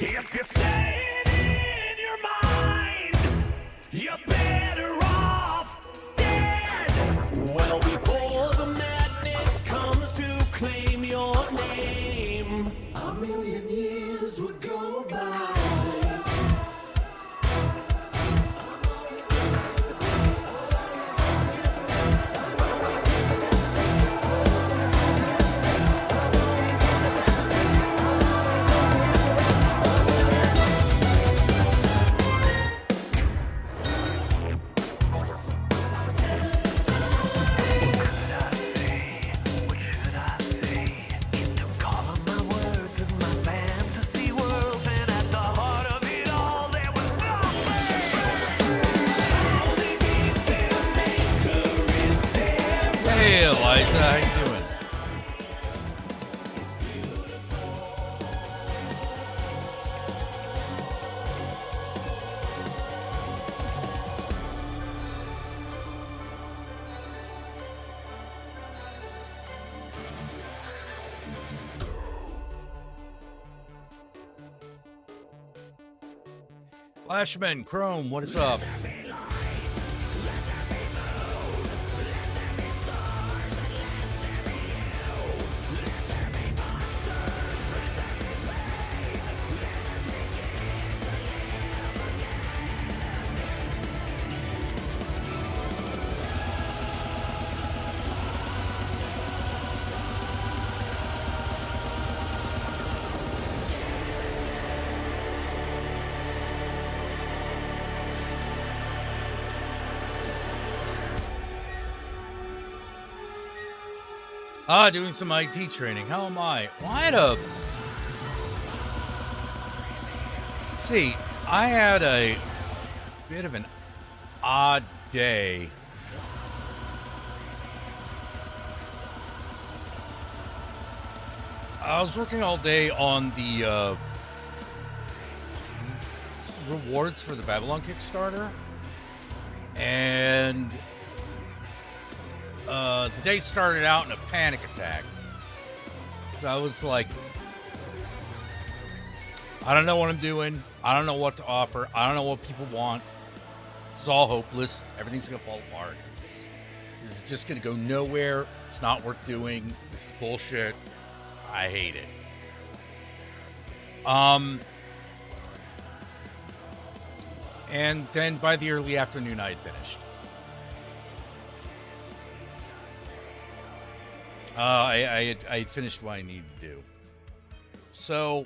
If you say it in your mind, you're better off dead. Well, before the madness comes to claim your name, a million years would go by. Hey, Elijah, how you doing? Flashman, Chrome, what is up? Doing some IT training. How am I? Why the... See, I had a bit of an odd day. I was working all day on the rewards for the Babylon Kickstarter, and the day started out in a panic attack. So I was like, I don't know what I'm doing. I don't know what to offer. I don't know what people want. It's all hopeless. Everything's going to fall apart. This is just going to go nowhere. It's not worth doing. This is bullshit. I hate it. And then by the early afternoon, I had finished. I had finished what I needed to do. So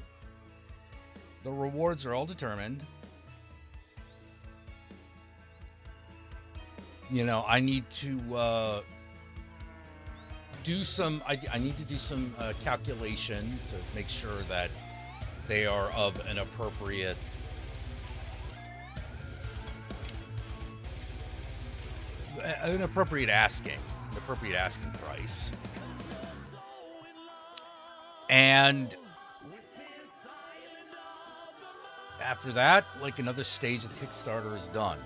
the rewards are all determined. You know, I need to do some. I need to do some calculation to make sure that they are of an appropriate asking price. And after that, like, another stage of the Kickstarter is done.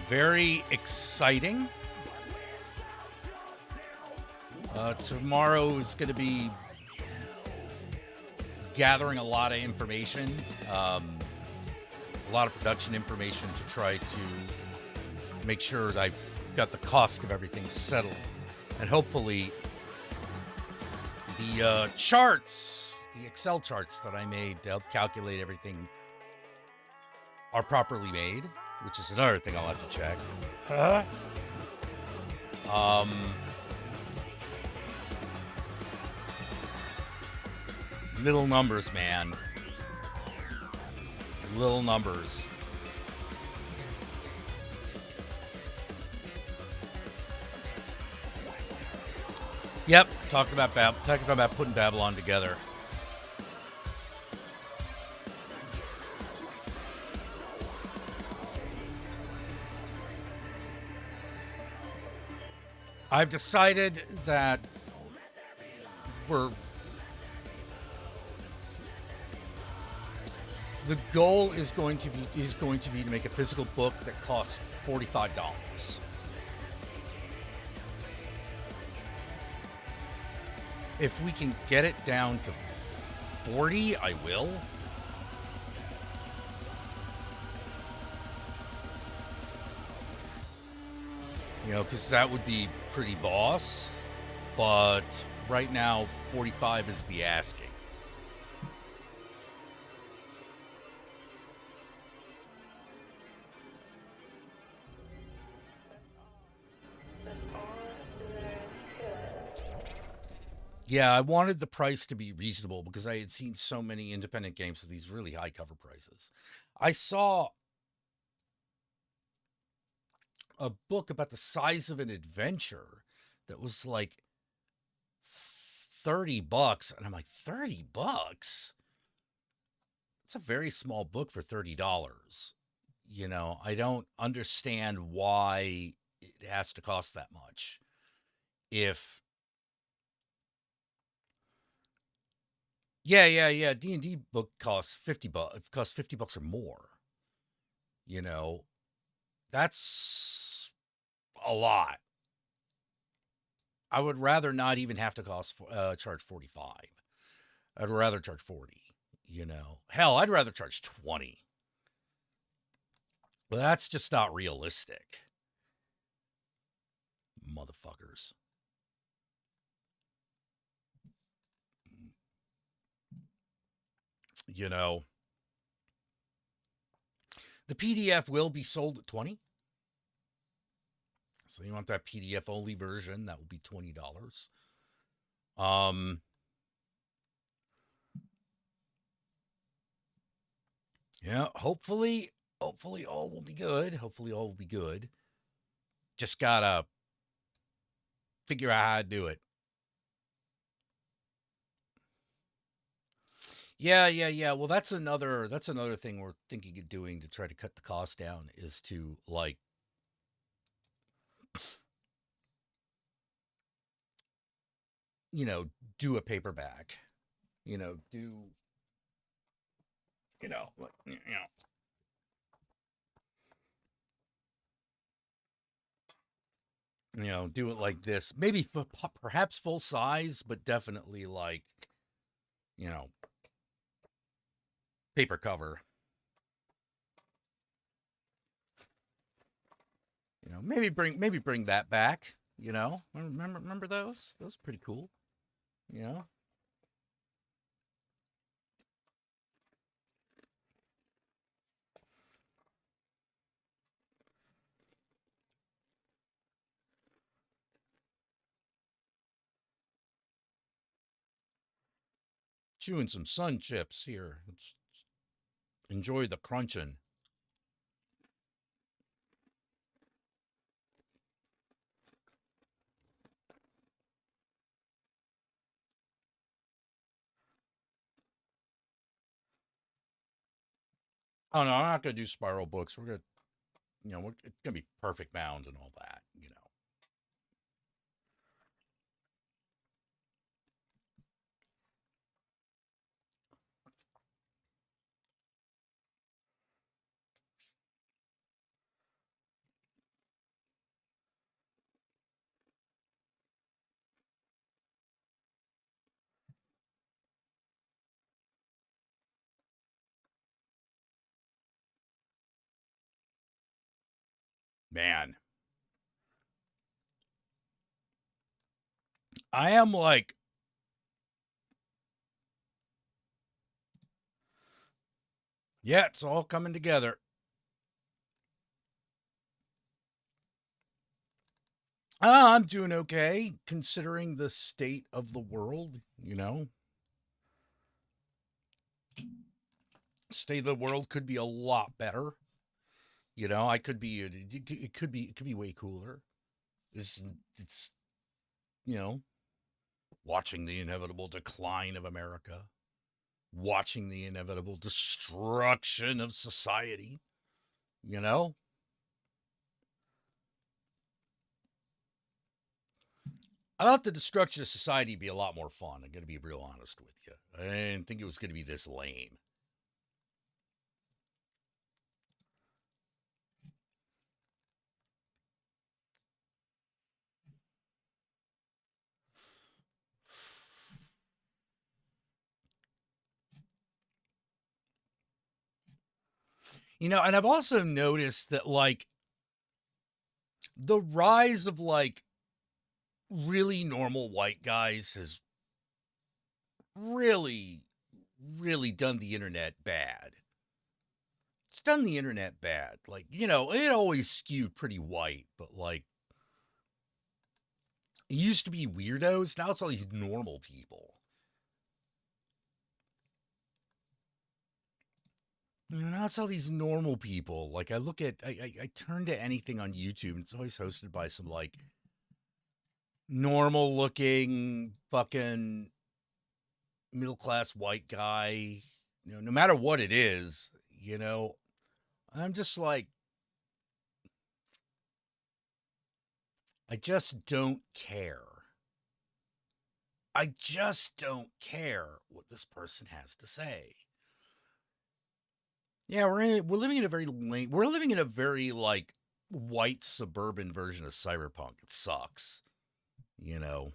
Very exciting. Tomorrow is going to be gathering a lot of information, a lot of production information to try to make sure that I've got the cost of everything settled. And hopefully the charts, the Excel charts that I made to help calculate everything are properly made, which is another thing I'll have to check. Little numbers, man. Little numbers. Yep, talking about putting Babylon together. I've decided that the goal is going to be to make a physical book that costs $45. If we can get it down to 40, I will. You know, because that would be pretty boss. But right now, 45 is the asking. Yeah, I wanted the price to be reasonable because I had seen so many independent games with these really high cover prices. I saw a book about the size of an adventure that was like $30, and I'm like, $30? It's a very small book for $30. You know, I don't understand why it has to cost that much. If yeah, D&D book costs 50 bucks. It costs 50 bucks or more. You know, that's a lot. I would rather not even have to charge 45. I'd rather charge 40, you know. Hell, I'd rather charge 20. But that's just not realistic. Motherfuckers. You know, the PDF will be sold at 20. So you want that PDF only version, that will be $20. Yeah, hopefully all will be good. Hopefully all will be good. Just gotta figure out how to do it. Yeah. Well, that's another thing we're thinking of doing to try to cut the cost down is to like you know, do a paperback. You know, do you know, like, do it like this. Maybe perhaps full size, but definitely like, you know, paper cover. You know, maybe bring that back. You know, remember those? Those are pretty cool. You know, chewing some sun chips here. Enjoy the crunching. Oh no, I'm not gonna do spiral books. We're gonna, it's gonna be perfect bounds and all that. You know, man, I am like, yeah, it's all coming together. I'm doing okay considering the state of the world. You know, state of the world could be a lot better. You know, I could be. It could be way cooler. It's you know, watching the inevitable decline of America, watching the inevitable destruction of society. You know, I thought the destruction of society would be a lot more fun. I'm going to be real honest with you. I didn't think it was going to be this lame. You know, and I've also noticed that, like, the rise of, like, really normal white guys has really, really done the internet bad. It's done the internet bad. Like, you know, it always skewed pretty white, but, like, it used to be weirdos. Now it's all these normal people. You know, now it's all these normal people. Like, I turn to anything on YouTube, and it's always hosted by some, like, normal looking fucking middle class white guy. You know, no matter what it is, you know, I'm just like, I just don't care. I just don't care what this person has to say. Yeah, we're living in a very we're living in a very, like, white suburban version of cyberpunk. It sucks. You know.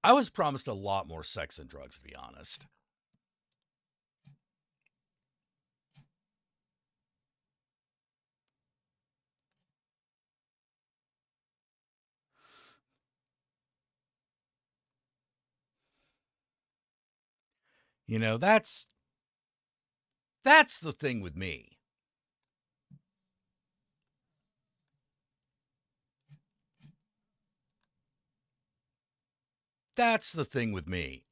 I was promised a lot more sex and drugs, to be honest. You know, that's the thing with me. That's the thing with me.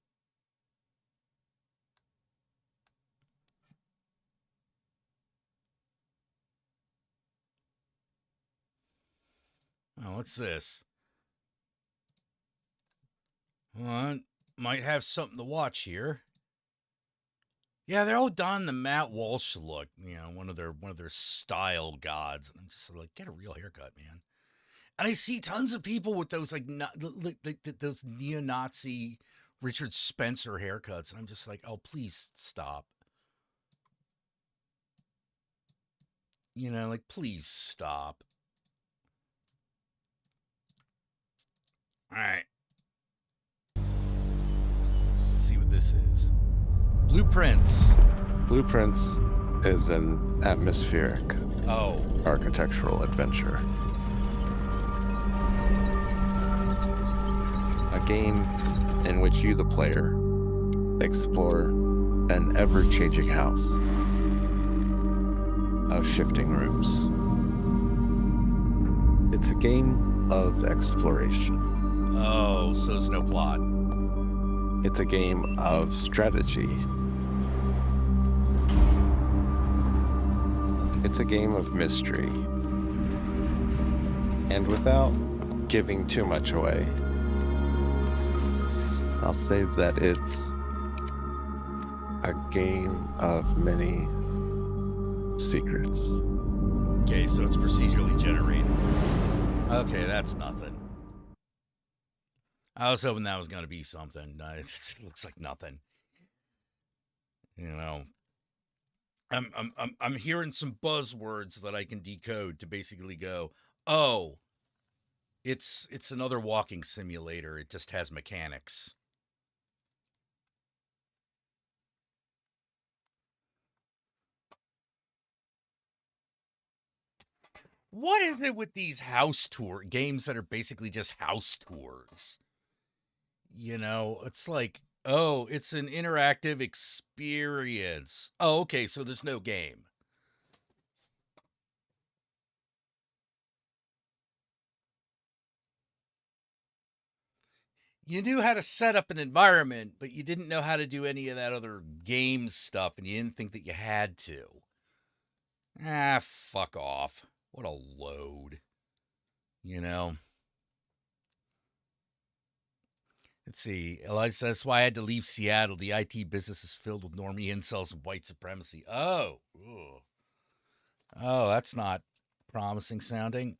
Oh, what's this? Well, might have something to watch here. Yeah, they're all done the Matt Walsh look, you know, one of their style gods. And I'm just like, get a real haircut, man. And I see tons of people with those, like, those neo-Nazi Richard Spencer haircuts, and I'm just like, oh, please stop. You know, like, please stop. All right, let's see what this is. Blueprints. Blueprints is an atmospheric Oh, architectural adventure. A game in which you, the player, explore an ever-changing house of shifting rooms. It's a game of exploration. oh, so there's no plot. It's a game of strategy. It's a game of mystery. And without giving too much away, I'll say that it's a game of many secrets. Okay, so it's procedurally generated. Okay, that's nothing. I was hoping that was going to be something. It looks like nothing. You know, I'm hearing some buzzwords that I can decode to basically go, oh, it's another walking simulator. It just has mechanics. What is it with these house tour games that are basically just house tours? You know, it's like, oh, it's an interactive experience. Oh, okay, so there's no game. You knew how to set up an environment, but you didn't know how to do any of that other game stuff, and you didn't think that you had to. Ah, fuck off. What a load. You know? Let's see. Eliza says, that's why I had to leave Seattle. The IT business is filled with normie incels and white supremacy. Oh. Ugh. Oh, that's not promising sounding.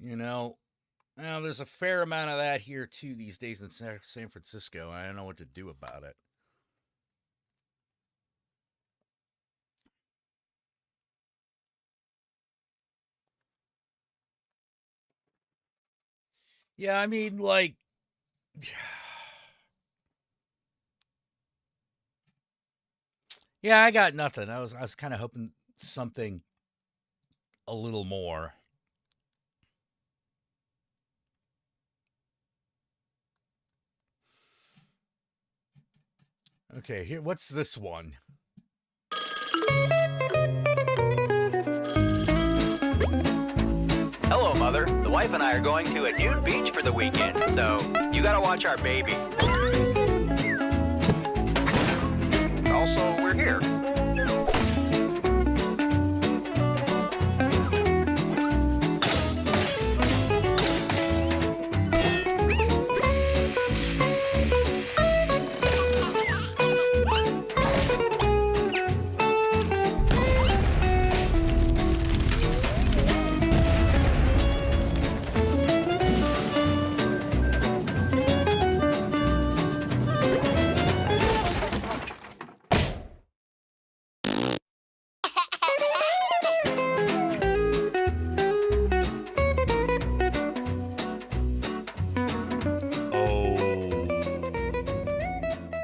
You know, well, there's a fair amount of that here, too, these days in San Francisco. I don't know what to do about it. Yeah, I mean, like... Yeah, I got nothing. I was kind of hoping something a little more. Okay, here. What's this one? Hello, Mother. The wife and I are going to a nude beach for the weekend, so you gotta watch our baby. Also, we're here.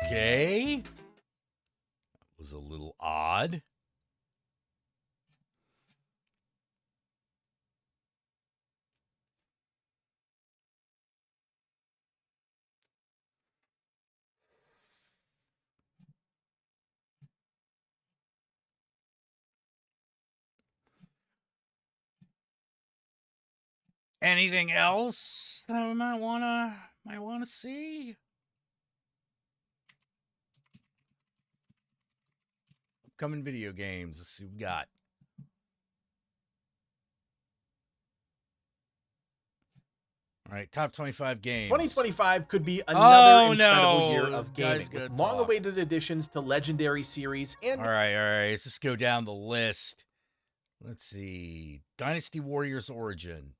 Okay. That was a little odd. Anything else that we might wanna see? Upcoming video games. Let's see what we got. All right, top 25 games. 2025 could be another incredible no. year This of guy's gaming, gonna with long-awaited additions to legendary series and All right. Let's just go down the list. Let's see. Dynasty Warriors Origin,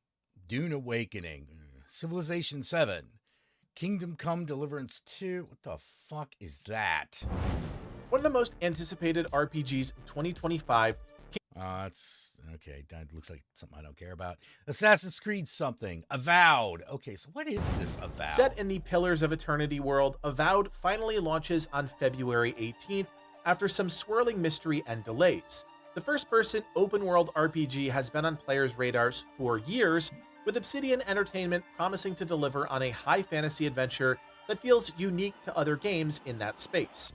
Dune Awakening, Civilization 7, Kingdom Come Deliverance 2. What the fuck is that? one of the most anticipated RPGs of 2025. That's okay. That looks like something I don't care about. Assassin's Creed something. Avowed. Okay, so what is this Avowed? Set in the Pillars of Eternity world, Avowed finally launches on February 18th after some swirling mystery and delays. The first-person open-world RPG has been on players' radars for years, with Obsidian Entertainment promising to deliver on a high fantasy adventure that feels unique to other games in that space.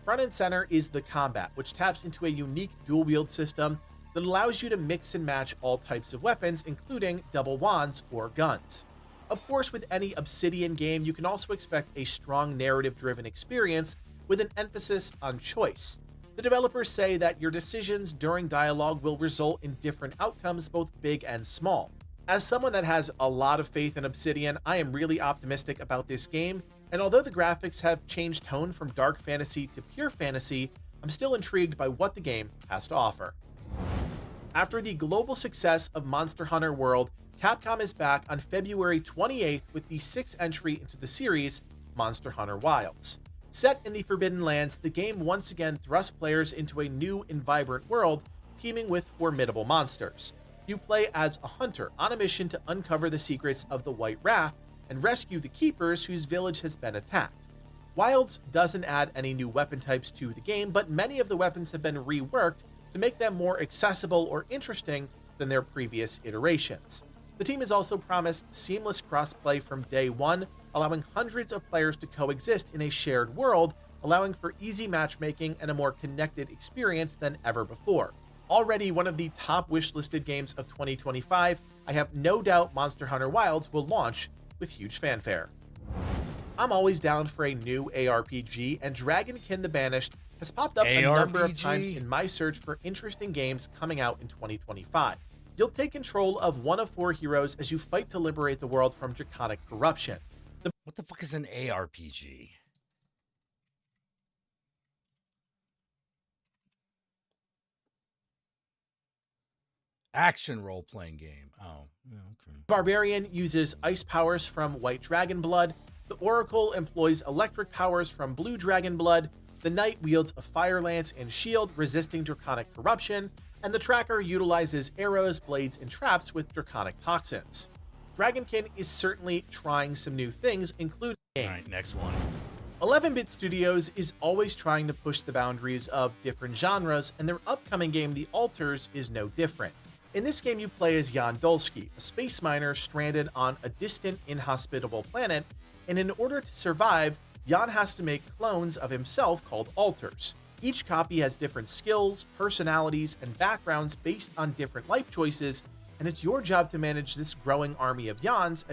Front and center is the combat, which taps into a unique dual-wield system that allows you to mix and match all types of weapons, including double wands or guns. Of course, with any Obsidian game, you can also expect a strong narrative-driven experience with an emphasis on choice. The developers say that your decisions during dialogue will result in different outcomes, both big and small. As someone that has a lot of faith in Obsidian, I am really optimistic about this game, and although the graphics have changed tone from dark fantasy to pure fantasy, I'm still intrigued by what the game has to offer. After the global success of Monster Hunter World, Capcom is back on February 28th with the sixth entry into the series, Monster Hunter Wilds. Set in the Forbidden Lands, the game once again thrusts players into a new and vibrant world, teeming with formidable monsters. You play as a hunter on a mission to uncover the secrets of the White Wrath and rescue the Keepers whose village has been attacked. Wilds doesn't add any new weapon types to the game, but many of the weapons have been reworked to make them more accessible or interesting than their previous iterations. The team has also promised seamless crossplay from day one, allowing hundreds of players to coexist in a shared world, allowing for easy matchmaking and a more connected experience than ever before. Already one of the top wishlisted games of 2025, I have no doubt Monster Hunter Wilds will launch with huge fanfare. I'm always down for a new ARPG, and Dragonkin the Banished has popped up a number of times in my search for interesting games coming out in 2025. You'll take control of one of 4 heroes as you fight to liberate the world from draconic corruption. What the fuck is an ARPG? Action role-playing game. Oh, yeah, okay. Barbarian uses ice powers from White Dragon Blood. The Oracle employs electric powers from Blue Dragon Blood. The Knight wields a fire lance and shield resisting draconic corruption. And the Tracker utilizes arrows, blades, and traps with draconic toxins. Dragonkin is certainly trying some new things, including... Alright, next one. 11-Bit Studios is always trying to push the boundaries of different genres, and their upcoming game, The Alters, is no different. In this game, you play as Jan Dulski, a space miner stranded on a distant, inhospitable planet, and in order to survive, Jan has to make clones of himself called Alters. Each copy has different skills, personalities, and backgrounds based on different life choices, and it's your job to manage this growing army of Jans.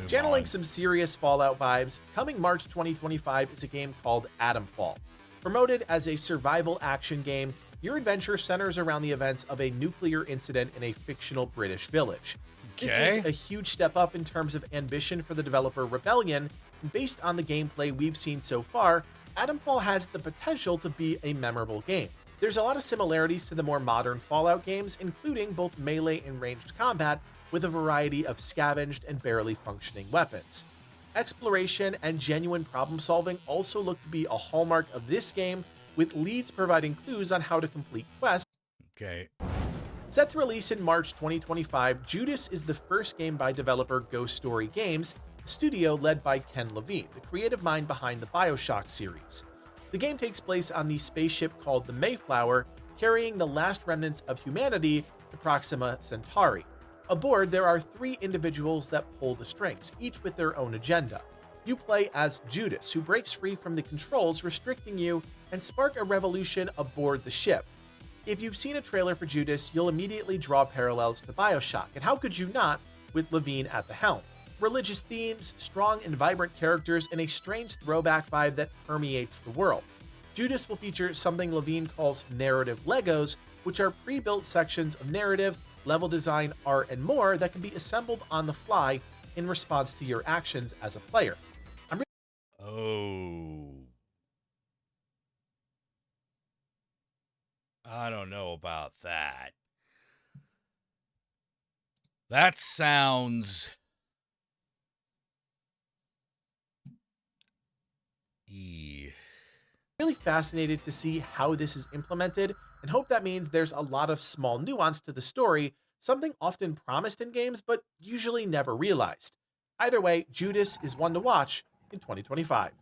Channeling some serious Fallout vibes, coming March 2025 is a game called Atomfall. Promoted as a survival action game, your adventure centers around the events of a nuclear incident in a fictional British village. This is a huge step up in terms of ambition for the developer Rebellion, and based on the gameplay we've seen so far, Atomfall has the potential to be a memorable game. There's a lot of similarities to the more modern Fallout games, including both melee and ranged combat, with a variety of scavenged and barely functioning weapons. Exploration and genuine problem solving also look to be a hallmark of this game, with leads providing clues on how to complete quests. Okay. Set to release in March 2025, Judas is the first game by developer Ghost Story Games, a studio led by Ken Levine, the creative mind behind the BioShock series. The game takes place on the spaceship called the Mayflower, carrying the last remnants of humanity to Proxima Centauri. Aboard, there are 3 individuals that pull the strings, each with their own agenda. You play as Judas, who breaks free from the controls restricting you and spark a revolution aboard the ship. If you've seen a trailer for Judas, you'll immediately draw parallels to BioShock, and how could you not with Levine at the helm? Religious themes, strong and vibrant characters, and a strange throwback vibe that permeates the world. Judas will feature something Levine calls narrative Legos, which are pre-built sections of narrative, level design, art, and more that can be assembled on the fly in response to your actions as a player. I don't know about that. That sounds... Really fascinated to see how this is implemented, and hope that means there's a lot of small nuance to the story, something often promised in games but usually never realized. Either way, Judas is one to watch in 2025.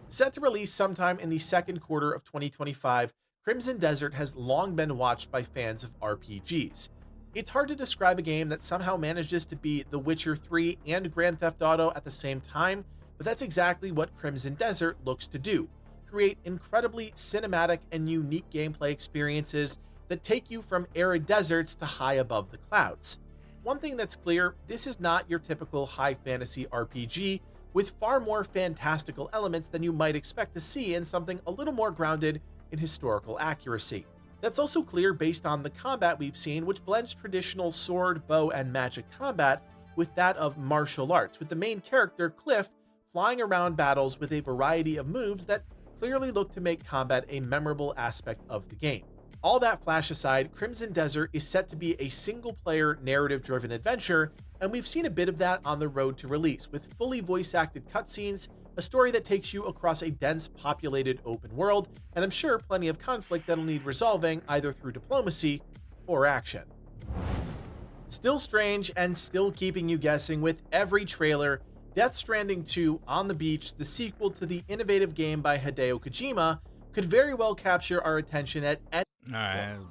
Set to release sometime in the second quarter of 2025, Crimson Desert has long been watched by fans of RPGs. It's hard to describe a game that somehow manages to be The Witcher 3 and Grand Theft Auto at the same time, but that's exactly what Crimson Desert looks to do: create incredibly cinematic and unique gameplay experiences that take you from arid deserts to high above the clouds. One thing that's clear, this is not your typical high fantasy RPG, with far more fantastical elements than you might expect to see in something a little more grounded in historical accuracy. That's also clear based on the combat we've seen, which blends traditional sword, bow, and magic combat with that of martial arts, with the main character, Cliff, flying around battles with a variety of moves that clearly look to make combat a memorable aspect of the game. All that flash aside, Crimson Desert is set to be a single-player, narrative-driven adventure, and we've seen a bit of that on the road to release, with fully voice-acted cutscenes, a story that takes you across a dense, populated open world, and I'm sure plenty of conflict that'll need resolving either through diplomacy or action. Still strange and still keeping you guessing with every trailer, Death Stranding 2 On the Beach, the sequel to the innovative game by Hideo Kojima, could very well capture our attention at any point.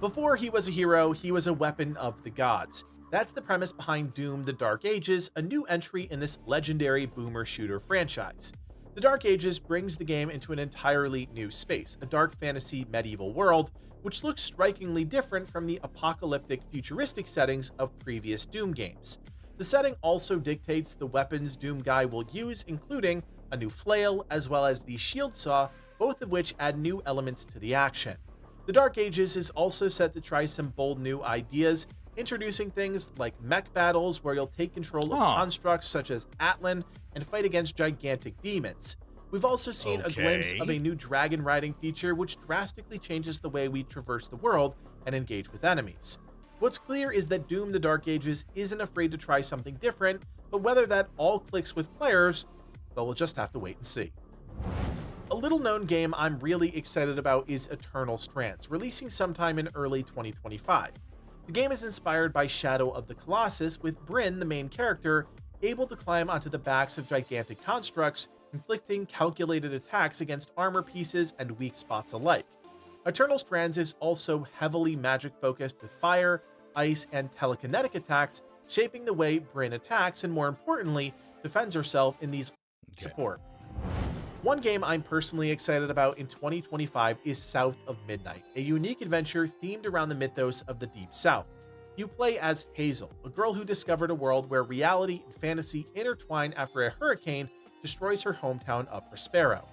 Before he was a hero, he was a weapon of the gods. That's the premise behind Doom: The Dark Ages, a new entry in this legendary boomer shooter franchise. The Dark Ages brings the game into an entirely new space, a dark fantasy medieval world, which looks strikingly different from the apocalyptic futuristic settings of previous Doom games. The setting also dictates the weapons Doom Guy will use, including a new flail as well as the shield saw, both of which add new elements to the action. The Dark Ages is also set to try some bold new ideas, introducing things like mech battles where you'll take control of constructs such as Atlan and fight against gigantic demons. We've also seen a glimpse of a new dragon riding feature which drastically changes the way we traverse the world and engage with enemies. What's clear is that Doom the Dark Ages isn't afraid to try something different, but whether that all clicks with players, well, we'll just have to wait and see. A little known game I'm really excited about is Eternal Strands, releasing sometime in early 2025. The game is inspired by Shadow of the Colossus, with Bryn, the main character, able to climb onto the backs of gigantic constructs, inflicting calculated attacks against armor pieces and weak spots alike. Eternal Strands is also heavily magic-focused with fire, ice, and telekinetic attacks, shaping the way Bryn attacks and, more importantly, defends herself in these support. One game I'm personally excited about in 2025 is South of Midnight, a unique adventure themed around the mythos of the Deep South. You play as Hazel, a girl who discovered a world where reality and fantasy intertwine after a hurricane destroys her hometown of Prospero.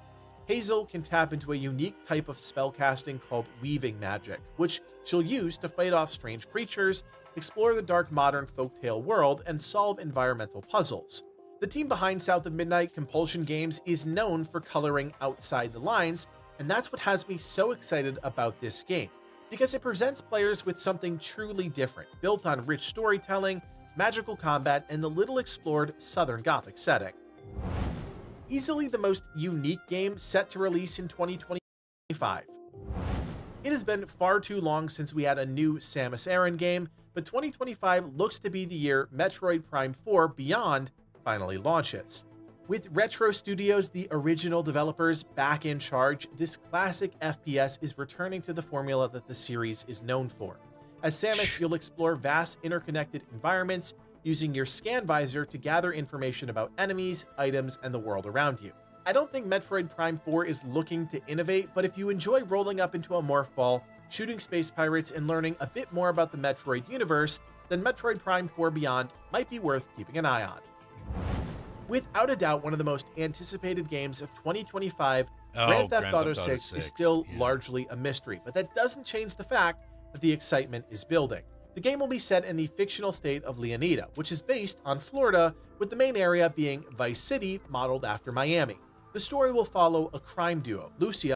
Hazel can tap into a unique type of spellcasting called weaving magic, which she'll use to fight off strange creatures, explore the dark modern folktale world, and solve environmental puzzles. The team behind South of Midnight, Compulsion Games, is known for coloring outside the lines, and that's what has me so excited about this game, because it presents players with something truly different, built on rich storytelling, magical combat, and the little explored Southern Gothic setting. Easily the most unique game set to release in 2025. It has been far too long since we had a new Samus Aran game, but 2025 looks to be the year Metroid Prime 4 Beyond finally launches. With Retro Studios, the original developers, back in charge, this classic FPS is returning to the formula that the series is known for. As Samus, you'll explore vast interconnected environments, using your scan visor to gather information about enemies, items, and the world around you. I don't think Metroid Prime 4 is looking to innovate, but if you enjoy rolling up into a morph ball, shooting space pirates, and learning a bit more about the Metroid universe, then Metroid Prime 4 Beyond might be worth keeping an eye on. Without a doubt, one of the most anticipated games of 2025, Grand Theft Auto 6 is still largely a mystery, but that doesn't change the fact that the excitement is building. The game will be set in the fictional state of Leonida, which is based on Florida, with the main area being Vice City, modeled after Miami. The story will follow a crime duo, Lucia.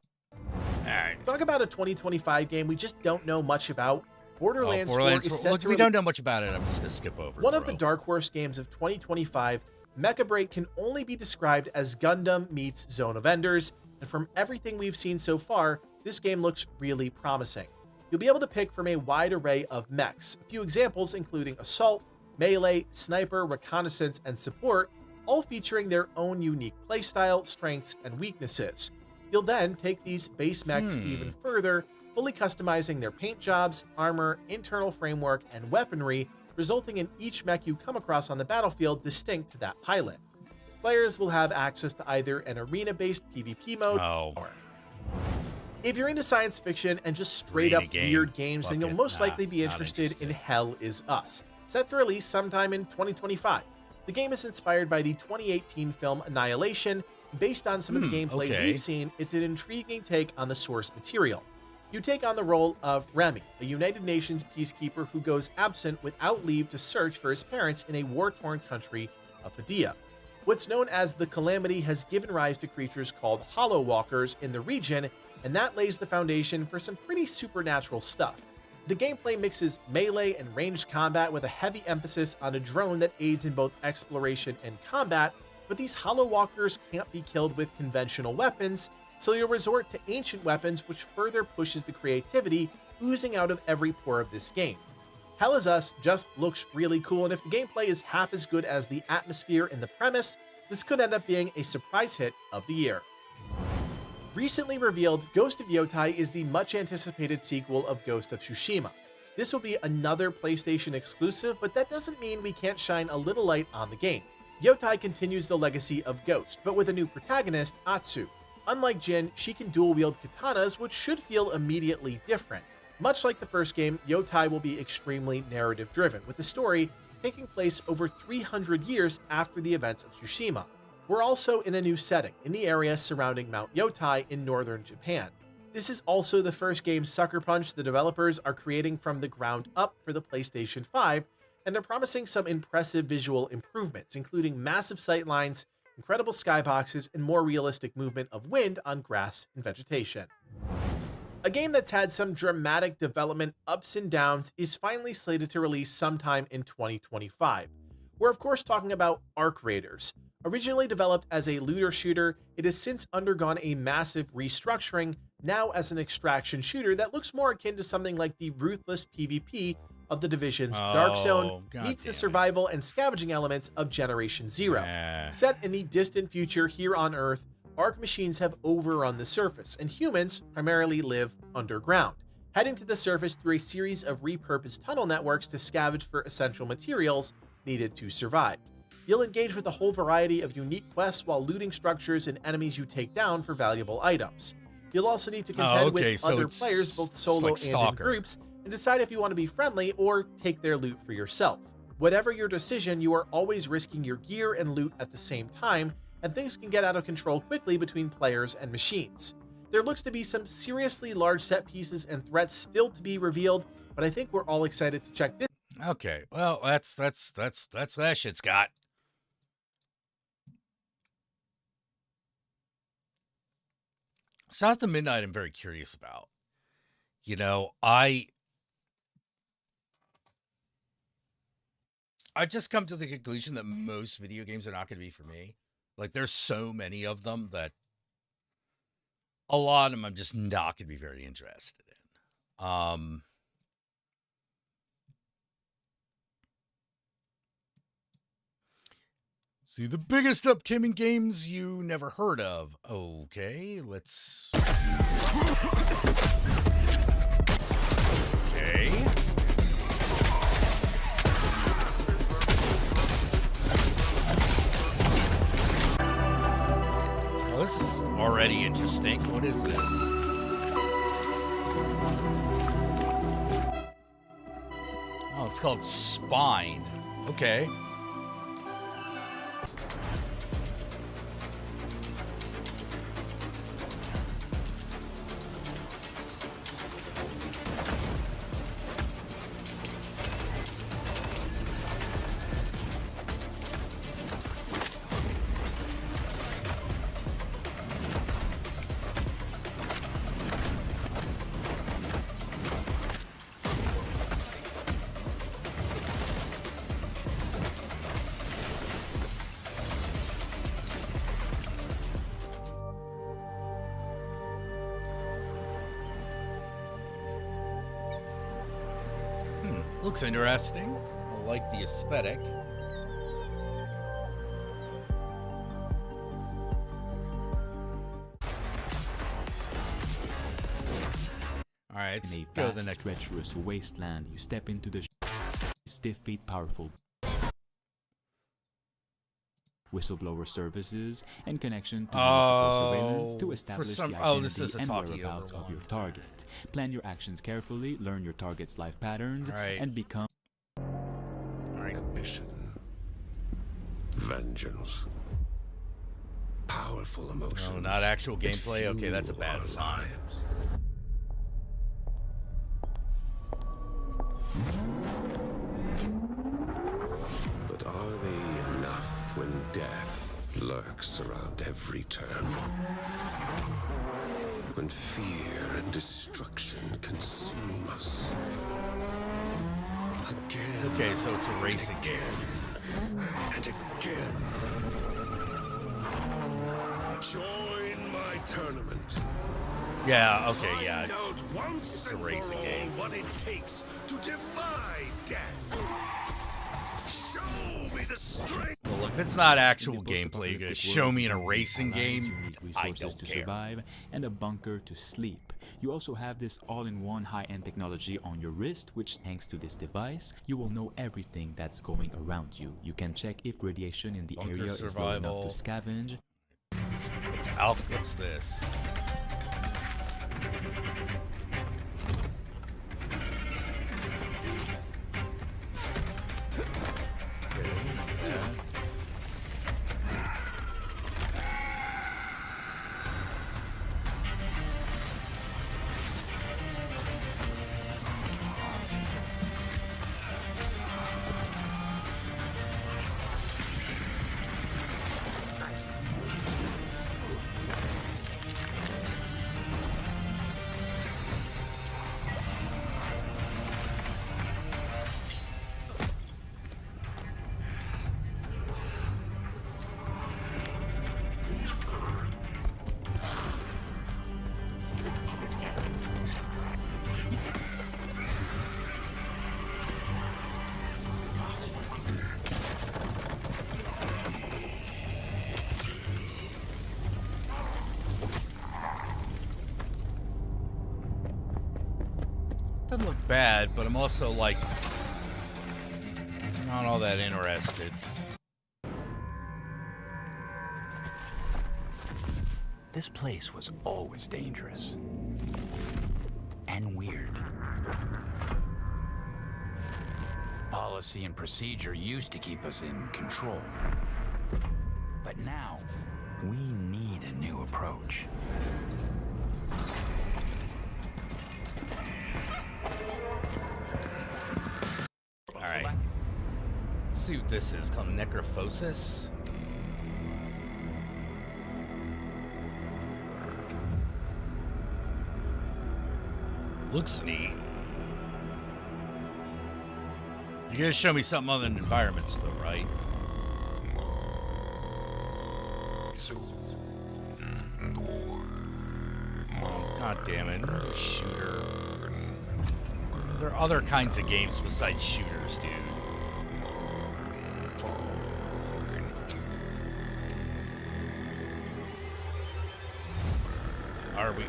Talk about a 2025 game we just don't know much about. Borderlands 4 is set Look, to we don't know much about it. I'm just gonna skip over. One of the dark horse games of 2025, Mecha Break can only be described as Gundam meets Zone of Enders, and from everything we've seen so far, this game looks really promising. You'll be able to pick from a wide array of mechs, a few examples including Assault, Melee, Sniper, Reconnaissance, and Support, all featuring their own unique playstyle, strengths, and weaknesses. You'll then take these base mechs even further, fully customizing their paint jobs, armor, internal framework, and weaponry, resulting in each mech you come across on the battlefield distinct to that pilot. Players will have access to either an arena-based PvP mode or... If you're into science fiction and just straight up weird games, then you'll most likely be interested in Hell Is Us, set to release sometime in 2025. The game is inspired by the 2018 film Annihilation. Based on some of the gameplay we've seen, it's an intriguing take on the source material. You take on the role of Remy, a United Nations peacekeeper who goes absent without leave to search for his parents in a war-torn country of Hadia. What's known as the Calamity has given rise to creatures called Hollow Walkers in the region, and that lays the foundation for some pretty supernatural stuff. The gameplay mixes melee and ranged combat with a heavy emphasis on a drone that aids in both exploration and combat, but these Hollow Walkers can't be killed with conventional weapons, so you'll resort to ancient weapons, which further pushes the creativity oozing out of every pore of this game. Hell Is Us just looks really cool, and if the gameplay is half as good as the atmosphere and the premise, this could end up being a surprise hit of the year. Recently revealed, Ghost of Yotai is the much-anticipated sequel of Ghost of Tsushima. This will be another PlayStation exclusive, but that doesn't mean we can't shine a little light on the game. Yotai continues the legacy of Ghost, but with a new protagonist, Atsu. Unlike Jin, she can dual-wield katanas, which should feel immediately different. Much like the first game, Yotai will be extremely narrative-driven, with the story taking place over 300 years after the events of Tsushima. We're also in a new setting, in the area surrounding Mount Yotai in northern Japan. This is also the first game Sucker Punch, the developers, are creating from the ground up for the PlayStation 5, and they're promising some impressive visual improvements, including massive sightlines, incredible skyboxes, and more realistic movement of wind on grass and vegetation. A game that's had some dramatic development ups and downs is finally slated to release sometime in 2025. We're of course talking about Arc Raiders. Originally developed as a looter shooter, it has since undergone a massive restructuring, now as an extraction shooter that looks more akin to something like the ruthless PvP of the Division's Dark Zone, meets the survival and scavenging elements of Generation Zero. Set in the distant future here on Earth, Arc machines have overrun the surface, and humans primarily live underground, heading to the surface through a series of repurposed tunnel networks to scavenge for essential materials needed to survive. You'll engage with a whole variety of unique quests while looting structures and enemies you take down for valuable items. You'll also need to contend with other players, both solo and in groups, and decide if you want to be friendly or take their loot for yourself. Whatever your decision, you are always risking your gear and loot at the same time, and things can get out of control quickly between players and machines. There looks to be some seriously large set pieces and threats still to be revealed, but I think we're all excited to check this. Okay, well, that's that shit, Scott. South of Midnight I'm very curious about. You know, I've just come to the conclusion that most video games are not going to be for me. Like, there's so many of them that a lot of them I'm just not going to be very interested in. See, the biggest upcoming games you never heard of. Okay, let's... Okay. Oh, this is already interesting. What is this? Oh, it's called Spine. Okay. Looks interesting. I like the aesthetic. All right, let's go to the next treacherous wasteland. You step into the stiff feet, powerful whistleblower services and connection to municipal surveillance to establish the identity and whereabouts of your target. Plan your actions carefully, learn your target's life patterns, and become... Ambition. Vengeance. Powerful emotions. Oh, not actual gameplay? Okay, that's a bad sign. But are they enough when death lurks around every turn? When fear and destruction consume us? Again. Okay, so it's a racing game. And again. Join my tournament. Yeah, okay, yeah. Find out once It's a and racing for all game. what it takes to defy death. Show me the strength. Well, look, if it's not actual In the gameplay, you're gonna post-apocalyptic show world, me in a you racing need game. resources I don't to care. survive and a bunker to sleep. You also have this all-in-one high-end technology on your wrist, which thanks to this device, you will know everything that's going around you. You can check if radiation in the Bunker area is low enough to survival. scavenge. What's this? Doesn't look bad, but I'm also like not all that interested. This place was always dangerous. And weird. Policy and procedure used to keep us in control. But now, we need a new approach. Alright. Let's see what this is. Called necrophosis. Looks neat. You're gonna show me something other than environments, though, right? Oh, God damn it. Another shooter. There are other kinds of games besides shooters, dude. Are we?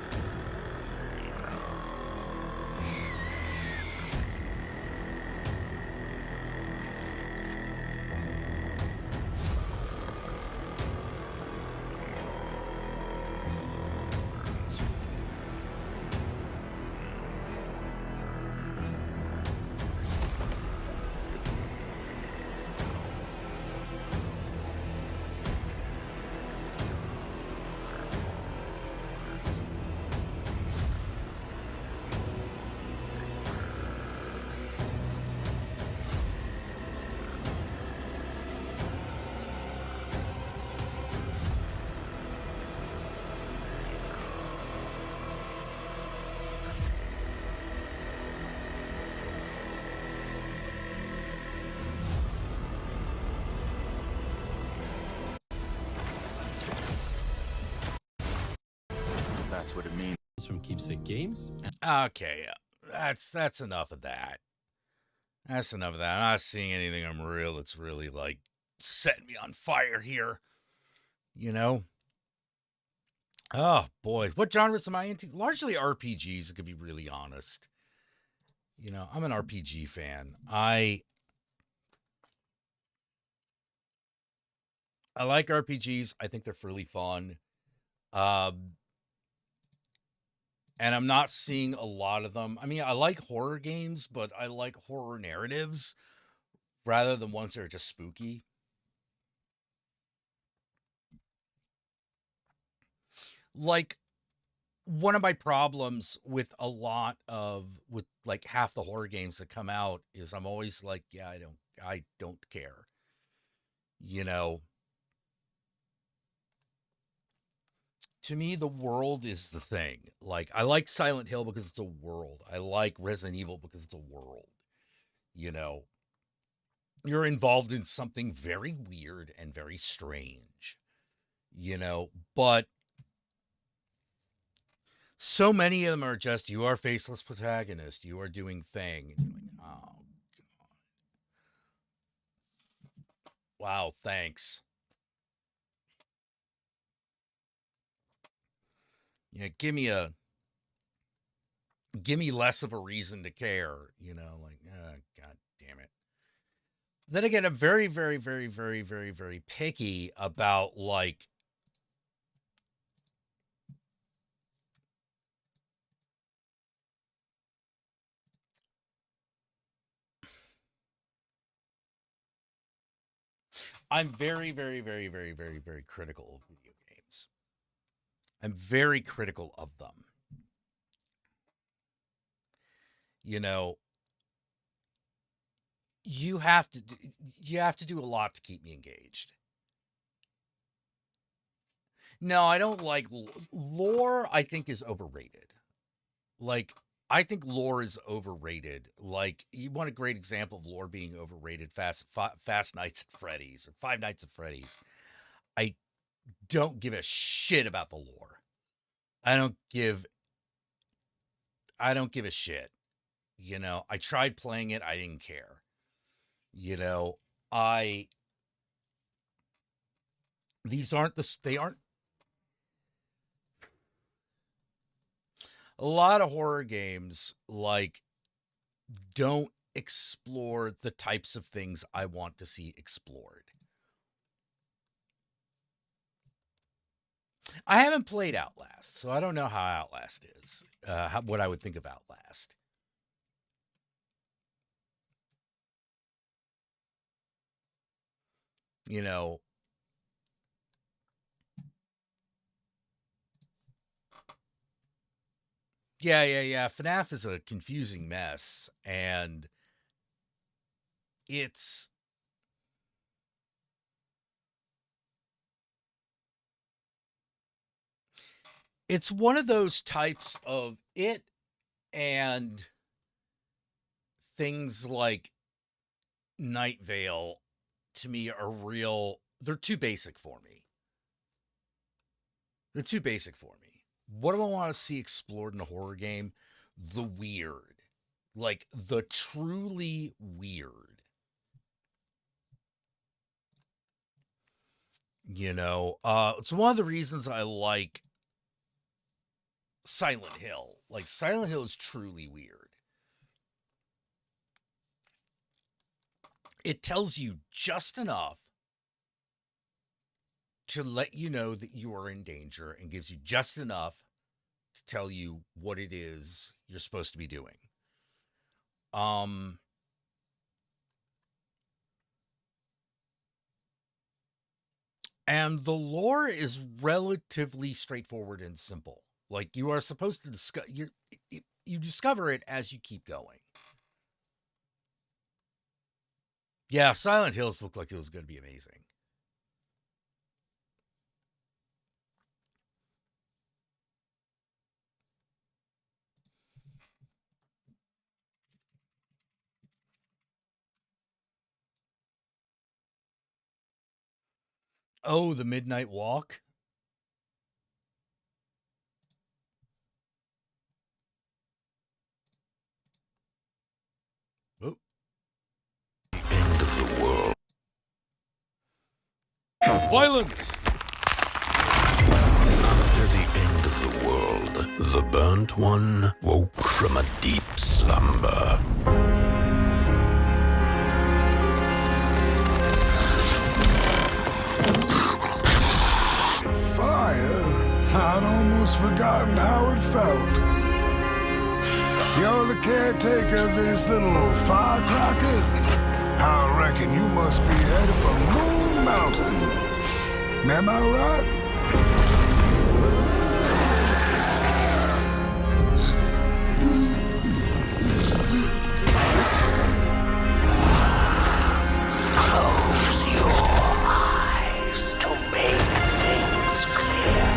That's what it means. From Keepsake Games. Okay, that's enough of that. That's enough of that. I'm not seeing anything that's really like setting me on fire here. You know? Oh boy, what genres am I into? Largely RPGs, to be really honest. You know, I'm an RPG fan. I like RPGs. I think they're really fun. And I'm not seeing a lot of them. I mean, I like horror games, but I like horror narratives rather than ones that are just spooky. Like, one of my problems with like half the horror games that come out is I'm always like, yeah, I don't care. You know? To me, the world is the thing. Like, I like Silent Hill because it's a world. I like Resident Evil because it's a world. You know, you're involved in something very weird and very strange. You know, but so many of them are just, you are faceless protagonist. You are doing thing. And you're like, oh, God. Wow, thanks. Yeah, give me a give me less of a reason to care, like, God damn it. Then again, I'm very, very, very, very, very, very picky about, like, I'm very, very, very, very, very, very critical of video games. I'm very critical of them. You have to do a lot to keep me engaged. No, I don't like lore. I think is overrated. Like, I think lore is overrated. Like, you want a great example of lore being overrated? Fast Nights at Freddy's or Five Nights at Freddy's. I don't give a shit about the lore. I don't give a shit. I tried playing it. I didn't care. They aren't. A lot of horror games, like, don't explore the types of things I want to see explored. I haven't played Outlast, so I don't know how Outlast is, what I would think of Outlast. Yeah. FNAF is a confusing mess, and it's one of those types of it, and things like Night Vale, to me, they're too basic for me. What do I want to see explored in a horror game? The weird. Like, the truly weird. It's one of the reasons I like Silent Hill. Like, Silent Hill is truly weird. It tells you just enough to let you know that you are in danger, and gives you just enough to tell you what it is you're supposed to be doing. And the lore is relatively straightforward and simple. Like, you are supposed to discover, you discover it as you keep going. Yeah, Silent Hills looked like it was going to be amazing. Oh, the Midnight Walk? Oh. End of the world. Violence! After the end of the world, the burnt one woke from a deep slumber. Fire? I'd almost forgotten how it felt. You're the caretaker of this little firecracker? I reckon you must be headed for Moon Mountain. Am I right? Close your eyes to make things clear.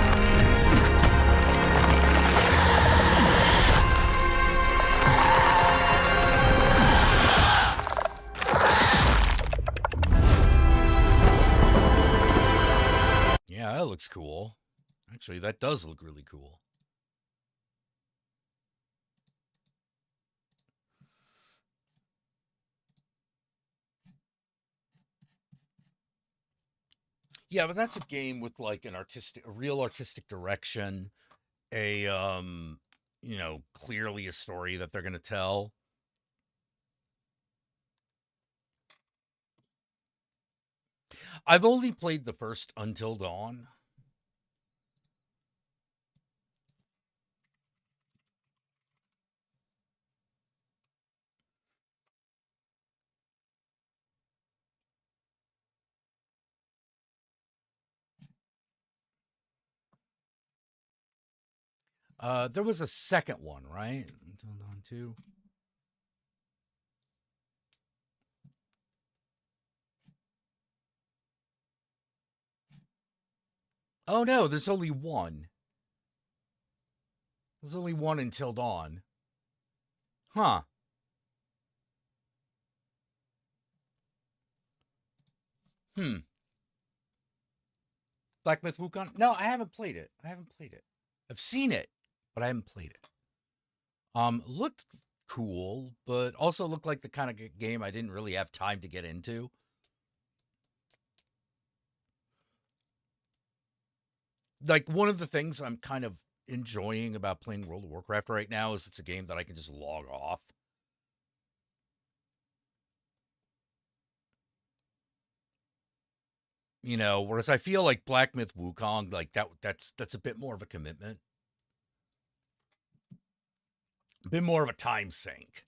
Yeah, that looks cool. Actually, that does look really cool. Yeah, but that's a game with, like, a real artistic direction, a clearly a story that they're going to tell. I've only played the first Until Dawn. There was a second one, right? Until Dawn 2. Oh no, there's only one. There's only one Until Dawn. Huh. Black Myth Wukong? No, I haven't played it. I've seen it, but I haven't played it. Looked cool, but also looked like the kind of game I didn't really have time to get into. Like, one of the things I'm kind of enjoying about playing World of Warcraft right now is it's a game that I can just log off. Whereas I feel like Black Myth Wukong, like that's a bit more of a commitment. A bit more of a time sink,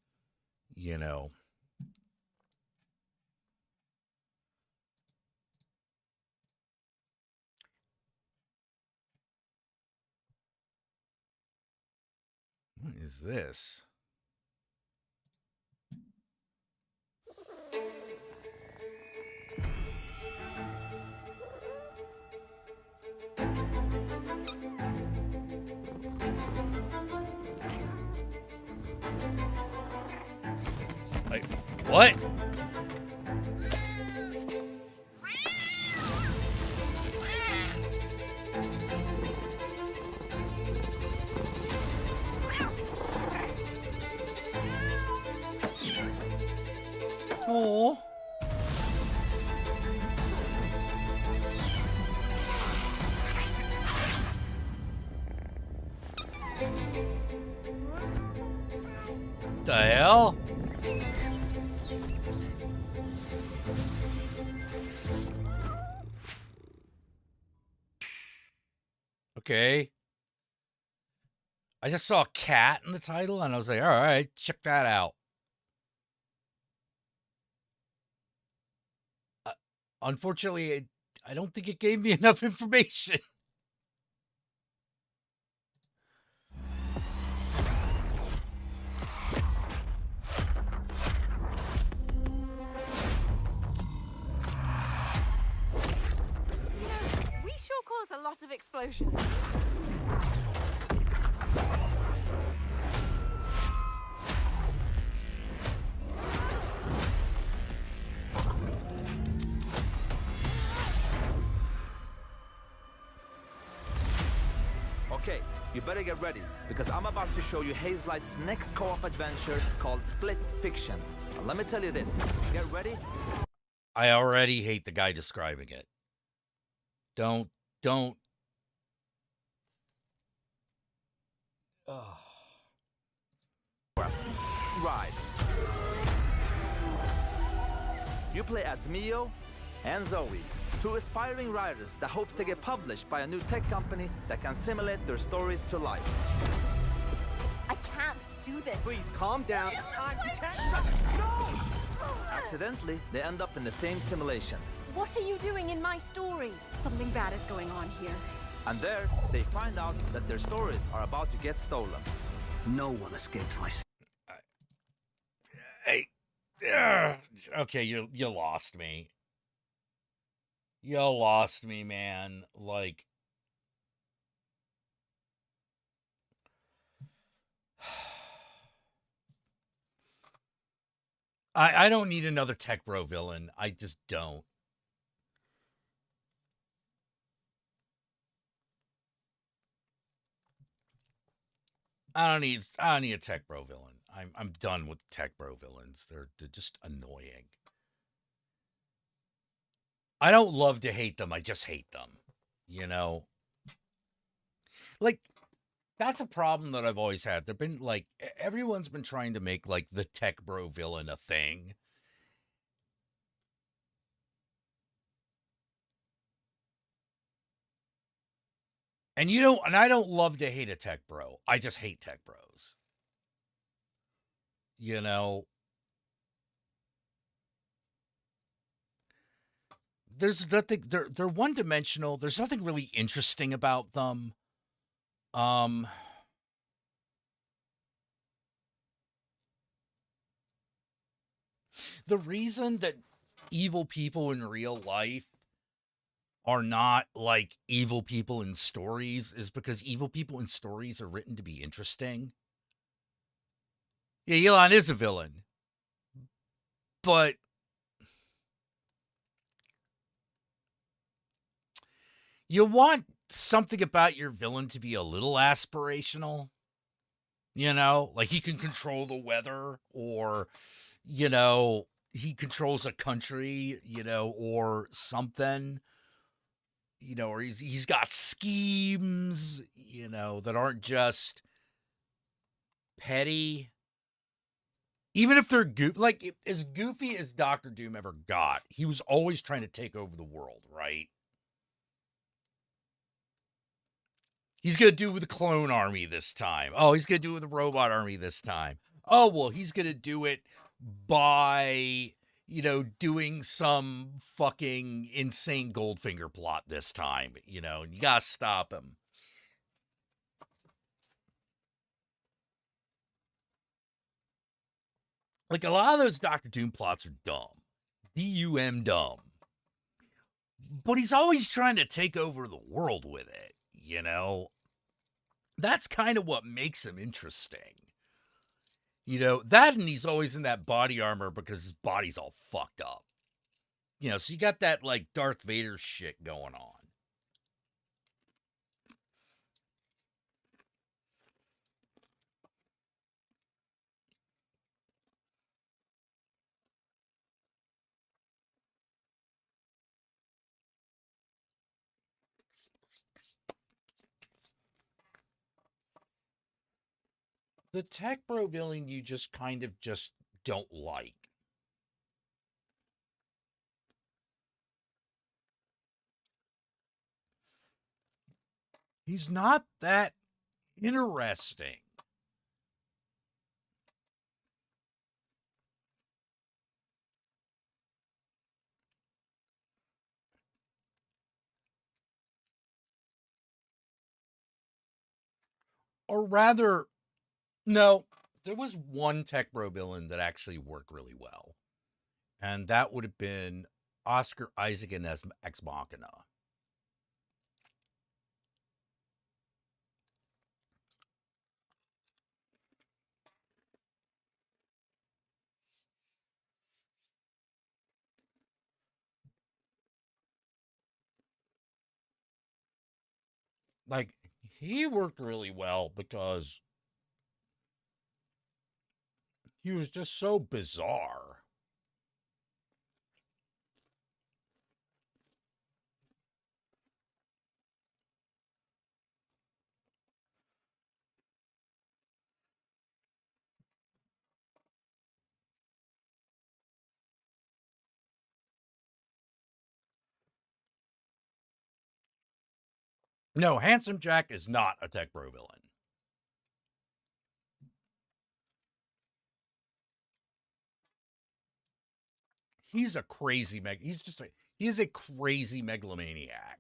What is this? Like, what? Oh. The hell? Okay. I just saw a cat in the title, and I was like, all right, check that out. Unfortunately, I don't think it gave me enough information. We sure cause a lot of explosions. Okay, you better get ready, because I'm about to show you Hazelight's next co-op adventure called Split Fiction. And let me tell you this, get ready? I already hate the guy describing it. Don't. Oh. Ride. You play as Mio and Zoe, two aspiring writers that hopes to get published by a new tech company that can simulate their stories to life. I can't do this. Please calm down. It's time. You can't shut. No! Accidentally, they end up in the same simulation. What are you doing in my story? Something bad is going on here. And there, they find out that their stories are about to get stolen. No one escapes my... Hey. Okay, you lost me. You lost me, man. Like... I don't need another tech bro villain. I just don't. I don't need a tech bro villain. I'm done with tech bro villains. They're just annoying. I don't love to hate them. I just hate them. Like, That's a problem that I've always had. There've been like everyone's been trying to make like the tech bro villain a thing. And I don't love to hate a tech bro. I just hate tech bros. You know, there's nothing, they're one dimensional. There's nothing really interesting about them. The reason that evil people in real life are not like evil people in stories is because evil people in stories are written to be interesting. Yeah, Elon is a villain, but you want something about your villain to be a little aspirational. You know, like he can control the weather, or, he controls a country, or something, or he's got schemes, that aren't just petty. Even if they're goofy, like as goofy as Doctor Doom ever got, he was always trying to take over the world, right? He's going to do it with the clone army this time. Oh, he's going to do it with the robot army this time. Oh, well, he's going to do it by, doing some fucking insane Goldfinger plot this time, and you got to stop him. Like, a lot of those Doctor Doom plots are dumb. D-U-M dumb. But he's always trying to take over the world with it, That's kind of what makes him interesting. That, and he's always in that body armor because his body's all fucked up. So you got that, like, Darth Vader shit going on. The tech bro villain you just kind of just don't like. He's not that interesting. Or rather, no, there was one tech bro villain that actually worked really well. And that would have been Oscar Isaac in Ex Machina. Like, he worked really well because he was just so bizarre. No, Handsome Jack is not a tech bro villain. He's a crazy he's a crazy megalomaniac.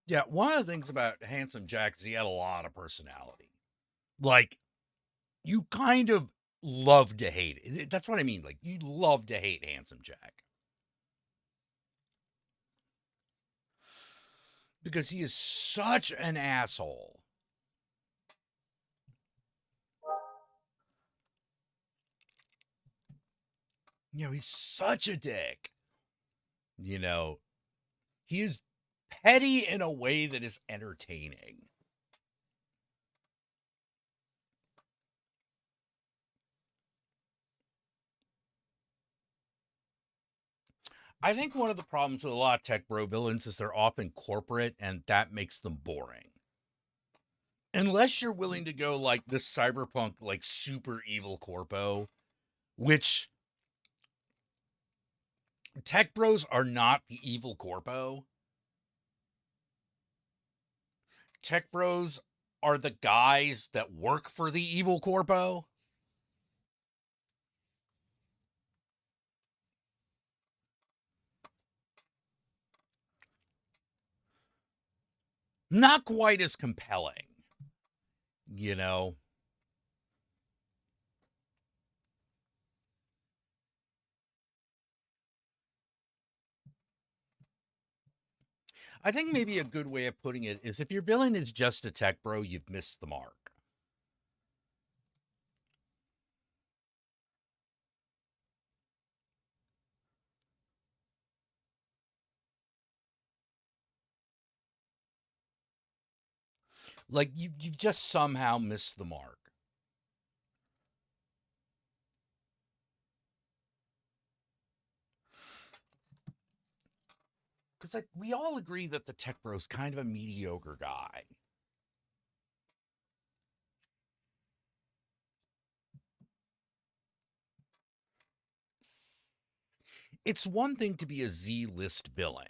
Yeah, one of the things about Handsome Jack is he had a lot of personality. Like, you kind of love to hate it. That's what I mean. Like, you love to hate Handsome Jack. Because he is such an asshole. You know, he's such a dick. You know, he is petty in a way that is entertaining. I think one of the problems with a lot of tech bro villains is they're often corporate, and that makes them boring. Unless you're willing to go like this cyberpunk, like super evil corpo, which tech bros are not the evil corpo. Tech bros are the guys that work for the evil corpo. Not quite as compelling, you know. I think maybe a good way of putting it is if your villain is just a tech bro, you've missed the mark. Like you've just somehow missed the mark. Because like we all agree that the tech bro's kind of a mediocre guy. It's one thing to be a Z-list villain.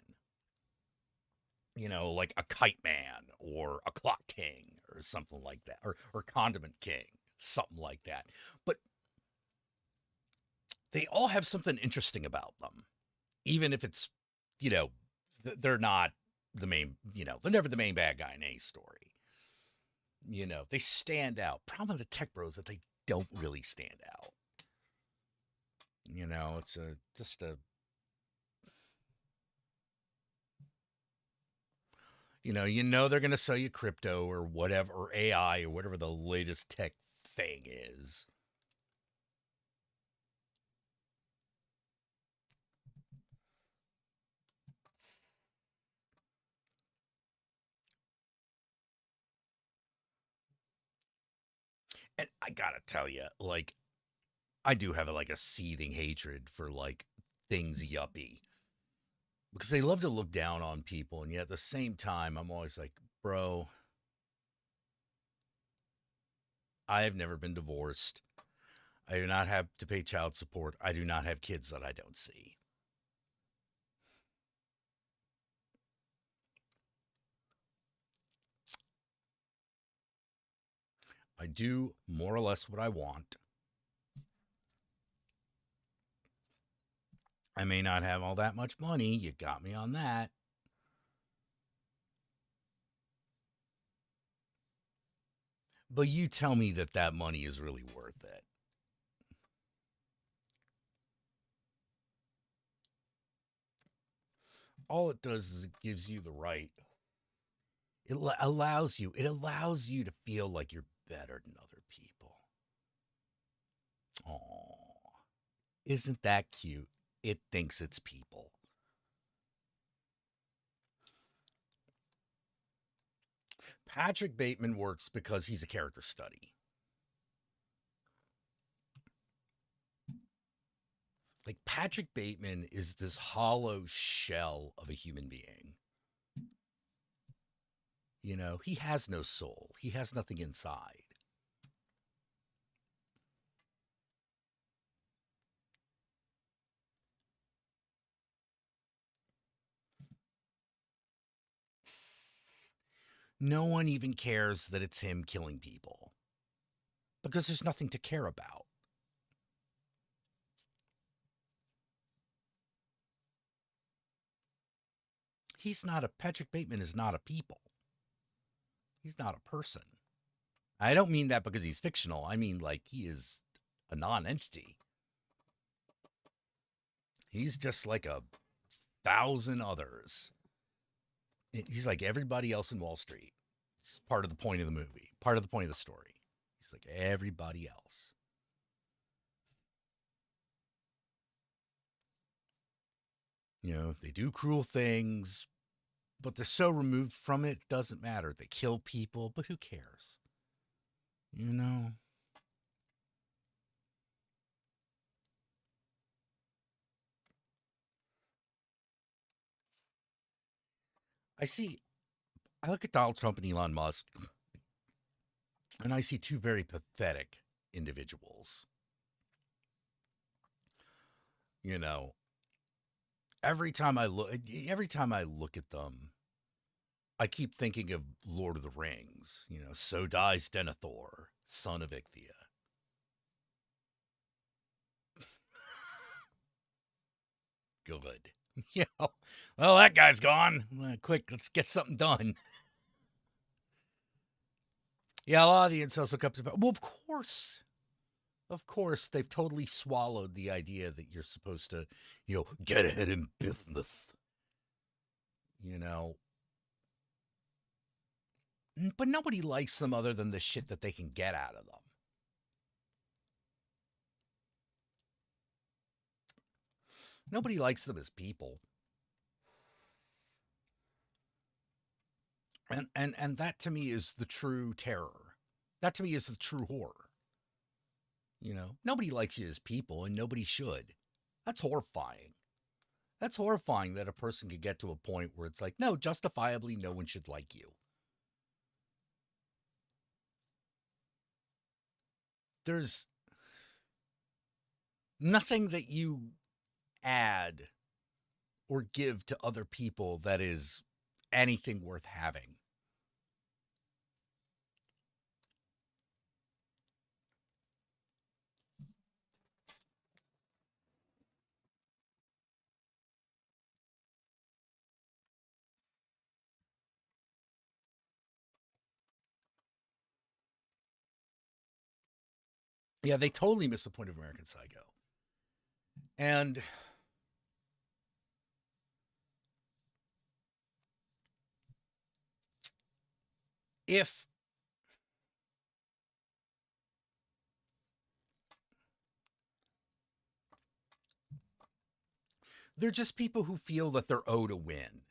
You know, like a Kite Man or a Clock King or something like that. Or Condiment King, something like that. But they all have something interesting about them. Even if it's, you know, they're not the main, you know, they're never the main bad guy in any story. You know, they stand out. Problem with the tech bros is that they don't really stand out. You know, it's just a you know they're going to sell you crypto or whatever, or AI or whatever the latest tech thing is. And I gotta tell you, like, I do have like a seething hatred for like things yuppie because they love to look down on people, and yet at the same time, I'm always like, bro, I have never been divorced. I do not have to pay child support. I do not have kids that I don't see. I do more or less what I want. I may not have all that much money. You got me on that. But you tell me that that money is really worth it. All it does is it gives you the right. It allows you to feel like you're better than other people. Aww. Isn't that cute? It thinks it's people. Patrick Bateman works because he's a character study. Like, Patrick Bateman is this hollow shell of a human being. You know, he has no soul. He has nothing inside. No one even cares that it's him killing people because there's nothing to care about. Patrick Bateman is not a people. He's not a person. I don't mean that because he's fictional. I mean, like, he is a non-entity. He's just like 1,000 others. He's like everybody else in Wall Street. It's part of the point of the movie, part of the point of the story. He's like everybody else. You know, they do cruel things, but they're so removed from it, doesn't matter. They kill people, but who cares? You know? I look at Donald Trump and Elon Musk, and I see two very pathetic individuals. You know, every time I look at them, I keep thinking of Lord of the Rings. You know, so dies Denethor, son of Ichthia. Good. Yeah. Well, that guy's gone. Quick, let's get something done. Yeah, a lot of the incels look up to... Well, of course. Of course, they've totally swallowed the idea that you're supposed to, you know, get ahead in business. You know. But nobody likes them other than the shit that they can get out of them. Nobody likes them as people. And that to me is the true terror. That to me is the true horror. You know, nobody likes you as people, and nobody should. That's horrifying. That's horrifying that a person could get to a point where it's like, no, justifiably, no one should like you. There's nothing that you add or give to other people that is anything worth having. Yeah, they totally missed the point of American Psycho. And if they're just people who feel that they're owed a win.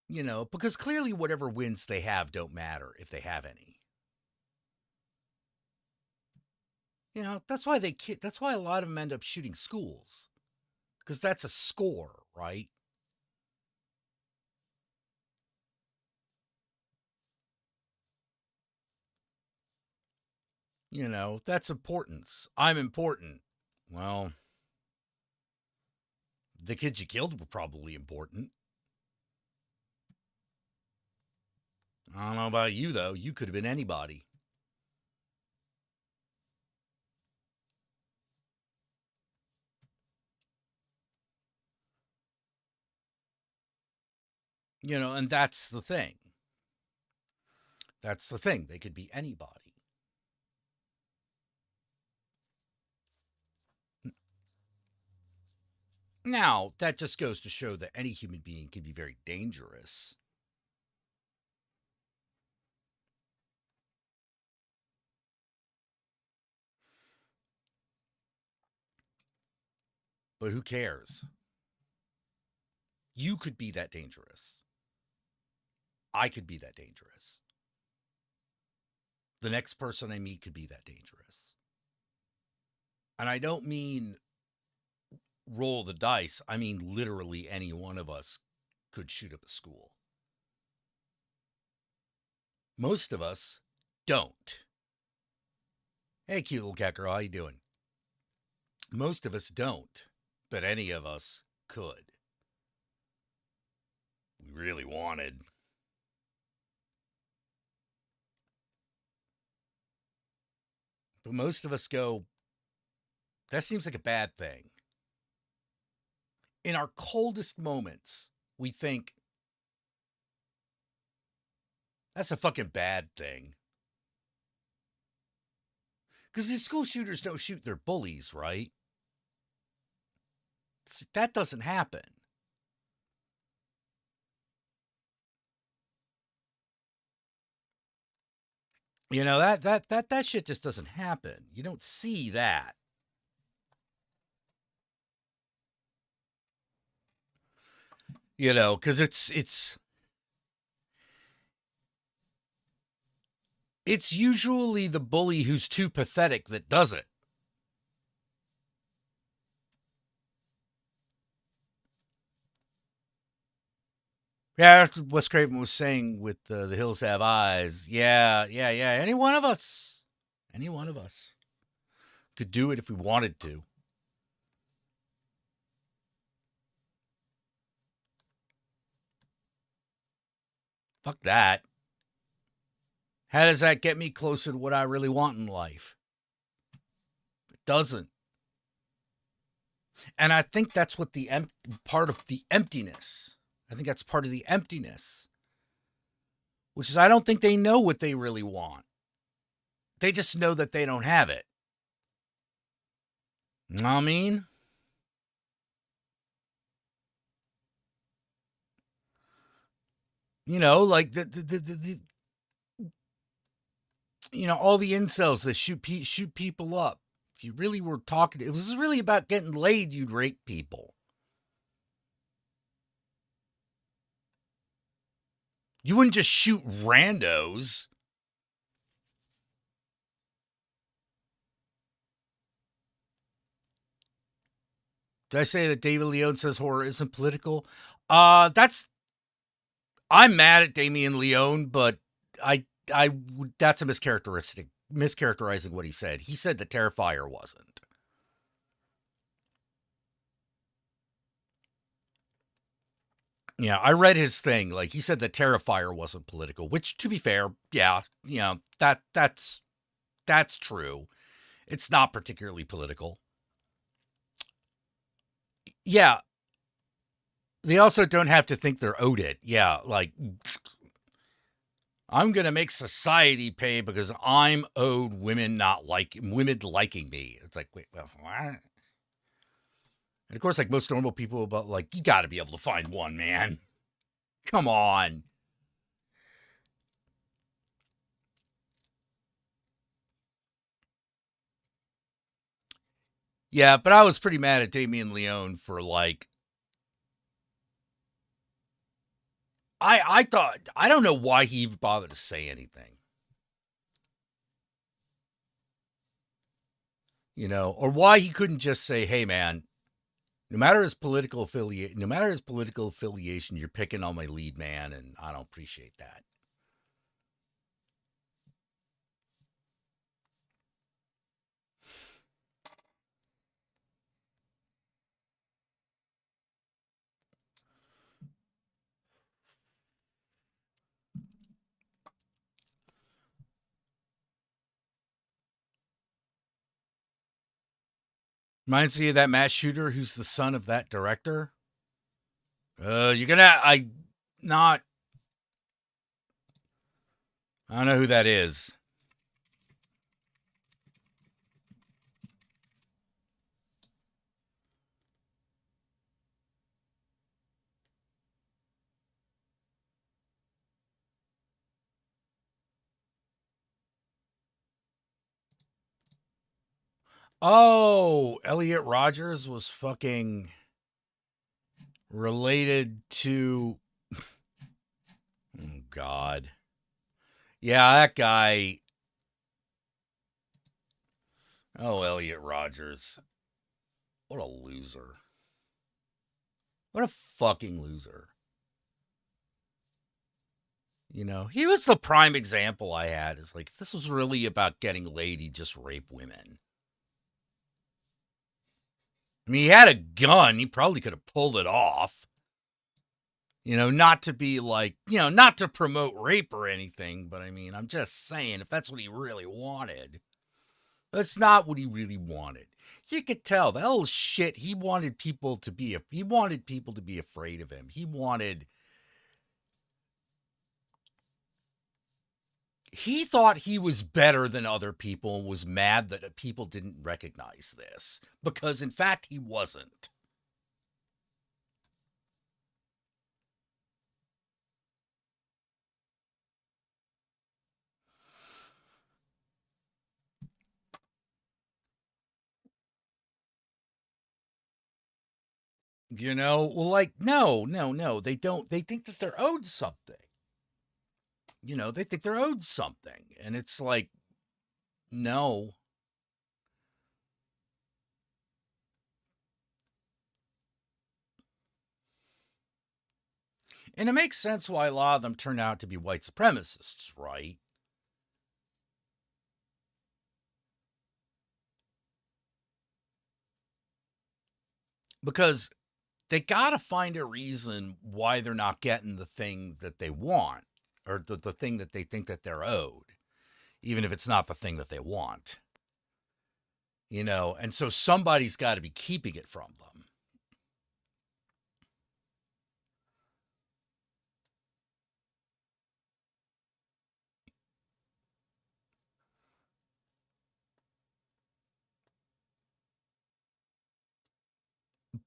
You know, because clearly whatever wins they have don't matter if they have any. You know, that's why a lot of them end up shooting schools. Because that's a score, right? You know, that's importance. I'm important. Well, the kids you killed were probably important. I don't know about you, though. You could have been anybody. You know, and that's the thing. That's the thing. They could be anybody. Now, that just goes to show that any human being can be very dangerous. But who cares? You could be that dangerous. I could be that dangerous. The next person I meet could be that dangerous. And I don't mean roll the dice. I mean literally any one of us could shoot up a school. Most of us don't. Hey, cute little cat girl, how you doing? Most of us don't, but any of us could. We really wanted. But most of us go, That seems like a bad thing. In our coldest moments, we think that's a fucking bad thing. Because these school shooters don't shoot their bullies, right? That doesn't happen. You know, that shit just doesn't happen. You don't see that. You know, because it's usually the bully who's too pathetic that does it. Yeah, that's what Wes Craven was saying with The Hills Have Eyes. Yeah. Any one of us could do it if we wanted to. Fuck that. How does that get me closer to what I really want in life? It doesn't. And I think that's what part of the emptiness. I think that's part of the emptiness. Which is I don't think they know what they really want. They just know that they don't have it. You know what I mean? You know, like the you know, all the incels that shoot people up. If you really were talking, it was really about getting laid, you'd rape people. You wouldn't just shoot randos. Did I say that David Leone says horror isn't political? I'm mad at Damien Leone, but that's a mischaracterizing what he said. He said that Terrifier wasn't. Yeah, I read his thing. Like, he said that Terrifier wasn't political, which, to be fair, yeah, you know, that's true. It's not particularly political. Yeah. They also don't have to think they're owed it. Yeah, like, I'm going to make society pay because I'm owed women liking me. It's like, wait, well, what? And of course, like most normal people, but like, you got to be able to find one, man. Come on. Yeah, but I was pretty mad at Damien Leone for like, I thought, I don't know why he even bothered to say anything. You know, or why he couldn't just say, hey, man, no matter his political affiliation, you're picking on my lead man, and I don't appreciate that. Reminds me of that mass shooter who's the son of that director. I don't know who that is. Oh, Elliot Rogers was fucking related to... Oh, God. Yeah, that guy... Oh, Elliot Rogers. What a loser. What a fucking loser. You know, he was the prime example I had. It's like, if this was really about getting laid, he'd just rape women. I mean, he had a gun. He probably could have pulled it off. You know, not to be like, you know, not to promote rape or anything, but I mean, I'm just saying, if that's what he really wanted. That's not what he really wanted. You could tell that little shit. He wanted people to be afraid of him. He thought he was better than other people and was mad that people didn't recognize this, because in fact he wasn't. Well, like, no, they don't. They think that they're owed something. They think they're owed something. And it's like, no. And it makes sense why a lot of them turn out to be white supremacists, right? Because they got to find a reason why they're not getting the thing that they want, or the thing that they think that they're owed, even if it's not the thing that they want. And so somebody's got to be keeping it from them.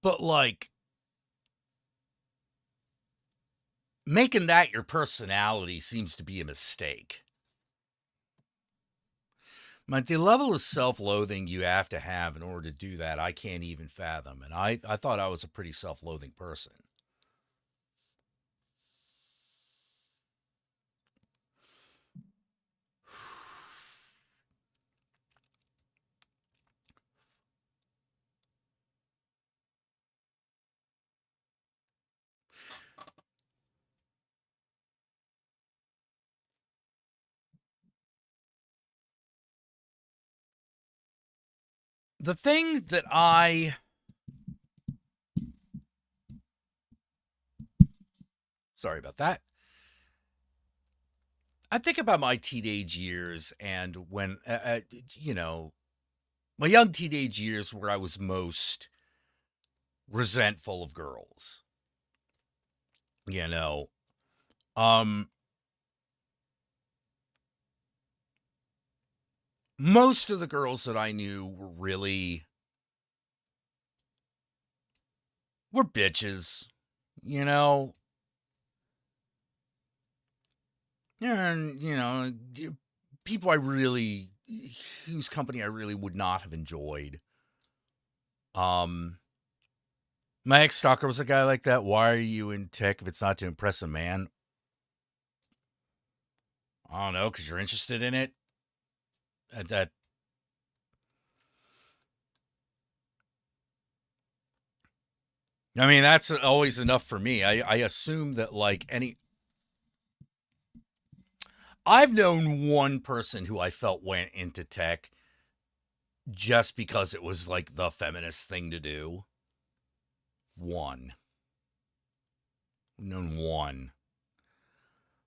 But, like, making that your personality seems to be a mistake. But the level of self-loathing you have to have in order to do that, I can't even fathom. And I thought I was a pretty self-loathing person. The thing that sorry about that. I think about my teenage years and when, my young teenage years where I was most resentful of girls. Most of the girls that I knew were bitches, and, people whose company I really would not have enjoyed. My ex-stalker was a guy like that. Why are you in tech if it's not to impress a man? I don't know, because you're interested in it. That I mean, that's always enough for me. I assume that, like, I've known one person who I felt went into tech just because it was, like, the feminist thing to do. One. I've known one.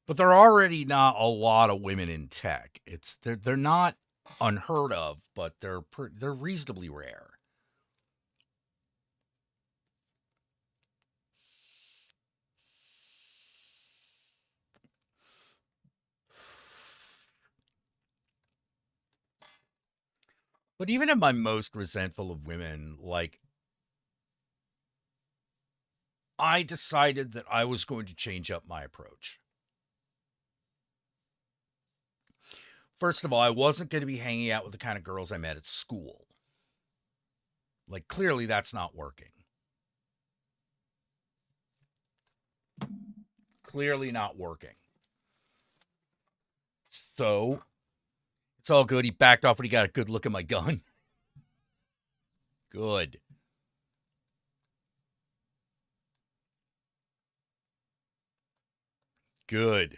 But there are already not a lot of women in tech. They're not unheard of, but they're reasonably rare. But even at my most resentful of women, like, I decided that I was going to change up my approach. First of all, I wasn't going to be hanging out with the kind of girls I met at school. Like, clearly that's not working. Clearly not working. So, it's all good. He backed off when he got a good look at my gun. Good. Good.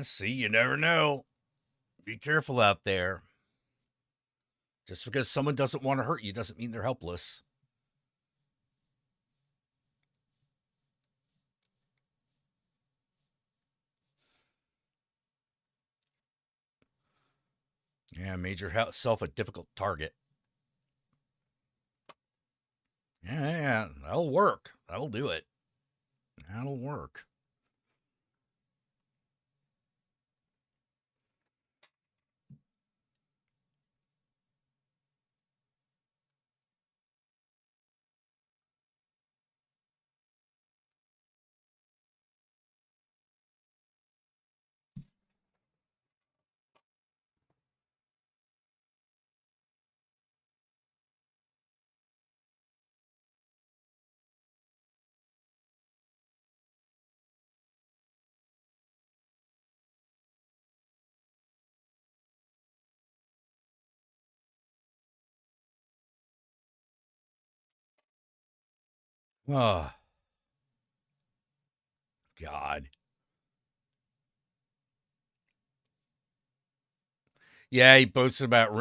See, you never know. Be careful out there. Just because someone doesn't want to hurt you doesn't mean they're helpless. Yeah, made yourself a difficult target. Yeah, that'll work. That'll do it. That'll work. Oh, God. Yeah, he boasted about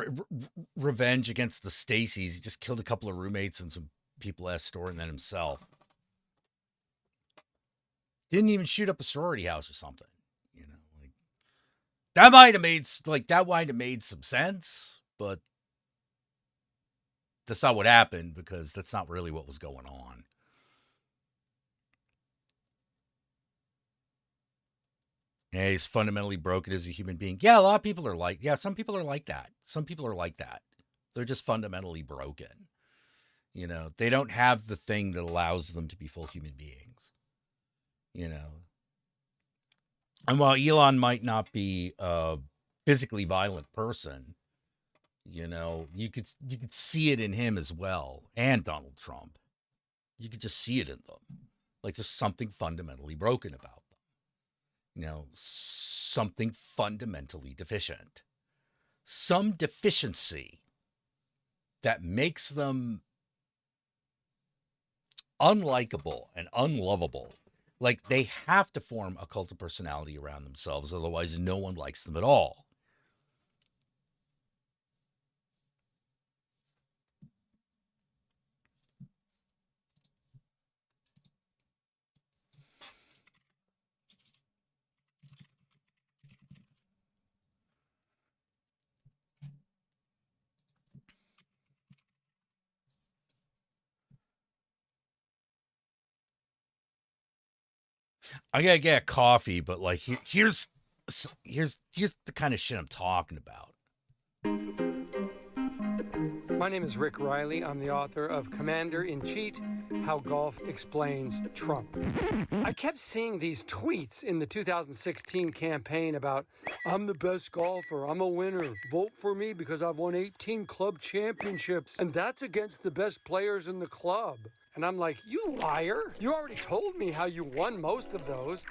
revenge against the Stacys. He just killed a couple of roommates and some people at a store and then himself. Didn't even shoot up a sorority house or something. You know, like that might have made some sense, but that's not what happened because that's not really what was going on. Yeah, he's fundamentally broken as a human being. Yeah, a lot of people are some people are like that. Some people are like that. They're just fundamentally broken. You know, they don't have the thing that allows them to be full human beings. You know. And while Elon might not be a physically violent person, you know, you could see it in him as well, and Donald Trump. You could just see it in them. Like there's something fundamentally broken about them. You know, something fundamentally deficient. Some deficiency that makes them unlikable and unlovable. Like they have to form a cult of personality around themselves, otherwise no one likes them at all. I gotta get a coffee, but like here's the kind of shit I'm talking about. My name is Rick Riley. I'm the author of Commander-in-Cheat, How Golf Explains Trump. I kept seeing these tweets in the 2016 campaign about, I'm the best golfer, I'm a winner, vote for me because I've won 18 club championships, and that's against the best players in the club. And I'm like, you liar. You already told me how you won most of those.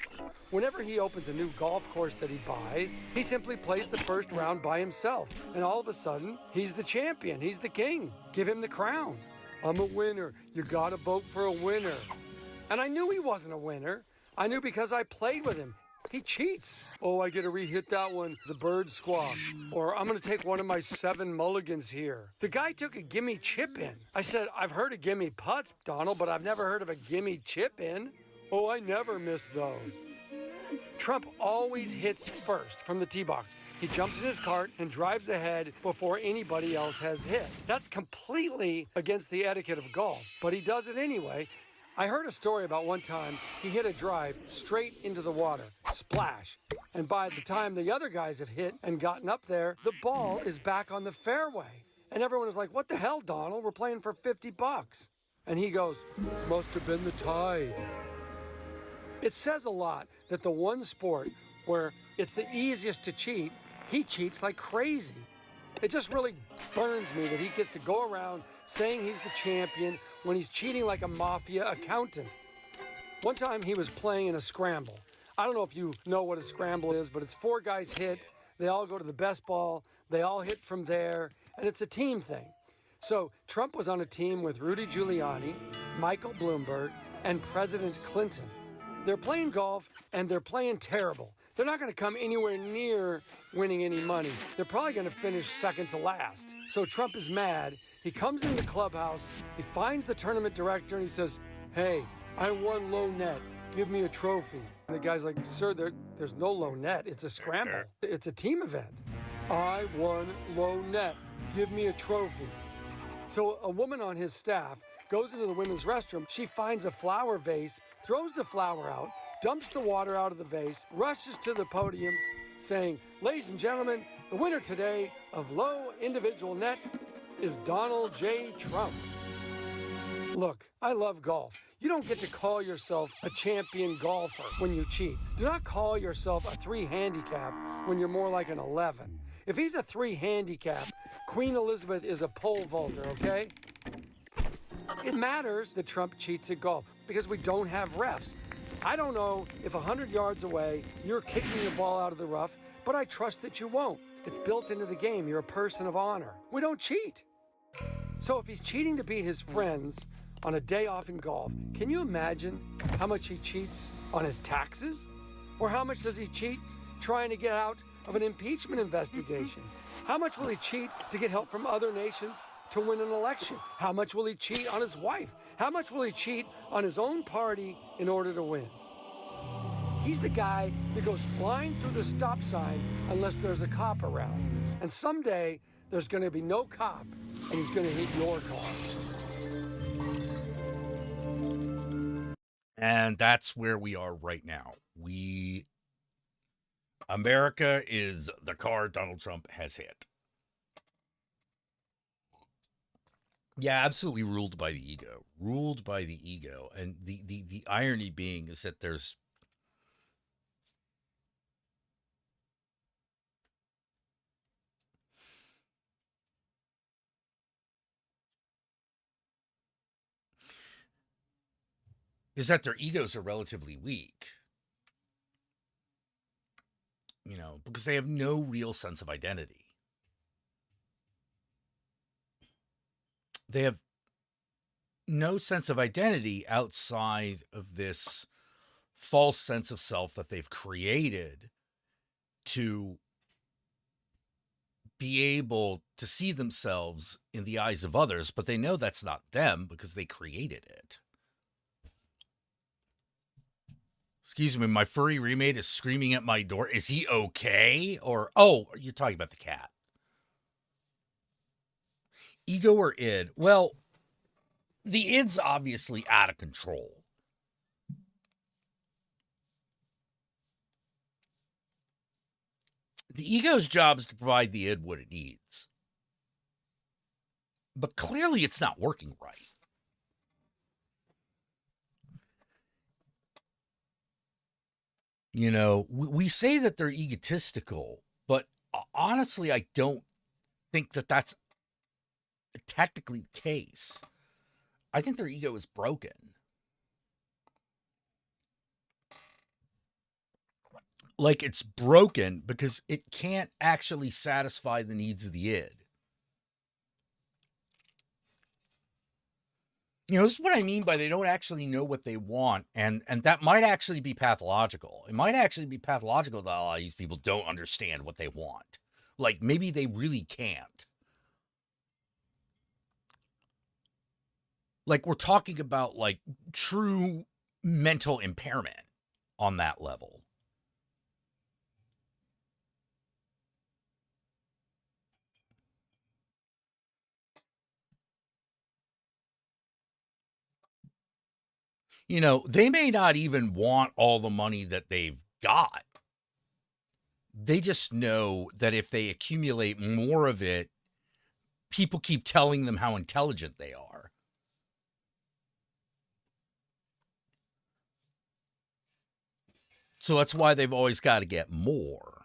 Whenever he opens a new golf course that he buys, he simply plays the first round by himself. And all of a sudden, he's the champion. He's the king. Give him the crown. I'm a winner. You gotta vote for a winner. And I knew he wasn't a winner. I knew because I played with him. He cheats. Oh, I get to re-hit that one, the bird squash. Or I'm going to take one of my 7 mulligans here. The guy took a gimme chip in. I said, I've heard of gimme putts, Donald, but I've never heard of a gimme chip in. Oh, I never miss those. Trump always hits first from the tee box. He jumps in his cart and drives ahead before anybody else has hit. That's completely against the etiquette of golf, but he does it anyway. I heard a story about one time he hit a drive straight into the water, splash. And by the time the other guys have hit and gotten up there, the ball is back on the fairway. And everyone is like, what the hell, Donald? We're playing for $50. And he goes, must have been the tide. It says a lot that the one sport where it's the easiest to cheat, he cheats like crazy. It just really burns me that he gets to go around saying he's the champion when he's cheating like a mafia accountant. One time he was playing in a scramble. I don't know if you know what a scramble is, but it's 4 guys hit, they all go to the best ball, they all hit from there, and it's a team thing. So Trump was on a team with Rudy Giuliani, Michael Bloomberg, and President Clinton. They're playing golf, and they're playing terrible. They're not going to come anywhere near winning any money. They're probably going to finish second to last. So Trump is mad. He comes in the clubhouse, he finds the tournament director, and he says, hey, I won low net. Give me a trophy. And the guy's like, sir, there's no low net. It's a scramble. It's a team event. I won low net. Give me a trophy. So a woman on his staff goes into the women's restroom. She finds a flower vase, throws the flower out, dumps the water out of the vase, rushes to the podium saying, "Ladies and gentlemen, the winner today of low individual net is Donald J. Trump." Look, I love golf. You don't get to call yourself a champion golfer when you cheat. Do not call yourself a 3 handicap when you're more like an 11. If he's a 3 handicap, Queen Elizabeth is a pole vaulter, okay? It matters that Trump cheats at golf because we don't have refs. I don't know if 100 yards away you're kicking the ball out of the rough, but I trust that you won't. It's built into the game. You're a person of honor. We don't cheat. So if he's cheating to beat his friends on a day off in golf, can you imagine how much he cheats on his taxes? Or how much does he cheat trying to get out of an impeachment investigation? How much will he cheat to get help from other nations to win an election? How much will he cheat on his wife? How much will he cheat on his own party in order to win? He's the guy that goes flying through the stop sign unless there's a cop around. And someday there's going to be no cop and he's going to hit your car. And that's where we are right now. America is the car Donald Trump has hit. Yeah, absolutely ruled by the ego. Ruled by the ego. And the irony being is that there's that their egos are relatively weak. You know, because they have no real sense of identity. They have no sense of identity outside of this false sense of self that they've created to be able to see themselves in the eyes of others, but they know that's not them because they created it. Excuse me, my furry roommate is screaming at my door. Is he okay? Or, oh, you're talking about the cat. Ego or id? Well, the id's obviously out of control. The ego's job is to provide the id what it needs. But clearly it's not working right. You know, we say that they're egotistical, but honestly, I don't think that that's technically the case. I think their ego is broken. Like, it's broken because it can't actually satisfy the needs of the id. You know, this is what I mean by they don't actually know what they want, and that might actually be pathological. It might actually be pathological that a lot of these people don't understand what they want. Like, maybe they really can't. Like, we're talking about, like, true mental impairment on that level. You know, they may not even want all the money that they've got. They just know that if they accumulate more of it, people keep telling them how intelligent they are. So that's why they've always got to get more.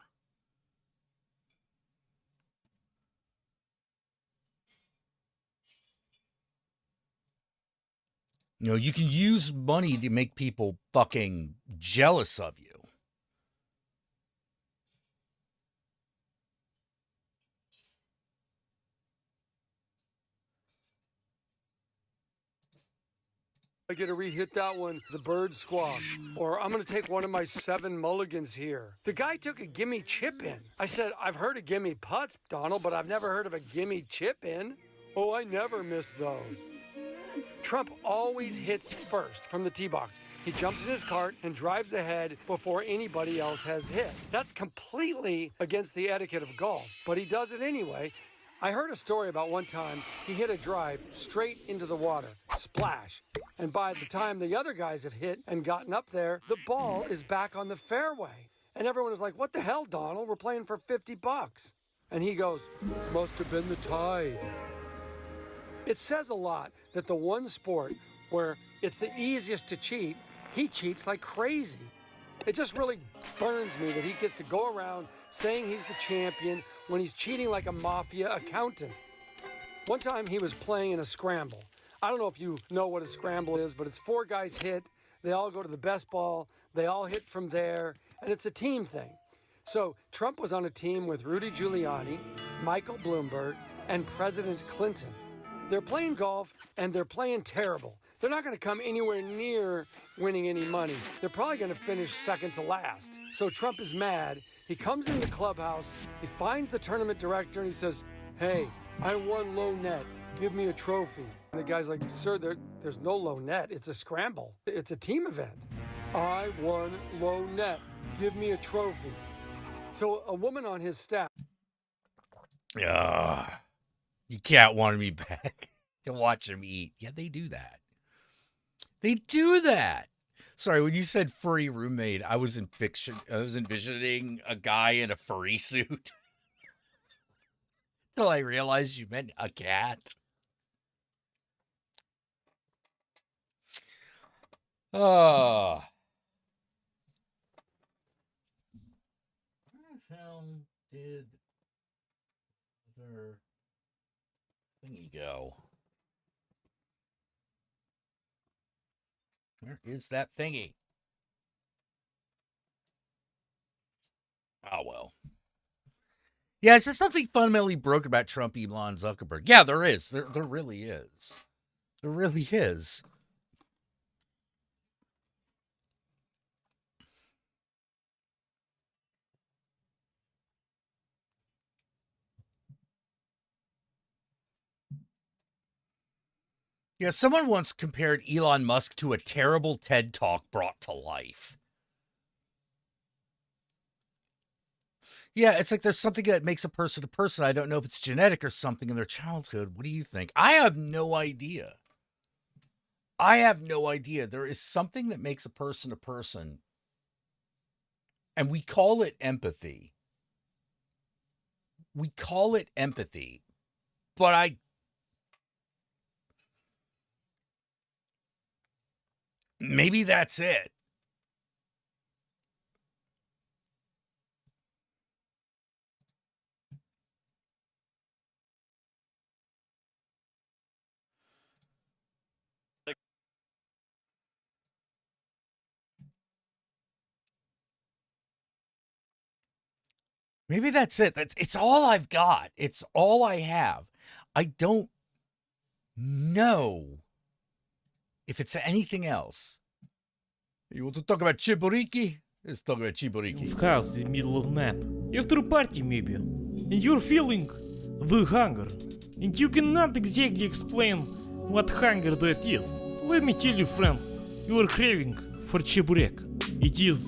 You know, you can use money to make people fucking jealous of you. I get to re-hit that one, the bird squawk. Or I'm going to take one of my 7 mulligans here. The guy took a gimme chip in. I said, I've heard of gimme putts, Donald, but I've never heard of a gimme chip in. Oh, I never miss those. Trump always hits first from the tee box. He jumps in his cart and drives ahead before anybody else has hit. That's completely against the etiquette of golf, but he does it anyway. I heard a story about one time he hit a drive straight into the water, splash. And by the time the other guys have hit and gotten up there, the ball is back on the fairway. And everyone is like, what the hell, Donald? We're playing for $50. And he goes, must have been the tide. It says a lot that the one sport where it's the easiest to cheat, he cheats like crazy. It just really burns me that he gets to go around saying he's the champion when he's cheating like a mafia accountant. One time he was playing in a scramble. I don't know if you know what a scramble is, but it's 4 guys hit, they all go to the best ball, they all hit from there, and it's a team thing. So Trump was on a team with Rudy Giuliani, Michael Bloomberg, and President Clinton. They're playing golf, and they're playing terrible. They're not going to come anywhere near winning any money. They're probably going to finish second to last. So Trump is mad. He comes in the clubhouse, he finds the tournament director, and he says, hey, I won low net. Give me a trophy. And the guy's like, sir, there's no low net. It's a scramble. It's a team event. I won low net. Give me a trophy. So a woman on his staff. You can't want me back to watch him eat. Yeah, they do that. They do that. Sorry, when you said furry roommate, I was envisioning a guy in a furry suit. Till I realized you meant a cat. Oh. Where the hell did their thingy go? Where is that thingy? Oh, well. Yeah, is there something fundamentally broken about Trump, Elon, Zuckerberg? Yeah, there is. There really is. There really is. Yeah, someone once compared Elon Musk to a terrible TED Talk brought to life. Yeah, it's like there's something that makes a person a person. I don't know if it's genetic or something in their childhood. What do you think? I have no idea. I have no idea. There is something that makes a person, and we call it empathy. We call it empathy, but maybe that's it. Maybe that's it. It's all I've got. It's all I have. I don't know if it's anything else. You want to talk about Chiboriki? Let's talk about Chiboriki. House in the middle of night. After a party, maybe. And you're feeling the hunger. And you cannot exactly explain what hunger that is. Let me tell you, friends, you are craving for chiburek. It is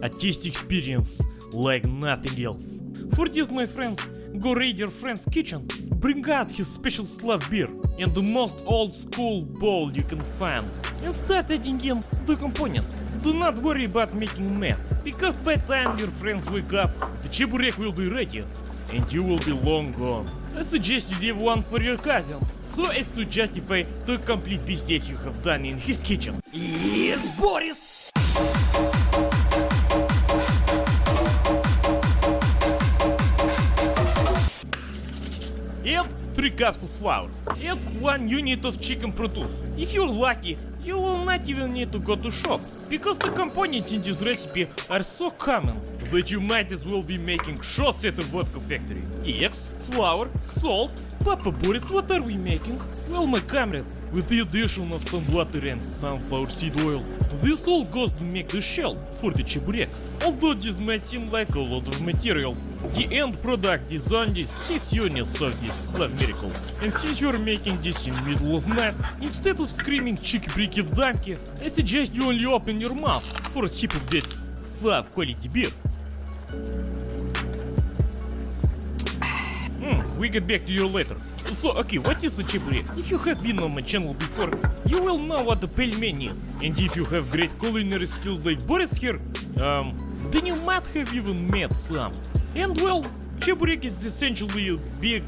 a tasty experience like nothing else. For this, my friends, go raid your friend's kitchen, bring out his special slab beer and the most old school bowl you can find, and start adding in the components. Do not worry about making a mess, because by the time your friends wake up, the chiburek will be ready, and you will be long gone. I suggest you leave one for your cousin, so as to justify the complete business you have done in his kitchen. Yes, Boris! Add 3 cups of flour. Add 1 unit of chicken produce. If you're lucky, you will not even need to go to shop, because the components in this recipe are so common that you might as well be making shots at a vodka factory. Eggs, flour, salt. Papa Boris, what are we making? Well, my comrades, with the addition of some water and sunflower seed oil, this all goes to make the shell for the cheburek. Although this might seem like a lot of material, the end product is only 6 units of this slab miracle. And since you're making this in the middle of night, instead of screaming chicky-bricky donkey, I suggest you only open your mouth for a sip of that slab quality beer. We get back to you later. So, okay, what is the cheburek? If you have been on my channel before, you will know what the pelmeni is. And if you have great culinary skills like Boris here, then you might have even met some. And well, cheburek is essentially a big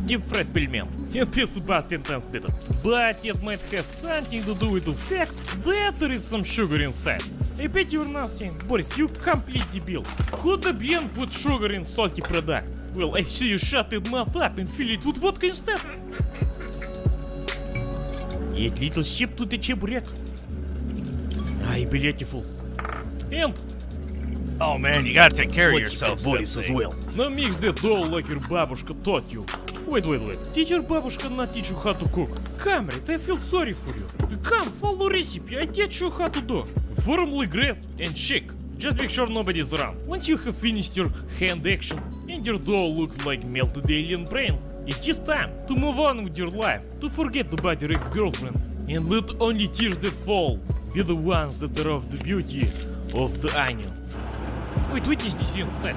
deep-fried pelmen. And it's about 10 times better. But it might have something to do with the fact that there is some sugar inside. I bet you're now saying, Boris, you complete debil. Who the blend put sugar in salty product? Well, I see you shut that mouth up and fill it with vodka instead. Add little sip to the cheburek. I beautiful. And oh man, you gotta take care of yourself, Boris, as well. Now mix that dough like your babushka taught you. Wait. Did your babushka not teach you how to cook? Comrade, I feel sorry for you. Come, follow recipe, I teach you how to do. Firmly grasp and shake. Just make sure nobody's around. Once you have finished your hand action and your dough looks like melted alien brain, it is time to move on with your life, to forget about your ex-girlfriend, and let only tears that fall be the ones that are of the beauty of the onion. Wait, what is this inside?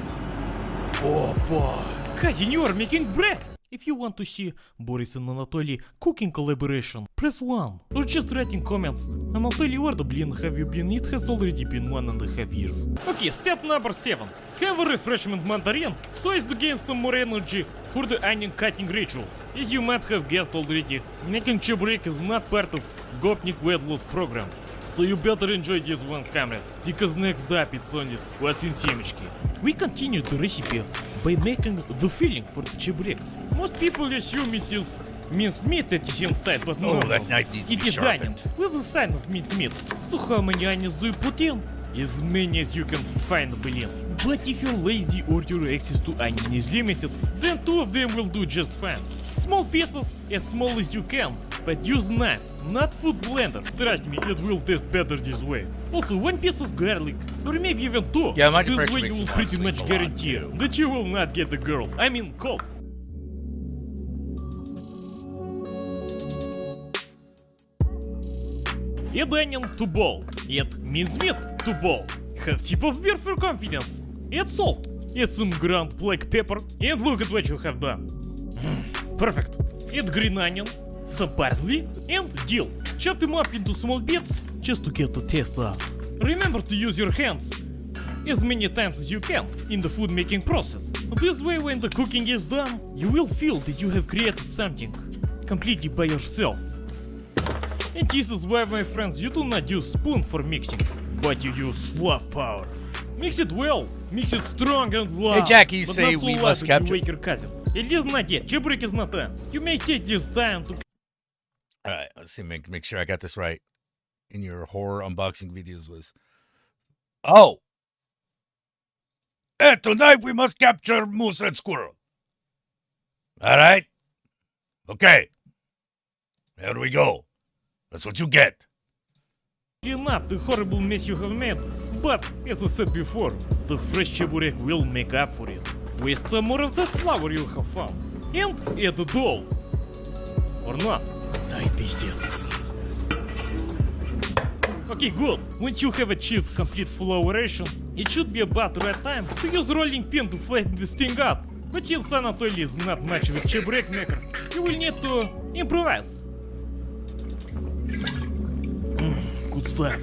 Опа! Cousin, you are making bread! If you want to see Boris and Anatoly cooking collaboration, press 1. Or just writing comments. Anatoly, where the blin have you been? It has already been 1.5 years. Okay, step number 7. Have a refreshment mandarin so as to gain some more energy for the onion cutting ritual. As you might have guessed already, making cheburek is not part of Gopnik weight loss program. So you better enjoy this one, comrade, because next up it's only squats and семечки. We continue the recipe by making the filling for the cheburek. Most people assume it is minced meat that is inside, but no, that knife needs to be sharpened. With the sign of minced meat. So how many onions do you put in? As many as you can find, блин. But if you're lazy or your access to onion is limited, then 2 of them will do just fine. Small pieces, as small as you can, but use knife, not food blender. Trust me, it will taste better this way. Also, 1 piece of garlic, or maybe even 2. Yeah, my this way you will pretty much guarantee that you will not get the girl. I mean, cold. Add onion to bowl. Add mincemeat to bowl. Have sip of beer for confidence. Add salt. Add some ground black pepper. And look at what you have done. Perfect. Add green onion, some parsley, and dill. Chop them up into small bits just to get the taste up. Remember to use your hands as many times as you can in the food making process. This way, when the cooking is done, you will feel that you have created something completely by yourself. And this is why, my friends, you do not use spoon for mixing, but you use slap power. Mix it well, mix it strong and loud. Hey Jackie, but say not so we loud must that capture. you wake your cousin. It is not yet. Cheburek is not done. You may take this time to. All right, let's see. Make sure I got this right. In your horror unboxing videos was. Oh. And tonight we must capture moose and squirrel. All right. Okay. There we go. That's what you get. Clean up the horrible mess you have made, but as I said before, the fresh cheburek will make up for it. Waste some more of that flour you have found, and add the dough. Or not. I пиздец. Okay, good. Once you have achieved complete flouration, it should be about the right time to use the rolling pin to flatten this thing out. But since Anatoly is not much of a cheburek maker, you will need to improvise. Good stuff.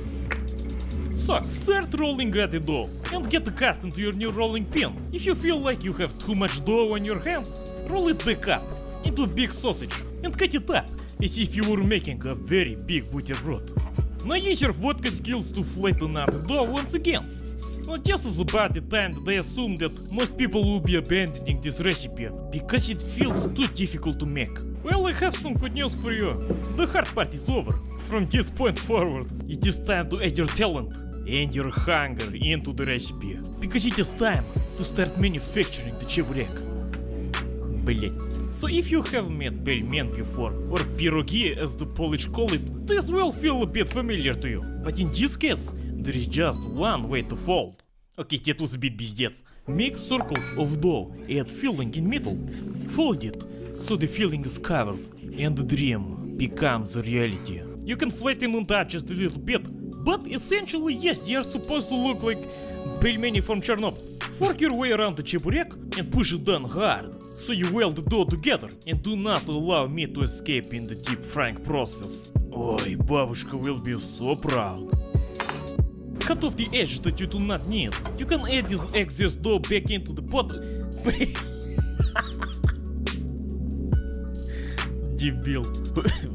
So, start rolling at the dough and get accustomed to your new rolling pin. If you feel like you have too much dough on your hands, roll it back up into a big sausage and cut it up as if you were making a very big buterbrot. Now use your vodka skills to flatten out the dough once again. Now this is about the time that I assume that most people will be abandoning this recipe because it feels too difficult to make. Well, I have some good news for you. The hard part is over. From this point forward, it is time to add your talent. and your hunger into the recipe. Because it is time to start manufacturing the чебурек. Блять. So if you have met пельмен before, or pirogi as the Polish call it, this will feel a bit familiar to you. But in this case, there is just one way to fold. Okay, that was a bit пиздец. Make circle of dough, add filling in middle. Fold it, so the filling is covered, and the dream becomes a reality. You can flatten it up just a little bit, but essentially, yes, they are supposed to look like пельмени from Chernobyl. Fork your way around the чебурек and push it down hard, so you weld the dough together and do not allow meat to escape in the deep frying process. Ой, бабушка will be so proud. Cut off the edge that you do not need. You can add this excess dough back into the pot. Дебил.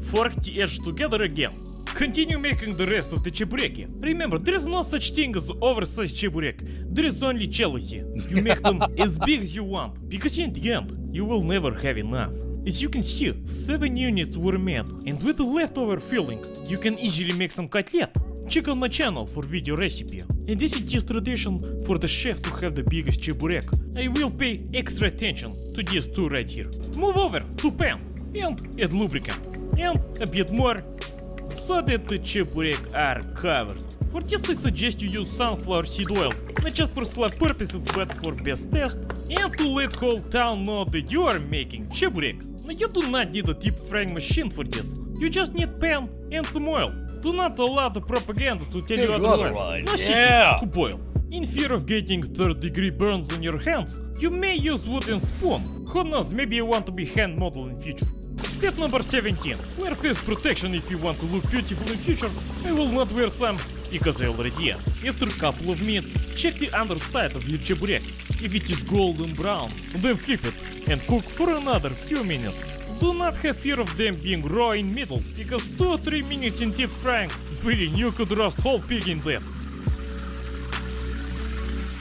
Fork the edge together again. Continue making the rest of the чебуреки. Remember, there is no such thing as oversized чебурек. There is only jealousy. You make them as big as you want, because in the end, you will never have enough. As you can see, 7 units were made, and with the leftover filling, you can easily make some cutlet. Check on my channel for video recipe. And this is tradition for the chef to have the biggest чебурек. I will pay extra attention to these two right here. Move over to pan and add lubricant. And a bit more, so that the чебурек are covered. For this I suggest you use sunflower seed oil, not just for salad purposes but for best taste, and to let whole town know that you are making чебурек. Now you do not need a deep frying machine for this, you just need pan and some oil. Do not allow the propaganda to tell you otherwise. No shit to boil. In fear of getting third-degree burns on your hands, you may use wooden spoon. Who knows, maybe you want to be hand model in future. Step number 17. Wear face protection if you want to look beautiful in future. I will not wear some, because I already am. After a couple of minutes, check the underside of your чебурек. If it is golden brown, then flip it and cook for another few minutes. Do not have fear of them being raw in middle, because 2 or 3 minutes in deep frying, really, you could roast whole pig in that.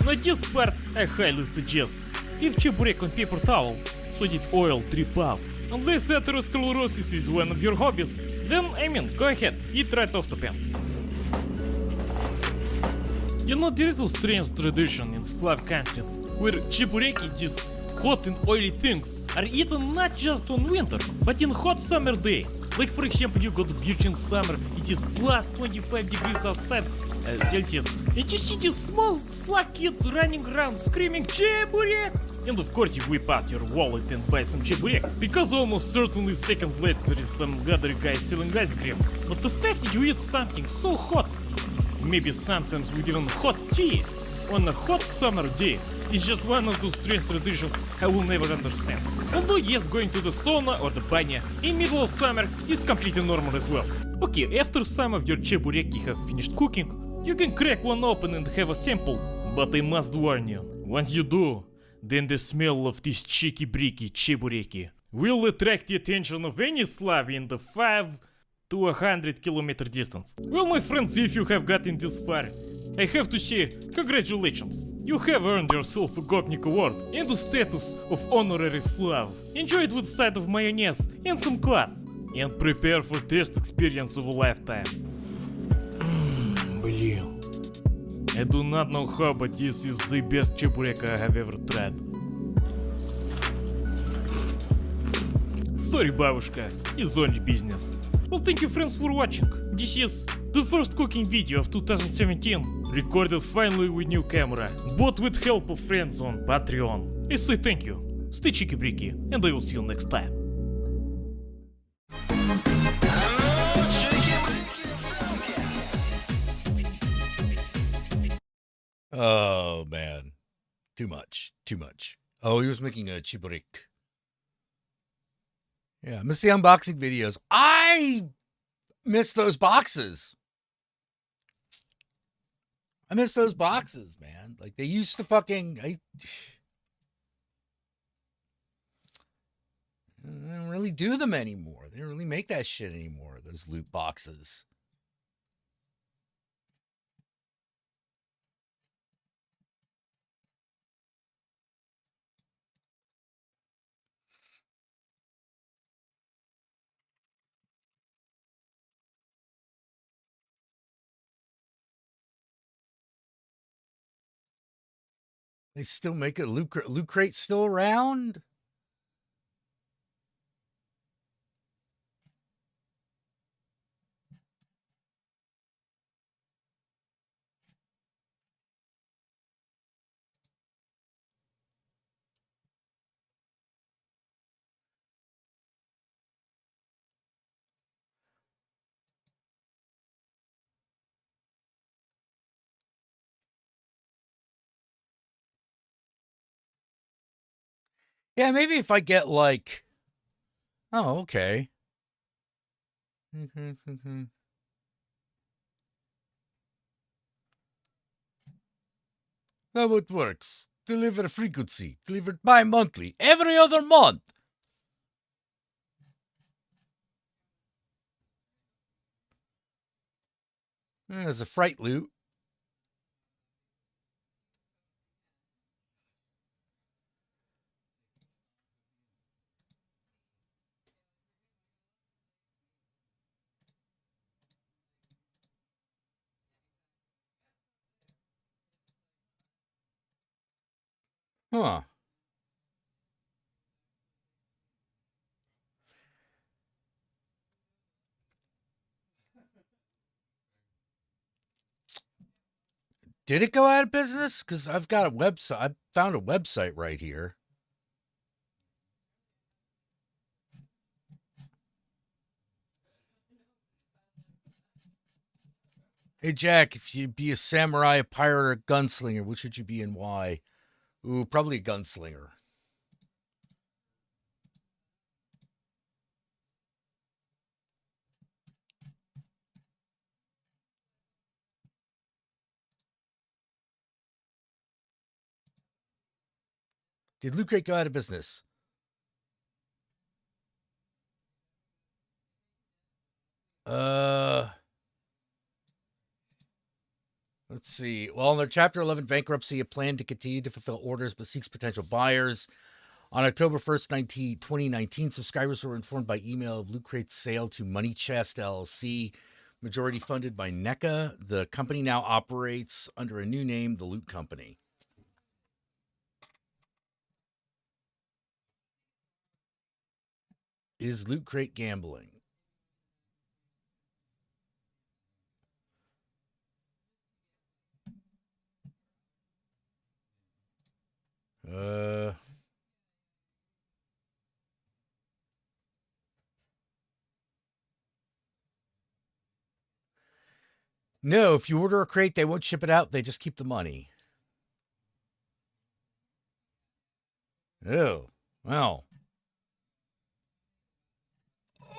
Now this part I highly suggest. If чебурек on paper towel, so that oil drip out. Unless atherosclerosis is one of your hobbies, then go ahead, eat right off the pan. You know, there is a strange tradition in Slav countries where чебуреки, these hot and oily things, are eaten not just on winter, but in hot summer day. Like for example, you go to beach in summer, it is plus 25 degrees outside Celsius, and you see these small Slav kids running around screaming чебурек. And of course you whip out your wallet and buy some чебурек, because almost certainly seconds later there is some other guy selling ice cream. But the fact that you eat something so hot, maybe sometimes with even hot tea, on a hot summer day, is just one of those strange traditions I will never understand. Although yes, going to the sauna or the banya in middle of summer is completely normal as well. Okay, after some of your чебуреки have finished cooking, you can crack one open and have a sample, but I must warn you, once you do, then the smell of these cheeky-breaky чебуреки will attract the attention of any Slav in the 5 to 100 kilometer distance. Well, my friends, if you have gotten this far, I have to say, congratulations! You have earned yourself a Gopnik award and the status of honorary Slav. Enjoy it with a side of mayonnaise and some kvass, and prepare for taste experience of a lifetime. Блин. I do not know how, but this is the best чебурек I have ever tried. Sorry, бабушка, it's only business. Well, thank you friends for watching. This is the first cooking video of 2017, recorded finally with new camera, bought with help of friends on Patreon. I say thank you, stay cheeky-breaky, and I will see you next time. Oh man, too much. Oh, he was making a чебурек. Yeah, I miss the unboxing videos. I miss those boxes. I miss those boxes, man. Like they used to fucking. They don't really do them anymore. They don't really make that shit anymore. Those loot boxes. They still make it. Loot Crate's still around? Yeah, maybe if I get like... Oh, okay. How it works. Deliver frequency. Delivered bi-monthly. Every other month. There's a fright loot. Huh. Did it go out of business? Because I've got a website. I found a website right here. Hey, Jack, if you'd be a samurai, a pirate, or a gunslinger, which would you be and why? Ooh, probably a gunslinger. Did Loot Crate go out of business? Let's see. Well, in their Chapter 11 bankruptcy, a plan to continue to fulfill orders but seeks potential buyers. On October 1st, 2019, subscribers were informed by email of Loot Crate's sale to Money Chest LLC, majority funded by NECA. The company now operates under a new name, the Loot Company. Is Loot Crate gambling? No, if you order a crate, they won't ship it out. They just keep the money. Oh, well.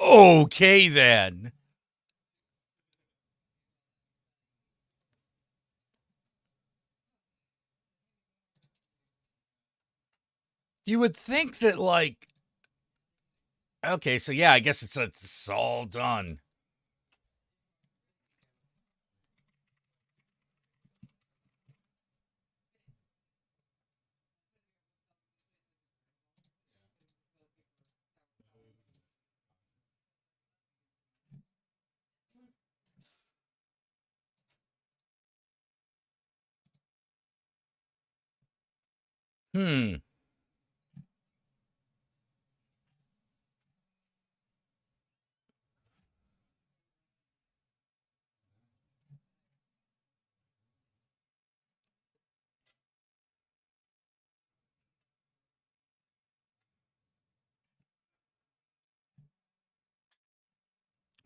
Okay, then. You would think that, like... Okay, so yeah, I guess it's all done. Hmm.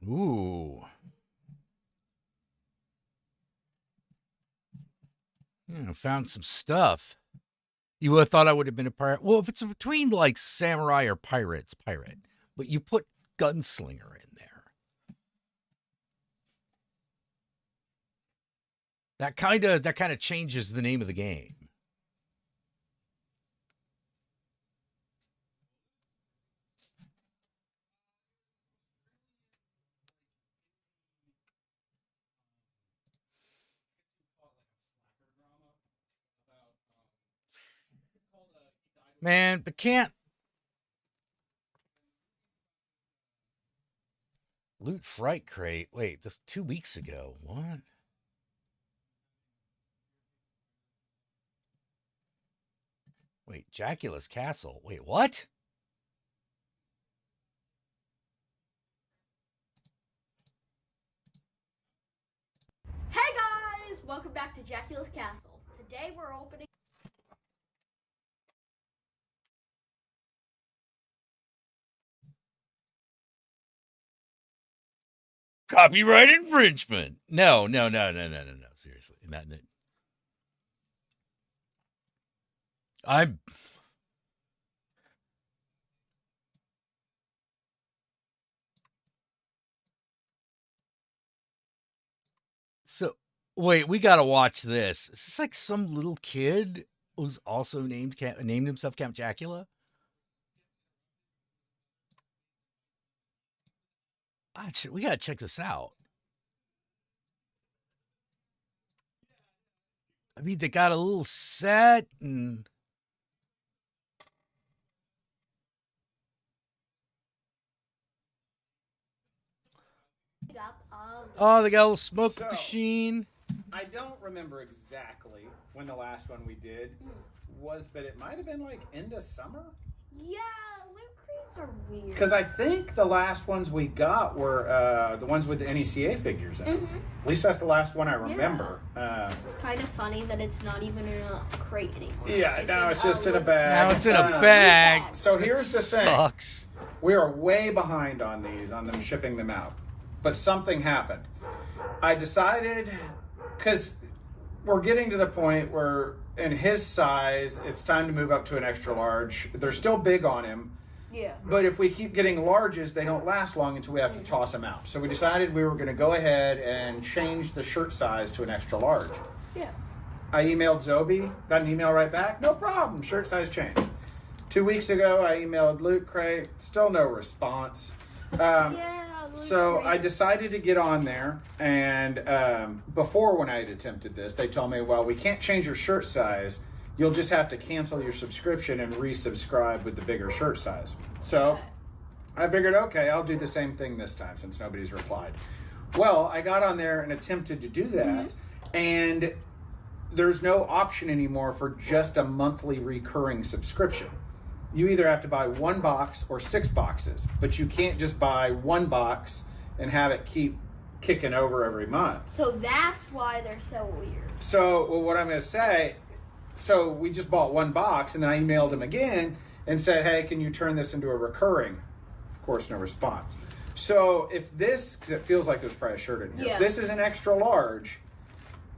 Ooh. Yeah, found some stuff. You would have thought I would have been a pirate. Well, if it's between like samurai or pirate, it's pirate. But you put gunslinger in there. That kind of changes the name of the game. Man, but can't Loot Fright Crate. Wait, this 2 weeks ago. What? Wait, Jackula's castle. Wait, what? Hey guys! Welcome back to Jackula's Castle. Today we're opening... Copyright infringement. No. Seriously. I'm... So, wait, we got to watch this. Is this like some little kid who's also named himself Count Jackula? We got to check this out. I mean, they got a little set and... Oh, they got a little smoke machine. I don't remember exactly when the last one we did was, but it might have been like end of summer. Yeah, loot crates are weird. Because I think the last ones we got were the ones with the NECA figures in it. At least that's the last one I remember. It's kind of funny that it's not even in a crate anymore. Yeah, now it's just in a bag. Now it's in a bag. So here's the thing. Sucks. We are way behind on them shipping them out. But something happened. I decided, because we're getting to the point where in his size, it's time to move up to an extra large. They're still big on him. Yeah. But if we keep getting larges, they don't last long until we have to toss them out. So we decided we were going to go ahead and change the shirt size to an extra large. Yeah. I emailed Zobi, got an email right back. No problem, shirt size changed. 2 weeks ago, I emailed Loot Crate, still no response. So I decided to get on there, and before when I had attempted this, they told me, well, we can't change your shirt size. You'll just have to cancel your subscription and resubscribe with the bigger shirt size. So I figured, okay, I'll do the same thing this time since nobody's replied. Well, I got on there and attempted to do that, and there's no option anymore for just a monthly recurring subscription. You either have to buy 1 box or 6 boxes, but you can't just buy 1 box and have it keep kicking over every month. So that's why they're so weird. So what I'm going to say, so we just bought 1 box, and then I emailed him again and said, hey, can you turn this into a recurring? Of course, no response. So if this, because it feels like there's probably a shirt in here, if this is an extra large,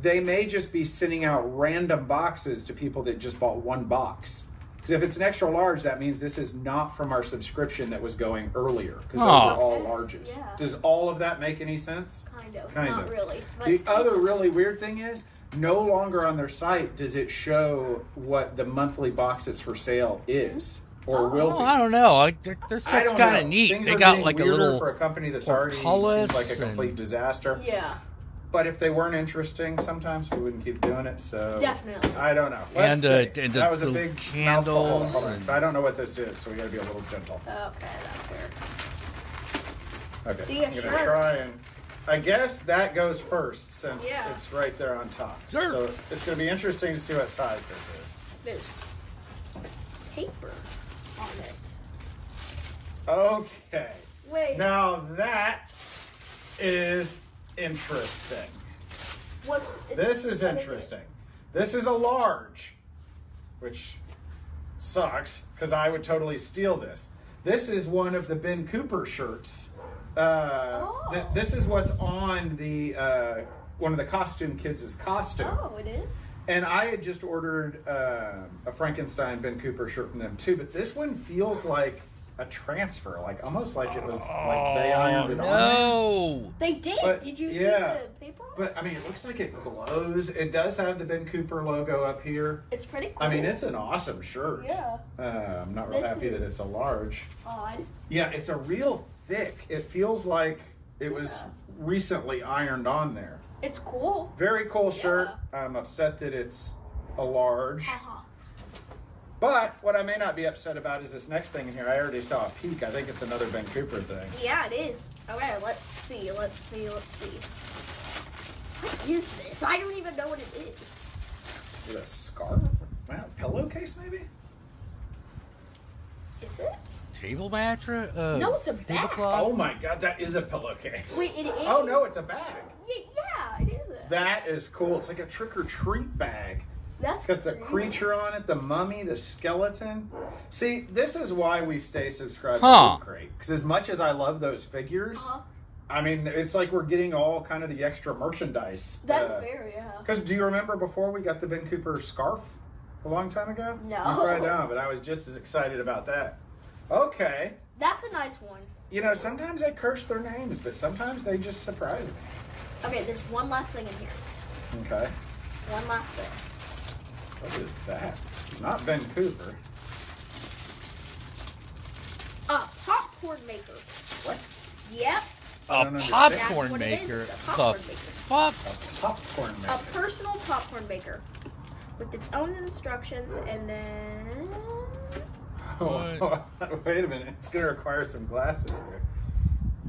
they may just be sending out random boxes to people that just bought 1 box. Because if it's an extra large, that means this is not from our subscription that was going earlier. Because those are all larges. Yeah. Does all of that make any sense? Kind of. Kind not of. really. But The other really weird thing is, no longer on their site does it show what the monthly box that's for sale is. Or will be. I don't know. Their set's kind of neat. Things They are got getting like a weirder little for a company that's already seems like a complete disaster. Yeah. But if they weren't interesting, sometimes we wouldn't keep doing it. So definitely. I don't know. And Let's see. and that was a the big candles. mouthful. Hold on, 'cause I don't know what this is, so we got to be a little gentle. Okay, that's fair. Okay, See ya, I'm gonna shirt. try and. I guess that goes first since Yeah. it's right there on top. Sure. So it's gonna be interesting to see what size this is. There's paper on it. Okay. Wait. Now that is interesting. This is interesting. This is a large, which sucks because I would totally steal this. This is one of the Ben Cooper shirts. This is what's on the one of the costume kids' costume. Oh, it is? And I had just ordered a Frankenstein Ben Cooper shirt from them too, but this one feels like a transfer, like almost like it was like they ironed it on. They did. But, Did you yeah. see the paper? But I mean, it looks like it glows. It does have the Ben Cooper logo up here. It's pretty cool. I mean, it's an awesome shirt. Yeah. I'm not real This happy that is it's a large. Odd. Yeah, it's a real thick. It feels like it was recently ironed on there. It's cool. Very cool shirt. I'm upset that it's a large. But what I may not be upset about is this next thing in here. I already saw a peek. I think it's another Ben Cooper thing. Yeah, it is. Okay, let's see. What is this? I don't even know what it is. Is it a scarf? Wow, pillowcase maybe? Is it? Table mattress? No, it's a bag. Tablecloth? Oh my god, that is a pillowcase. Wait, it is? Oh no, it's a bag. Yeah, it is. That is cool. It's like a trick or treat bag. That's It's got the cool. creature on it, the mummy, the skeleton. See, this is why we stay subscribed Huh. to Loot Crate. Because as much as I love those figures, I mean, it's like we're getting all kind of the extra merchandise. That's fair, yeah. Because do you remember before we got the Ben Cooper scarf a long time ago? No. You probably don't, but I was just as excited about that. Okay. That's a nice one. You know, sometimes I curse their names, but sometimes they just surprise me. Okay, there's one last thing in here. Okay. One last thing. What is that? It's not Ben Cooper. A popcorn maker. What? Yep. A don't popcorn That's what it is. maker. It's a popcorn maker. Fuck. A popcorn maker. A personal popcorn maker with its own instructions, and then Oh, wait a minute. It's going to require some glasses here.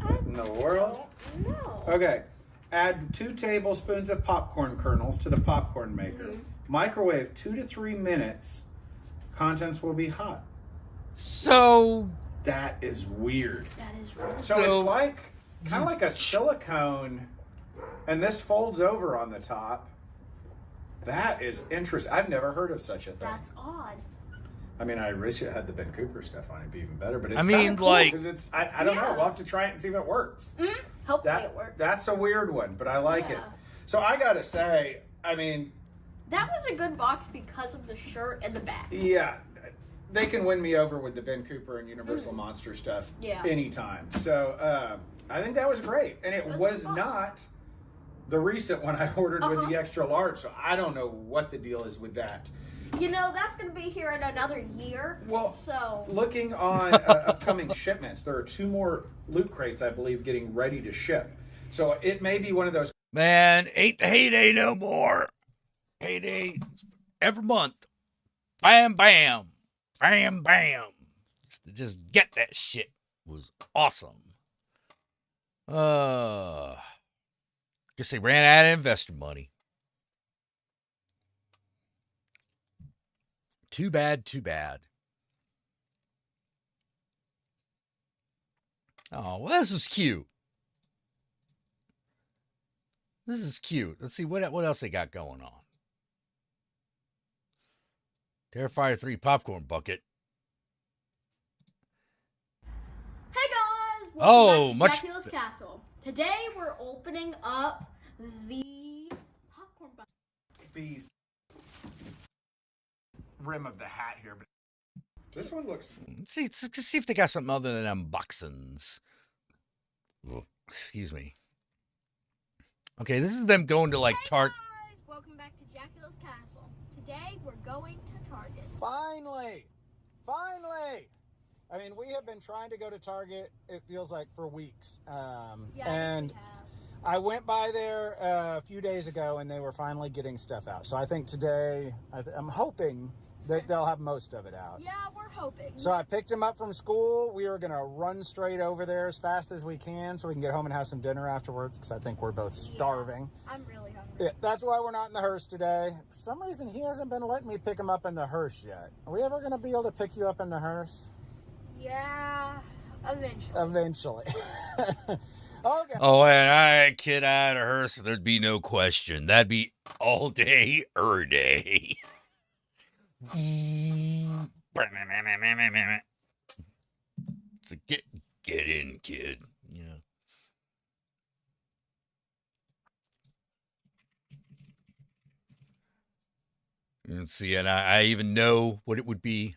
What in the world? no. Okay. Add 2 tablespoons of popcorn kernels to the popcorn maker. Microwave 2 to 3 minutes. Contents will be hot. So that is weird. That is weird. So it's like kind of like a silicone, and this folds over on the top. That is interesting. I've never heard of such a thing. That's odd. I mean, I wish it had the Ben Cooper stuff on it. It'd be even better. But it's I mean, kinda cool like- 'cause it's I don't know. We'll have to try it and see if it works. Hopefully it works. That's a weird one, but I like it. Yeah. So I gotta say, I mean, That was a good box because of the shirt and the bag. yeah, they can win me over with the Ben Cooper and Universal Monster stuff Yeah. anytime. So I think that was great, and it was not the recent one I ordered with the extra large. So I don't know what the deal is with that. You know, that's going to be here in another year. Well, so looking on upcoming shipments, there are 2 more Loot Crates, I believe, getting ready to ship. So it may be one of those. Man, ain't the heyday no more. Heyday every month. Bam, bam. Bam, bam. Just get that shit was awesome. Guess they ran out of investor money. Too bad, too bad. Oh, well, this is cute. This is cute. Let's see what else they got going on. Terrifier 3 popcorn bucket. Hey guys! Oh, Welcome back to Jackula's Castle. Today we're opening up the popcorn bucket. Beast rim of the hat here, but this one looks. Let's see if they got something other than unboxings. Excuse me. Okay, this is them going to like Target. Guys, welcome back to Jackula's Castle. Today we're going to Target. Finally! I mean, we have been trying to go to Target, it feels like, for weeks. And I went by there a few days ago, and they were finally getting stuff out. So I think today, I'm hoping that they'll have most of it out. Yeah, we're hoping. So I picked him up from school. We are going to run straight over there as fast as we can so we can get home and have some dinner afterwards, because I think we're both starving. I'm really hungry. Yeah, that's why we're not in the hearse today. For some reason, he hasn't been letting me pick him up in the hearse yet. Are we ever going to be able to pick you up in the hearse? Yeah, eventually. Eventually. Okay. Oh, and I kid out of her, so there'd be no question. That'd be all day, day. So get in, kid. Yeah. And see, and I even know what it would be.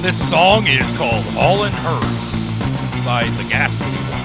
This song is called All in Hearse by the Ghastly Ones.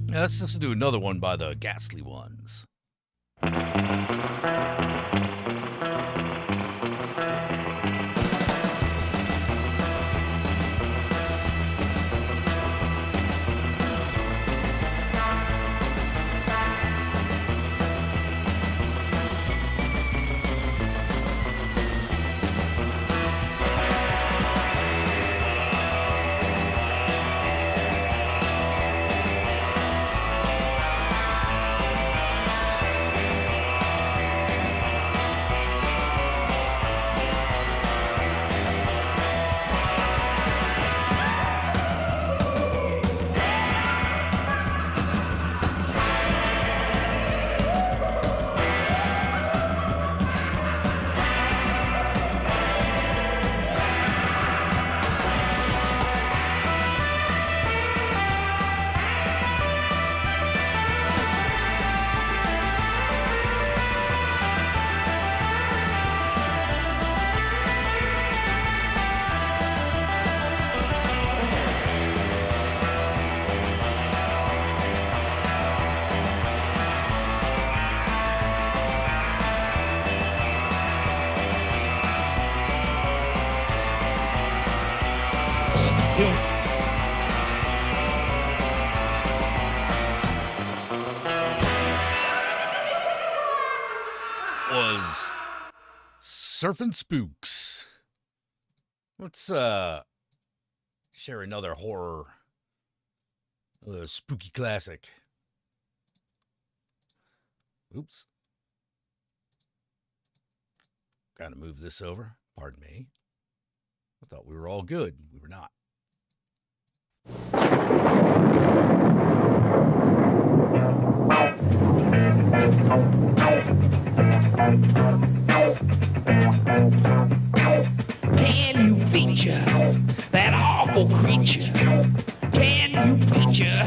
Let's just do another one by the Ghastly Ones. Was Surfing Spooks. Let's share another horror spooky classic. Oops. Gotta move this over. Pardon me. I thought we were all good. We were not. Can you feature that awful creature? Can you feature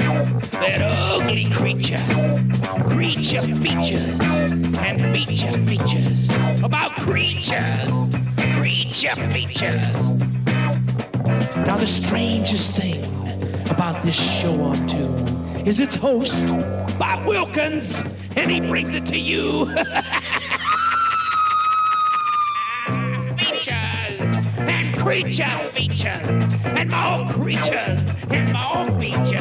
that ugly creature? Creature features and feature features about creatures. Creature features. Now the strangest thing about this show on tune is its host, Bob Wilkins, and he brings it to you. Features and creature features and more creatures and more features.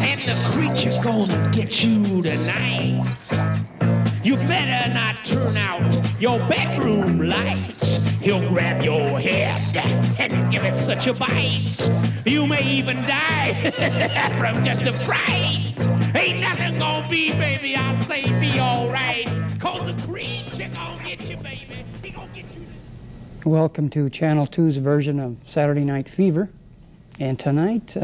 And the creature gonna get you tonight. You better not turn out your bedroom lights. He'll grab your head and give it such a bite. You may even die from just a fright. Ain't nothing gonna be, baby, I'll say be alright. Cause the creature gonna get you, baby. He gonna get you. Welcome to Channel 2's version of Saturday Night Fever. And tonight,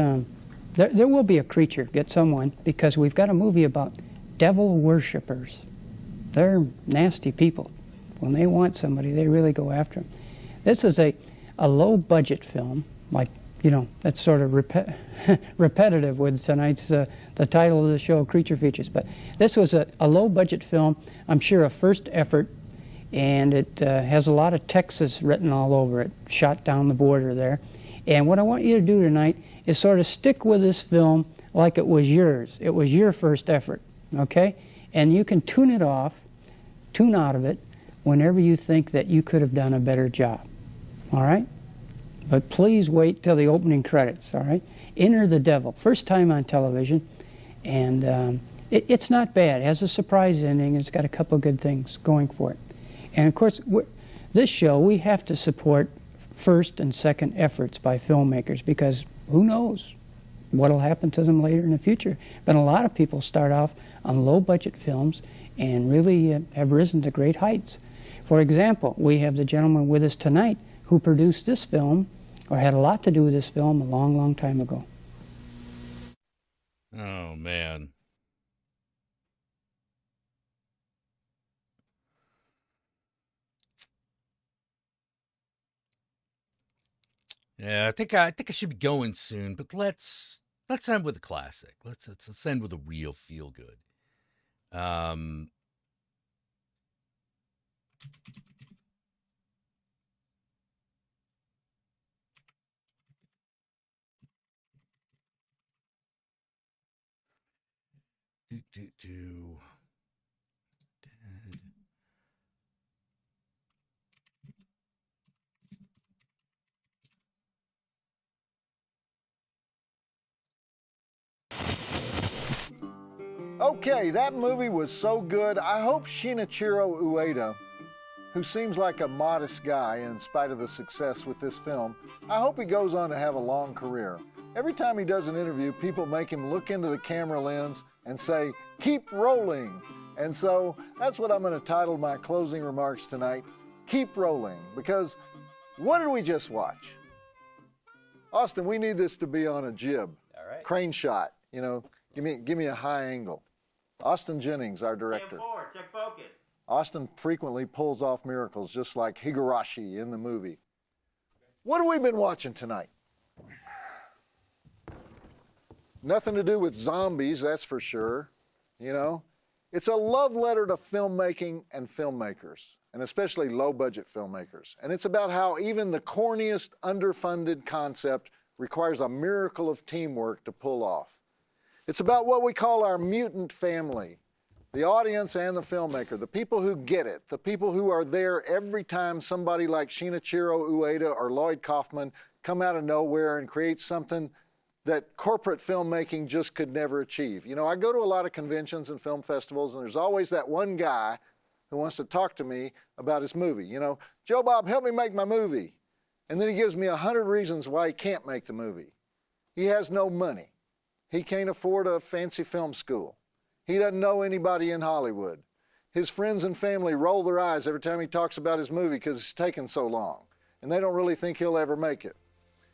there will be a creature, get someone, because we've got a movie about devil worshippers. They're nasty people. When they want somebody, they really go after them. This is a low-budget film, like, you know, that's sort of repetitive with tonight's, the title of the show, Creature Features. But this was a low-budget film, I'm sure a first effort, and it has a lot of Texas written all over it, shot down the border there. And what I want you to do tonight is sort of stick with this film like it was yours. It was your first effort, okay? And you can tune it off, tune out of it, whenever you think that you could have done a better job, all right? But please wait till the opening credits, all right? Enter the Devil, first time on television, and it's not bad. It has a surprise ending. It's got a couple good things going for it. And of course, this show, we have to support first and second efforts by filmmakers, because who knows what will happen to them later in the future. But a lot of people start off on low-budget films and really have risen to great heights. For example, we have the gentleman with us tonight who produced this film, or had a lot to do with this film, a long, long time ago. Oh, man. Yeah, I think I should be going soon, but let's end with a classic. Let's end with a real feel good. Do. Okay, that movie was so good. I hope Shinichiro Ueda, who seems like a modest guy in spite of the success with this film, I hope he goes on to have a long career. Every time he does an interview, people make him look into the camera lens and say, "Keep rolling." And so that's what I'm going to title my closing remarks tonight, Keep Rolling, because what did we just watch? Austin, we need this to be on a jib. All right. Crane shot, you know, give me a high angle. Austin Jennings, our director. Check focus. Austin frequently pulls off miracles, just like Higurashi in the movie. What have we been watching tonight? Nothing to do with zombies, that's for sure. You know, it's a love letter to filmmaking and filmmakers, and especially low-budget filmmakers. And it's about how even the corniest, underfunded concept requires a miracle of teamwork to pull off. It's about what we call our mutant family, the audience and the filmmaker, the people who get it, the people who are there every time somebody like Shinichiro Ueda or Lloyd Kaufman come out of nowhere and create something that corporate filmmaking just could never achieve. You know, I go to a lot of conventions and film festivals, and there's always that one guy who wants to talk to me about his movie. You know, "Joe Bob, help me make my movie." And then he gives me 100 reasons why he can't make the movie. He has no money. He can't afford a fancy film school. He doesn't know anybody in Hollywood. His friends and family roll their eyes every time he talks about his movie because it's taken so long, and they don't really think he'll ever make it.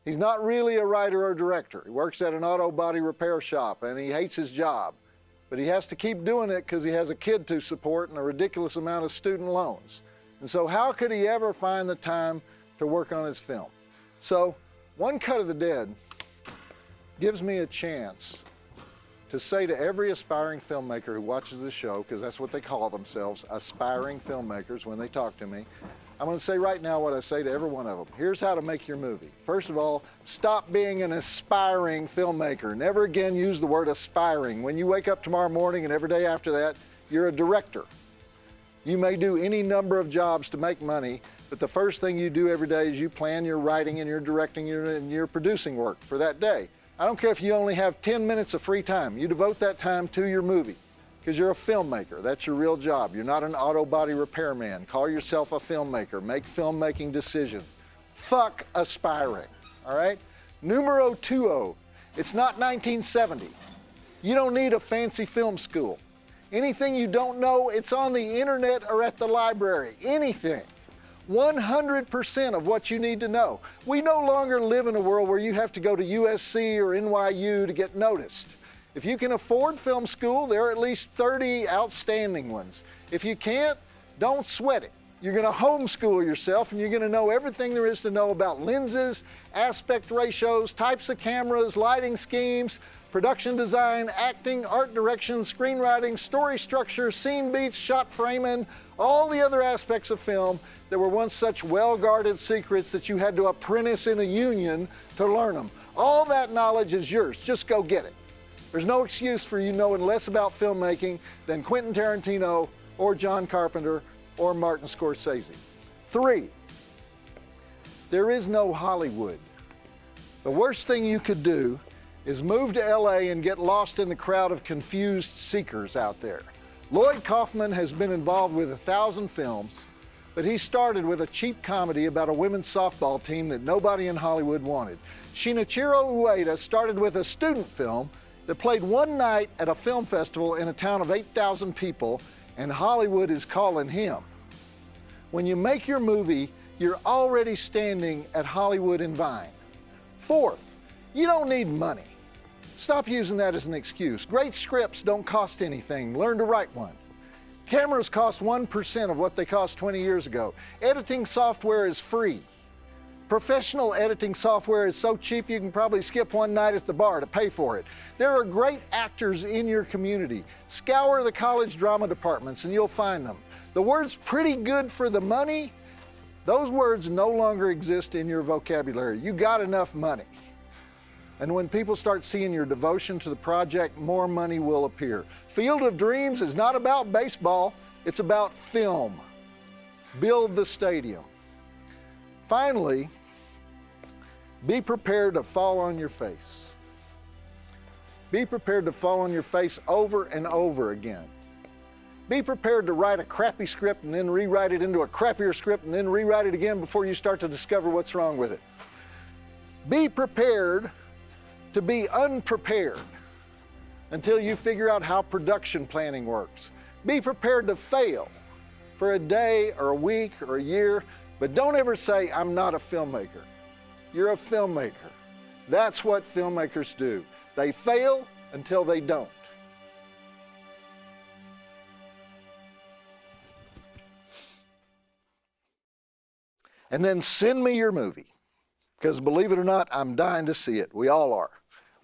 He's not really a writer or director. He works at an auto body repair shop, and he hates his job. But he has to keep doing it because he has a kid to support and a ridiculous amount of student loans. And so how could he ever find the time to work on his film? So One Cut of the Dead gives me a chance to say to every aspiring filmmaker who watches this show, because that's what they call themselves, aspiring filmmakers when they talk to me, I'm going to say right now what I say to every one of them. Here's how to make your movie. First of all, stop being an aspiring filmmaker. Never again use the word aspiring. When you wake up tomorrow morning and every day after that, you're a director. You may do any number of jobs to make money, but the first thing you do every day is you plan your writing and your directing and your producing work for that day. I don't care if you only have 10 minutes of free time. You devote that time to your movie because you're a filmmaker. That's your real job. You're not an auto body repairman. Call yourself a filmmaker. Make filmmaking decisions. Fuck aspiring, all right? Numero 20. It's not 1970. You don't need a fancy film school. Anything you don't know, it's on the internet or at the library. Anything. 100% of what you need to know. We no longer live in a world where you have to go to USC or NYU to get noticed. If you can afford film school, there are at least 30 outstanding ones. If you can't, don't sweat it. You're going to homeschool yourself, and you're going to know everything there is to know about lenses, aspect ratios, types of cameras, lighting schemes, production design, acting, art direction, screenwriting, story structure, scene beats, shot framing, all the other aspects of film that were once such well-guarded secrets that you had to apprentice in a union to learn them. All that knowledge is yours. Just go get it. There's no excuse for you knowing less about filmmaking than Quentin Tarantino or John Carpenter or Martin Scorsese. 3, there is no Hollywood. The worst thing you could do is move to LA and get lost in the crowd of confused seekers out there. Lloyd Kaufman has been involved with 1,000 films, but he started with a cheap comedy about a women's softball team that nobody in Hollywood wanted. Shinichiro Ueda started with a student film that played one night at a film festival in a town of 8,000 people, and Hollywood is calling him. When you make your movie, you're already standing at Hollywood and Vine. 4th, you don't need money. Stop using that as an excuse. Great scripts don't cost anything. Learn to write one. Cameras cost 1% of what they cost 20 years ago. Editing software is free. Professional editing software is so cheap you can probably skip one night at the bar to pay for it. There are great actors in your community. Scour the college drama departments and you'll find them. The words pretty good for the money, those words no longer exist in your vocabulary. You got enough money. And when people start seeing your devotion to the project, more money will appear. Field of Dreams is not about baseball, it's about film. Build the stadium. Finally, be prepared to fall on your face. Be prepared to fall on your face over and over again. Be prepared to write a crappy script and then rewrite it into a crappier script and then rewrite it again before you start to discover what's wrong with it. Be prepared to be unprepared until you figure out how production planning works. Be prepared to fail for a day or a week or a year, but don't ever say, I'm not a filmmaker. You're a filmmaker. That's what filmmakers do. They fail until they don't. And then send me your movie, because believe it or not, I'm dying to see it. We all are.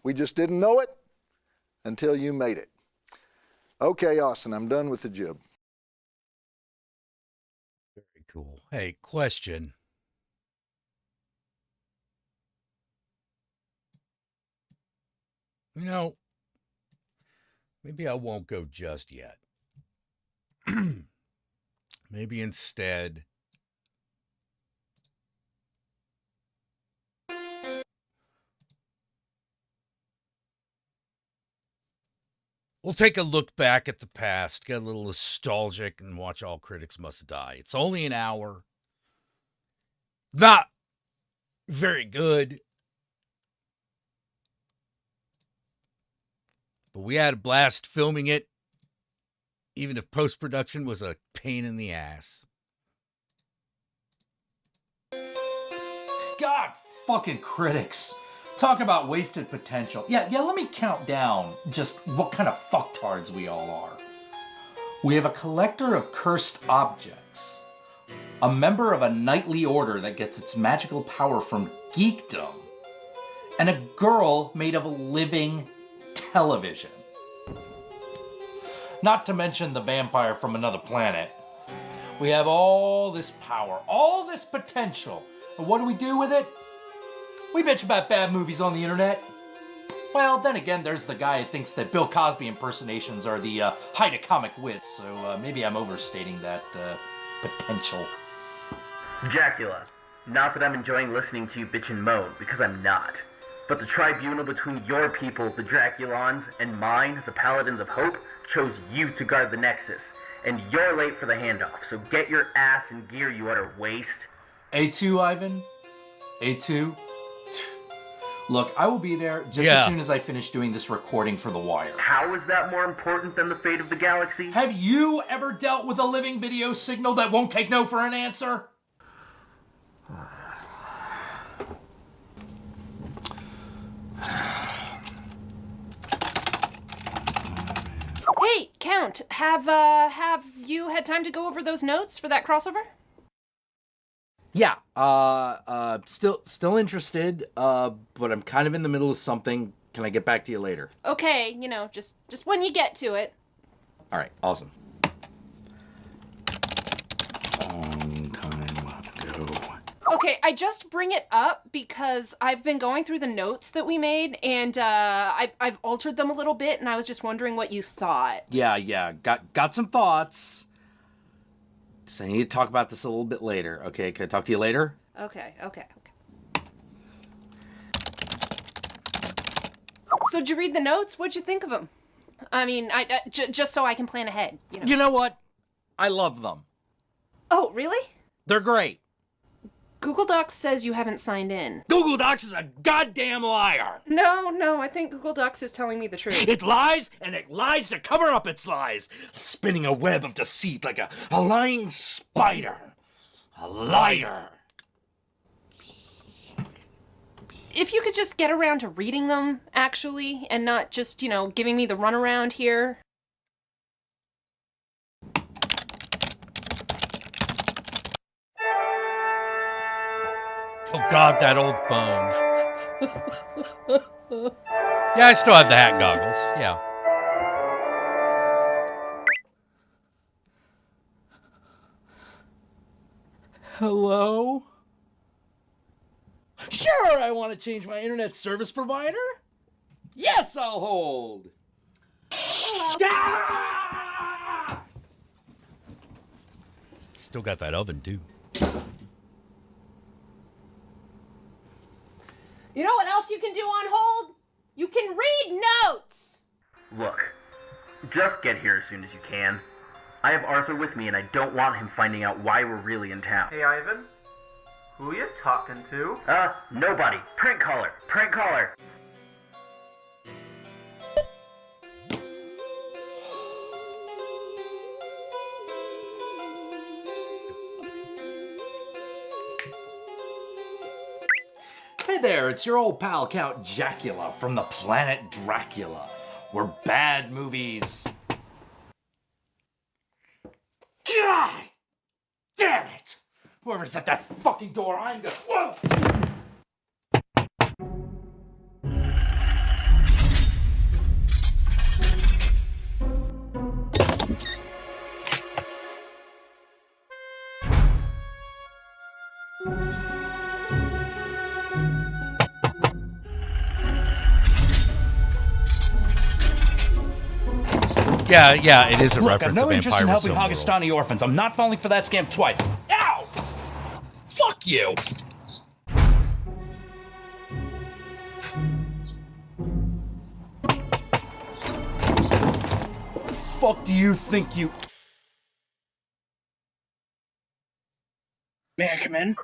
We just didn't know it until you made it. Okay, Austin, I'm done with the jib. Very cool. Hey, question. You know, maybe I won't go just yet. Maybe instead, we'll take a look back at the past, get a little nostalgic, and watch All Critics Must Die. It's only an hour. Not very good. But we had a blast filming it, even if post-production was a pain in the ass. God fucking critics. Talk about wasted potential. Yeah, let me count down just what kind of fucktards we all are. We have a collector of cursed objects, a member of a knightly order that gets its magical power from geekdom, and a girl made of a living television. Not to mention the vampire from another planet. We have all this power, all this potential, and what do we do with it? We bitch about bad movies on the internet. Well, then again, there's the guy who thinks that Bill Cosby impersonations are the height of comic wit, so maybe I'm overstating that potential. Jackula. Not that I'm enjoying listening to you bitch and moan, because I'm not. But the tribunal between your people, the Draculons, and mine, the Paladins of Hope, chose you to guard the Nexus. And you're late for the handoff, so get your ass in gear, you utter waste. A2, Ivan? A2? Look, I will be there just as soon as I finish doing this recording for The Wire. How is that more important than the fate of the galaxy? Have you ever dealt with a living video signal that won't take no for an answer? Hey, Count, have you had time to go over those notes for that crossover? Yeah, still interested, but I'm kind of in the middle of something. Can I get back to you later? Okay, just when you get to it. All right, awesome. Long time ago. Okay, I just bring it up because I've been going through the notes that we made, and I've altered them a little bit, and I was just wondering what you thought. Yeah, got some thoughts. So I need to talk about this a little bit later. Okay, can I talk to you later? Okay. So did you read the notes? What'd you think of them? I mean, just so I can plan ahead, You know what? I love them. Oh, really? They're great. Google Docs says you haven't signed in. Google Docs is a goddamn liar. No, I think Google Docs is telling me the truth. It lies, and it lies to cover up its lies, spinning a web of deceit like a lying spider. A liar. If you could just get around to reading them, actually, and not just, giving me the runaround here. Oh God, that old phone. Yeah, I still have the hat goggles. Yeah. Hello? Sure, I want to change my internet service provider. Yes, I'll hold. Still got that oven, too. You know what else you can do on hold? You can read notes! Look, just get here as soon as you can. I have Arthur with me, and I don't want him finding out why we're really in town. Hey, Ivan? Who you talking to? Nobody. Prank caller. Prank caller. Hey there, it's your old pal Count Jackula from the planet Dracula, where bad movies... God damn it! Whoever's at that fucking door, I'm gonna... Whoa! Yeah, it is a Look, reference I've no to interest in Vampire helping Pakistani orphans. I'm not falling for that scam twice. Ow! Fuck you! What the fuck do you think you... May I come in?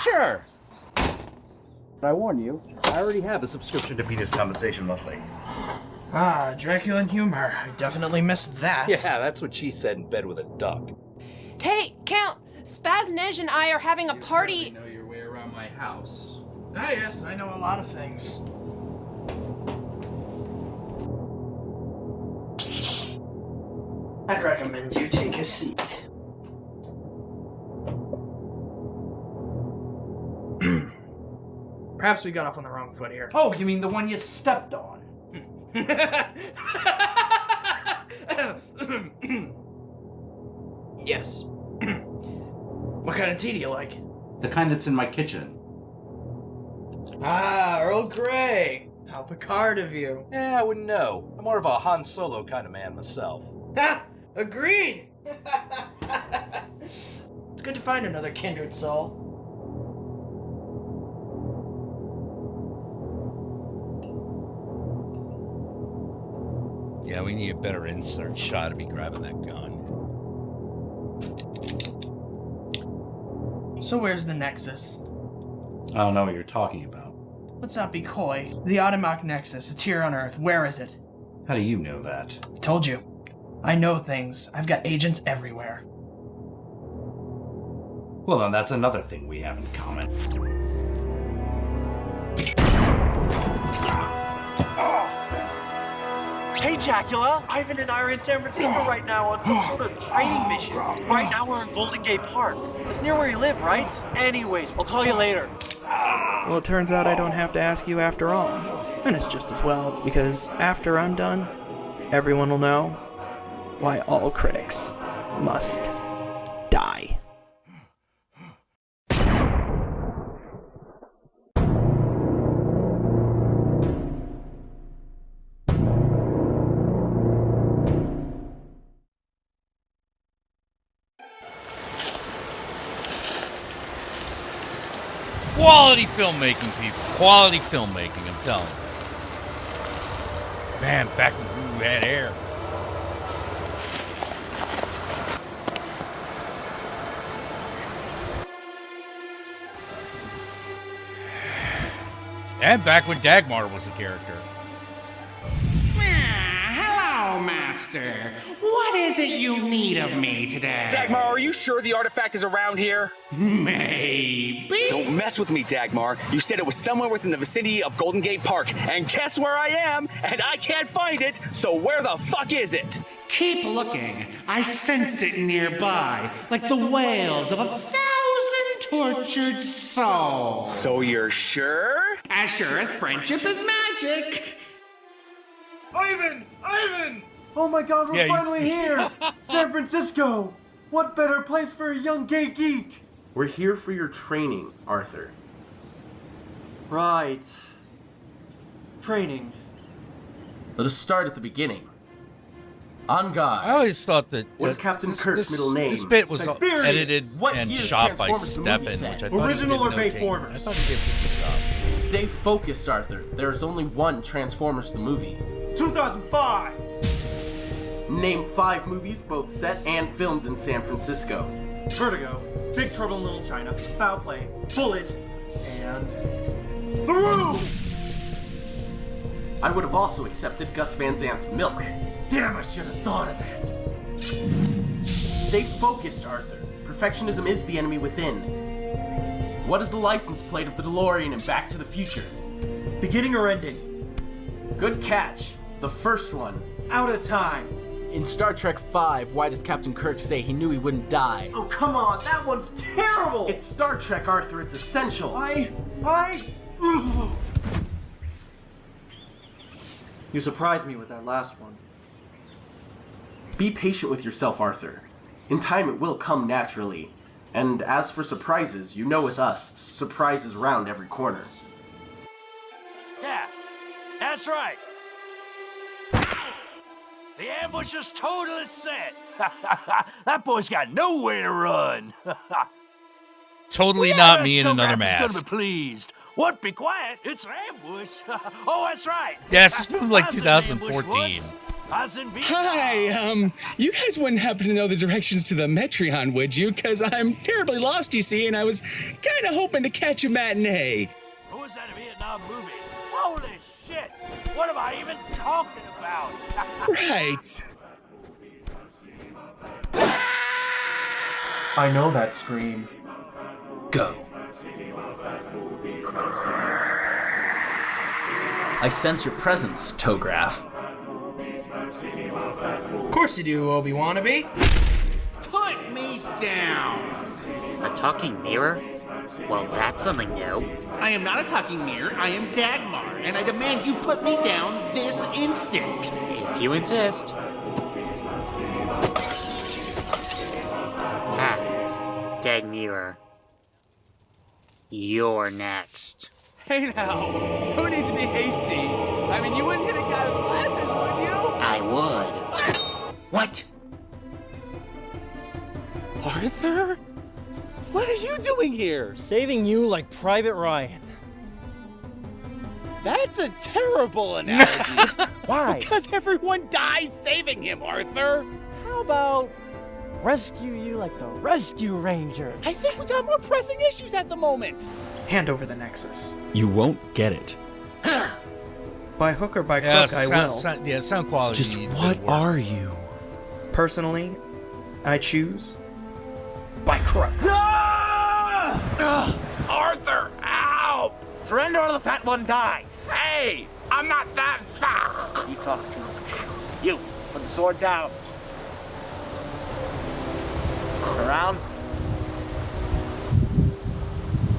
Sure. But I warn you, I already have a subscription to Penis Compensation Monthly. Ah, Dracula and humor. I definitely missed that. Yeah, that's what she said in bed with a duck. Hey, Count! Spaznej and I are having a party... You know your way around my house. Ah, yes, I know a lot of things. I'd recommend you take a seat. Perhaps we got off on the wrong foot here. Oh, you mean the one you stepped on? Yes. What kind of tea do you like? The kind that's in my kitchen. Ah, Earl Grey. How Picard of you. I wouldn't know. I'm more of a Han Solo kind of man myself. Ha! Agreed! It's good to find another kindred soul. Yeah, we need a better insert shot of me grabbing that gun. So where's the Nexus? I don't know what you're talking about. Let's not be coy. The Automac Nexus, it's here on Earth. Where is it? How do you know that? I told you. I know things. I've got agents everywhere. Well, then that's another thing we have in common. Hey, Jackula! Ivan and I are in San Francisco right now on some sort of training mission. Right now we're in Golden Gate Park. It's near where you live, right? Anyways, I'll call you later. Well, it turns out I don't have to ask you after all. And it's just as well, because after I'm done, everyone will know why all critics must die. Quality filmmaking, people. Quality filmmaking, I'm telling you. Man, back when we had air. And back when Dagmar was a character. Hello, Master. What is it you need of me today? Dagmar, are you sure the artifact is around here? Maybe. Don't mess with me, Dagmar. You said it was somewhere within the vicinity of Golden Gate Park. And guess where I am? And I can't find it, so where the fuck is it? Keep looking. I sense it nearby, like the wails of 1,000 tortured souls. So you're sure? As sure as friendship is magic. Ivan! Ivan! Oh my god, we're Yeah, finally here! San Francisco! What better place for a young gay geek? We're here for your training, Arthur. Right. Training. Let us start at the beginning. On God. I always thought that... What is Captain Kirk's middle name? This bit was Tiberius. edited What and year's shot by Transformers the movie Stefan, set? which I thought Original or he did Bayformers? I thought he did a pretty good job. Stay focused, Arthur. There is only one Transformers the movie. 2005! Name 5 movies both set and filmed in San Francisco. Vertigo, Big Trouble in Little China, Foul Play, Bullet, and... The Room! I would have also accepted Gus Van Zant's Milk. Damn, I should have thought of it. Stay focused, Arthur. Perfectionism is the enemy within. What is the license plate of the DeLorean in Back to the Future? Beginning or ending? Good catch. The first one. Out of time. In Star Trek V, why does Captain Kirk say he knew he wouldn't die? Oh, come on, that one's terrible! It's Star Trek, Arthur. It's essential. You surprised me with that last one. Be patient with yourself, Arthur. In time, it will come naturally. And as for surprises, you know with us, surprises round every corner. Yeah, that's right. The ambush is totally set. That boy's got nowhere to run. Totally not me in another Mask. mask. Gonna be pleased. What? Be quiet. It's an ambush. Oh, that's right. Yes, this was like I was in an ambush 2014. once. I was in Hi, you guys wouldn't happen to know the directions to the Metreon, would you? Because I'm terribly lost, you see, and I was kind of hoping to catch a matinee. Who was that Vietnam movie? Holy shit! What am I even talking about? Right. I know that scream. Go. I sense your presence, Tograph. Of course you do, Obi-Wannabe. Put me down. A talking mirror? Well, that's something new. I am not a talking mirror. I am Dagmar, and I demand you put me down this instant. If you insist. Ha. Dag mirror. You're next. Hey now, no need to be hasty. I mean, you wouldn't hit a guy with glasses, would you? I would. What? Arthur? What are you doing here? Saving you like Private Ryan. That's a terrible analogy. Why? Because everyone dies saving him, Arthur. How about rescue you like the Rescue Rangers? I think we got more pressing issues at the moment. Hand over the Nexus. You won't get it. By hook or by Yeah, crook, I will. Sound quality. Just needs a what bit of work. are you? Personally, I choose by crook. Arthur, ow! Surrender or the fat one dies. Hey, I'm not that fat. You talk to him. You, put the sword down. Around.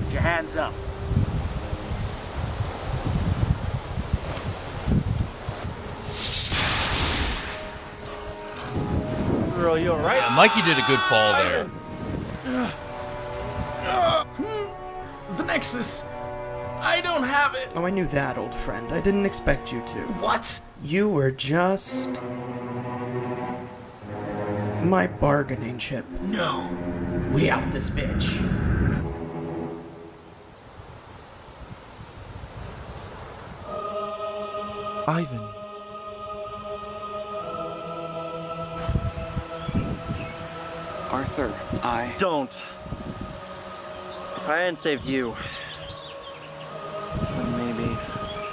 Put your hands up. Girl, you alright? Yeah, Mikey did a good fall there. The Nexus. I don't have it. Oh, I knew that, old friend. I didn't expect you to. What? You were just... my bargaining chip. No. We out this bitch. Ivan. Arthur, Don't. If I hadn't saved you, then maybe...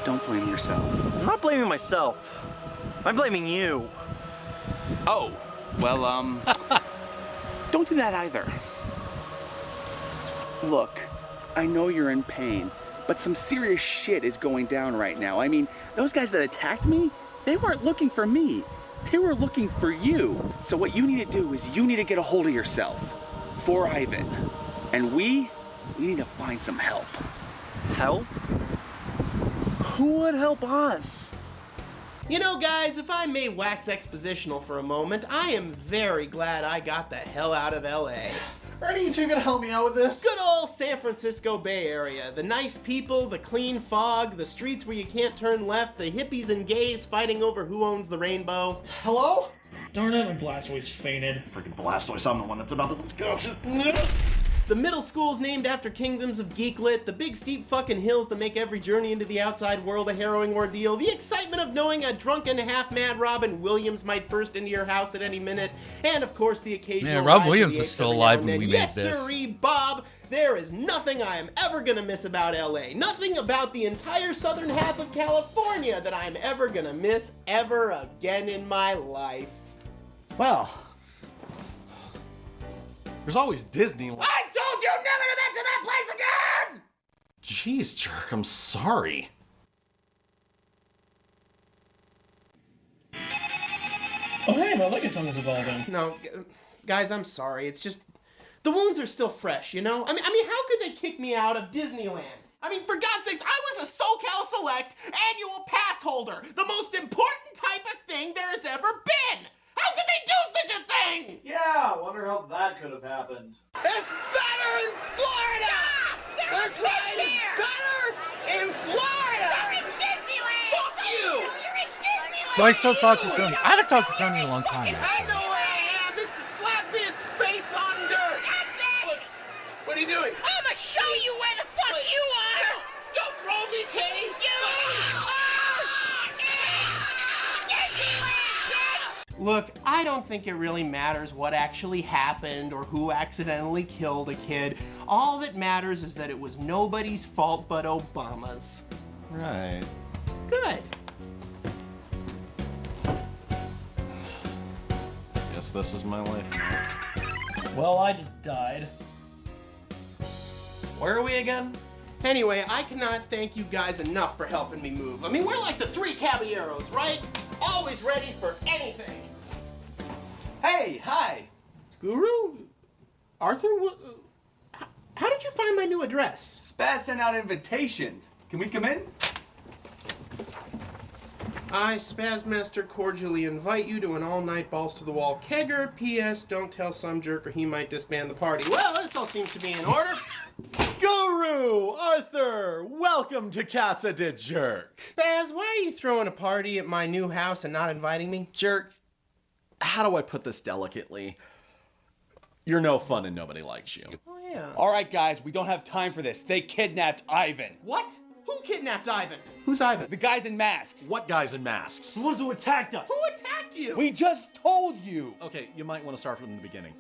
Don't blame yourself. I'm not blaming myself. I'm blaming you. Oh, well, don't do that either. Look, I know you're in pain, but some serious shit is going down right now. I mean, those guys that attacked me, they weren't looking for me. They were looking for you. So what you need to do is you need to get a hold of yourself for Ivan. And we need to find some help. Help? Who would help us? You know, guys, if I may wax expositional for a moment, I am very glad I got the hell out of LA. Ernie, you two gonna help me out with this? Good old San Francisco Bay Area. The nice people, the clean fog, the streets where you can't turn left, the hippies and gays fighting over who owns the rainbow. Hello? Darn it, my Blastoise fainted. Freaking Blastoise, I'm the one that's about to lose coaches. The middle schools named after kingdoms of geeklit, the big steep fucking hills that make every journey into the outside world a harrowing ordeal, the excitement of knowing a drunken half-mad Robin Williams might burst into your house at any minute, and of course the occasional... Man, Rob ride to Williams the was Apes still every alive now when and we then. made yes, this. Sirree, Bob, there is nothing I am ever gonna miss about LA. Nothing about the entire southern half of California that I'm ever gonna miss ever again in my life. Well, there's always Disneyland. I told you never to mention that place again! Jeez, jerk, I'm sorry. Oh, hey, my licking tongue is evolving. No, guys, I'm sorry. It's just the wounds are still fresh, you know? I mean, how could they kick me out of Disneyland? I mean, for God's sakes, I was a SoCal Select annual pass holder, the most important type of thing there's ever been. How could they do such a thing? Yeah, wonder how that could have happened. It's better in Florida! Stop! This ride is better in Florida! They're in Disneyland! Fuck you! You're in Disneyland! So I still talk to Tony. I haven't talked to Tony in a long time, I actually. know where I am. This is slappiest face on dirt. That's it! What are you doing? I'ma show you where the fuck you are! Don't throw me, Taze! Look, I don't think it really matters what actually happened or who accidentally killed a kid. All that matters is that it was nobody's fault but Obama's. Right. Good. Guess this is my life. Well, I just died. Where are we again? Anyway, I cannot thank you guys enough for helping me move. I mean, we're like the three caballeros, right? Always ready for anything. Hey, hi. Guru? Arthur? How did you find my new address? Spaz sent out invitations. Can we come in? I, Spazmaster, cordially invite you to an all-night balls-to-the-wall kegger. P.S. Don't tell some jerk or he might disband the party. Well, this all seems to be in order. Guru! Arthur! Welcome to Casa de Jerk! Spaz, why are you throwing a party at my new house and not inviting me? Jerk, how do I put this delicately? You're no fun and nobody likes you. Oh, yeah. All right, guys, we don't have time for this. They kidnapped Ivan. What? Who kidnapped Ivan? Who's Ivan? The guys in masks. What guys in masks? The ones who attacked us. Who attacked you? We just told you. Okay, you might want to start from the beginning.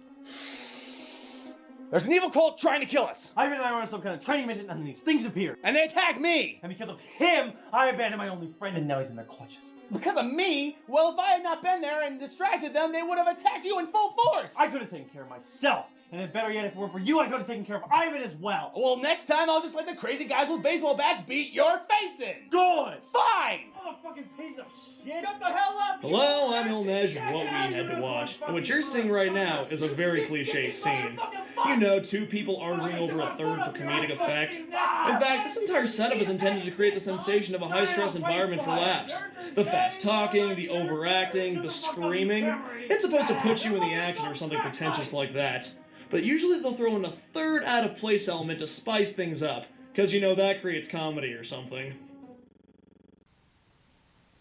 There's an evil cult trying to kill us. Ivan and I were on some kind of training mission and these things appeared. And they attacked me. And because of him, I abandoned my only friend and now he's in their clutches. Because of me? Well, if I had not been there and distracted them, they would have attacked you in full force. I could have taken care of myself. And then better yet, if it weren't for you, I could have taken care of Ivan as well. Well, next time I'll just let the crazy guys with baseball bats beat your face in. Good. Fine. Motherfucking piece of shit. Shut the hell up. Hello, I'm Hilnej, and what we had to watch. And what you're seeing right now is a very cliche scene. You know, two people arguing over a third for comedic effect. In fact, this entire setup is intended to create the sensation of a high-stress environment for laughs. The fast talking, the overacting, the screaming. It's supposed to put you in the action or something pretentious like that. But usually they'll throw in a third out-of-place element to spice things up, because you know that creates comedy or something.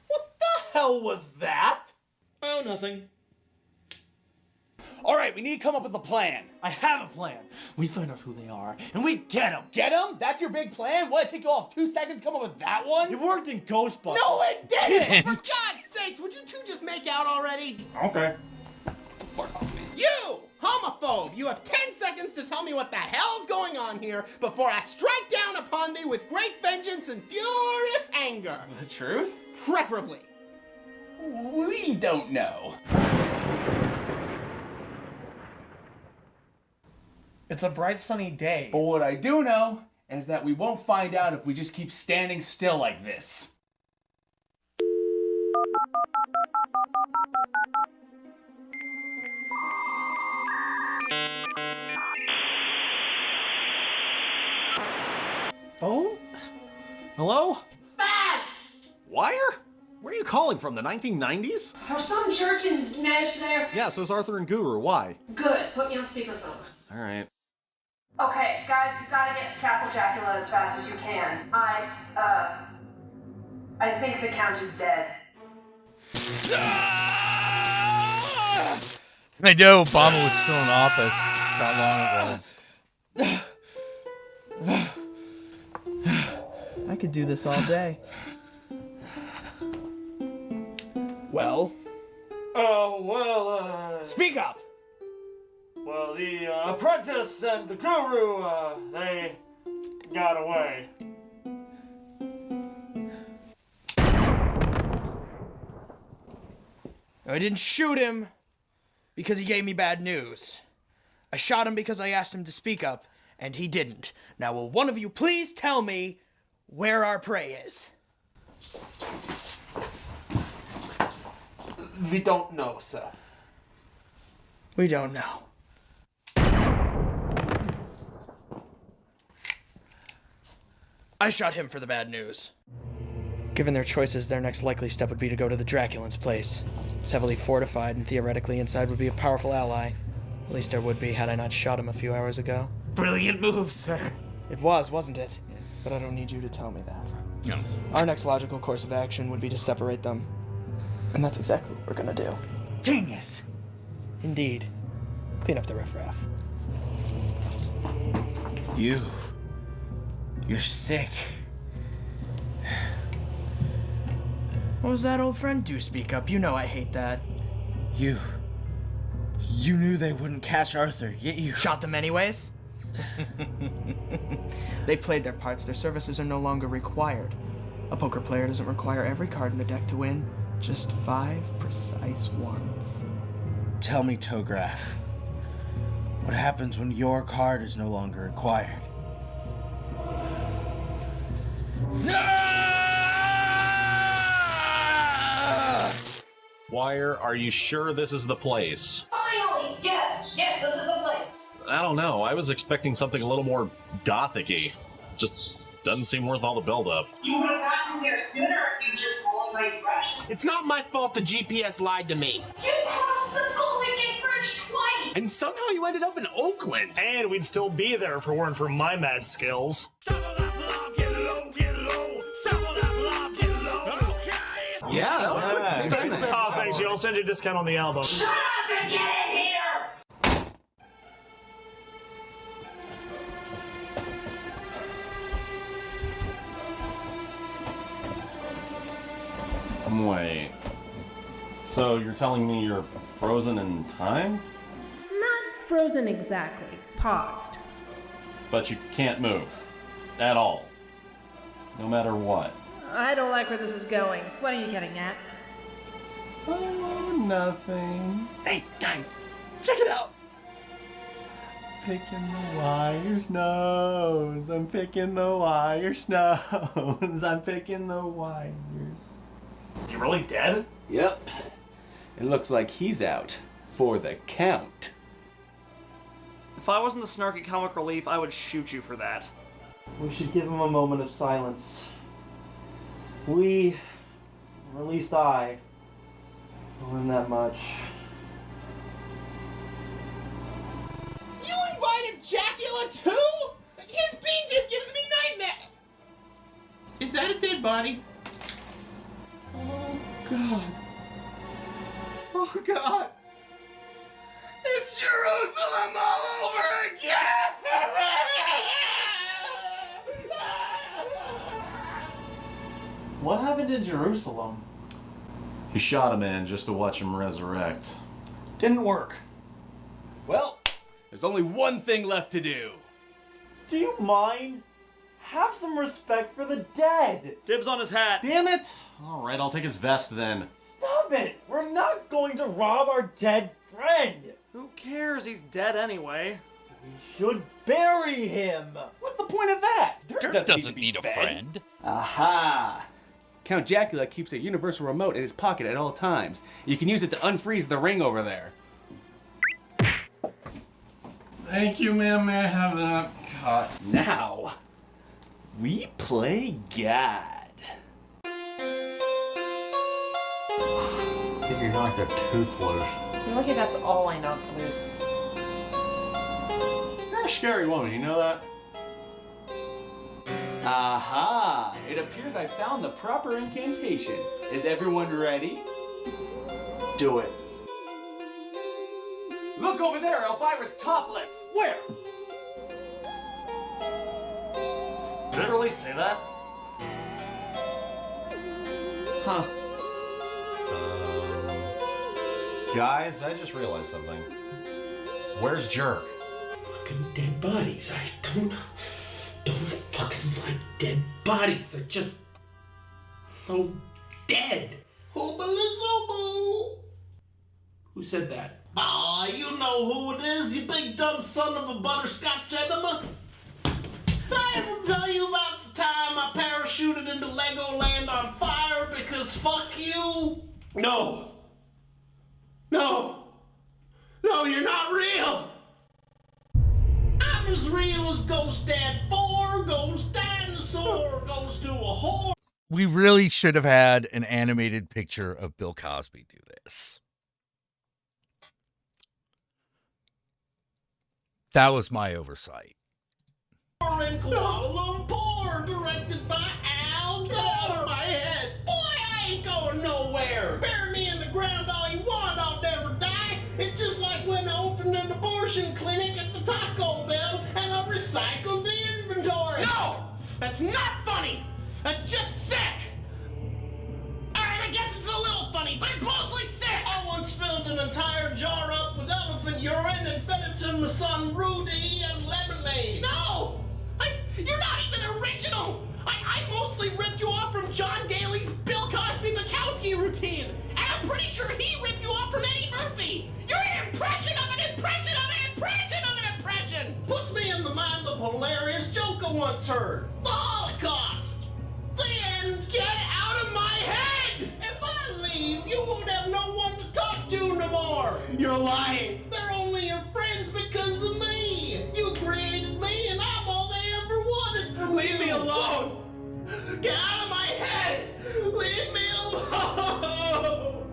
What the hell was that? Oh, nothing. All right, we need to come up with a plan. I have a plan. We find out who they are, and we get them. Get them? That's your big plan? What, it take you all 2 seconds to come up with that one? It worked in Ghostbusters. No, it didn't! For God's sakes, would you two just make out already? Okay. You, homophobe, you have 10 seconds to tell me what the hell's going on here before I strike down upon thee with great vengeance and furious anger. The truth? Preferably. We don't know. It's a bright sunny day. But what I do know is that we won't find out if we just keep standing still like this. Phone? Hello? Spaz! Wire? Where are you calling from, the 1990s? Are some jerk in Nash there? Yeah, so is Arthur and Guru. Why? Good. Put me on speakerphone. Alright. Okay, guys, you've got to get to Castle Jackula as fast as you can. I think the Count is dead. I know Obama was still in office. That's how long it was. I could do this all day. Well? Speak up! Well, the apprentice and the guru, they got away. I didn't shoot him because he gave me bad news. I shot him because I asked him to speak up, and he didn't. Now, will one of you please tell me where our prey is? We don't know, sir. We don't know. I shot him for the bad news. Given their choices, their next likely step would be to go to the Draculan's place. It's heavily fortified, and theoretically inside would be a powerful ally. At least there would be had I not shot him a few hours ago. Brilliant move, sir. It was, wasn't it? But I don't need you to tell me that. No. Our next logical course of action would be to separate them. And that's exactly what we're gonna do. Genius. Indeed. Clean up the riffraff. You're sick. What was that, old friend? Do speak up. You know I hate that. You knew they wouldn't catch Arthur, yet you shot them anyways? They played their parts. Their services are no longer required. A poker player doesn't require every card in the deck to win, just 5 precise ones. Tell me, Tograph, what happens when your card is no longer required? Wire, are you sure this is the place? Finally! Yes, this is the place. I don't know. I was expecting something a little more gothic-y. Just doesn't seem worth all the build-up. You would have gotten here sooner if you just followed my directions. It's not my fault the GPS lied to me. You crossed the Golden Gate Bridge twice! And somehow you ended up in Oakland. And we'd still be there if it weren't for my mad skills. Yeah, that was quick. Oh, thanks. I'll send you a discount on the album. Shut up and get in here! Wait. So you're telling me you're frozen in time? Not frozen exactly. Paused. But you can't move. At all. No matter what. I don't like where this is going. What are you getting at? Oh, nothing. Hey, guys, check it out. picking the wire's nose. I'm picking the wire's nose. I'm picking the wires. Is he really dead? Yep. It looks like he's out for the count. If I wasn't the snarky comic relief, I would shoot you for that. We should give him a moment of silence. We, or at least I, owe him that much. You invited Jackula too? His bean dip gives me nightmare. Is that a dead body? Oh God. Oh God. It's Jerusalem all over again! What happened in Jerusalem? He shot a man just to watch him resurrect. Didn't work. Well, there's only one thing left to do. Do you mind? Have some respect for the dead! Dibs on his hat. Damn it! Alright, I'll take his vest then. Stop it! We're not going to rob our dead friend! Who cares? He's dead anyway. We should bury him! What's the point of that? Dirt doesn't need a friend. Aha! Count Jackula keeps a universal remote in his pocket at all times. You can use it to unfreeze the ring over there. Thank you, ma'am. May I have that? Now, we play God. I think you're knocked a tooth loose. Lucky that's all I knocked loose. You're a scary woman, you know that? Aha! It appears I found the proper incantation. Is everyone ready? Do it. Look over there, Elvira's topless! Where? Did it really say that? Huh. Guys, I just realized something. Where's Jerk? Fucking dead bodies. I don't fucking like dead bodies. They're just so dead. Who said that? Ah, you know who it is, you big dumb son of a butterscotch enema. Did I ever tell you about the time I parachuted into Legoland on fire because fuck you? No. No, you're not real. I'm as real as Ghost Dad 4, Ghost Dinosaur, goes to a whore. We really should have had an animated picture of Bill Cosby do this. That was my oversight. In Kuala Lumpur, directed by Al. Get out of my head. Boy, I ain't going nowhere. Bury me in the ground all you want, I'll never die. It's just like when I opened an abortion clinic at the Taco Bell and I recycled the inventory. No! That's not funny! That's just sick! Alright, I guess it's a little funny, but it's mostly sick! I once filled an entire jar up with elephant urine and fed it to my son Rudy as lemonade. No! You're not even original! I mostly ripped you off from John Daly's Bill Cosby Bukowski routine! And I'm pretty sure he ripped you off from Eddie Murphy! You're an impression of an impression of an impression of an impression! Puts me in the mind of a hilarious joke I once heard. The Holocaust! The end! Get out of my head! If I leave, you won't have no one to talk to no more! You're lying! They're only your friends because of me! You created me and I'm all they ever wanted from Leave me alone! Get out of my head! Leave me alone!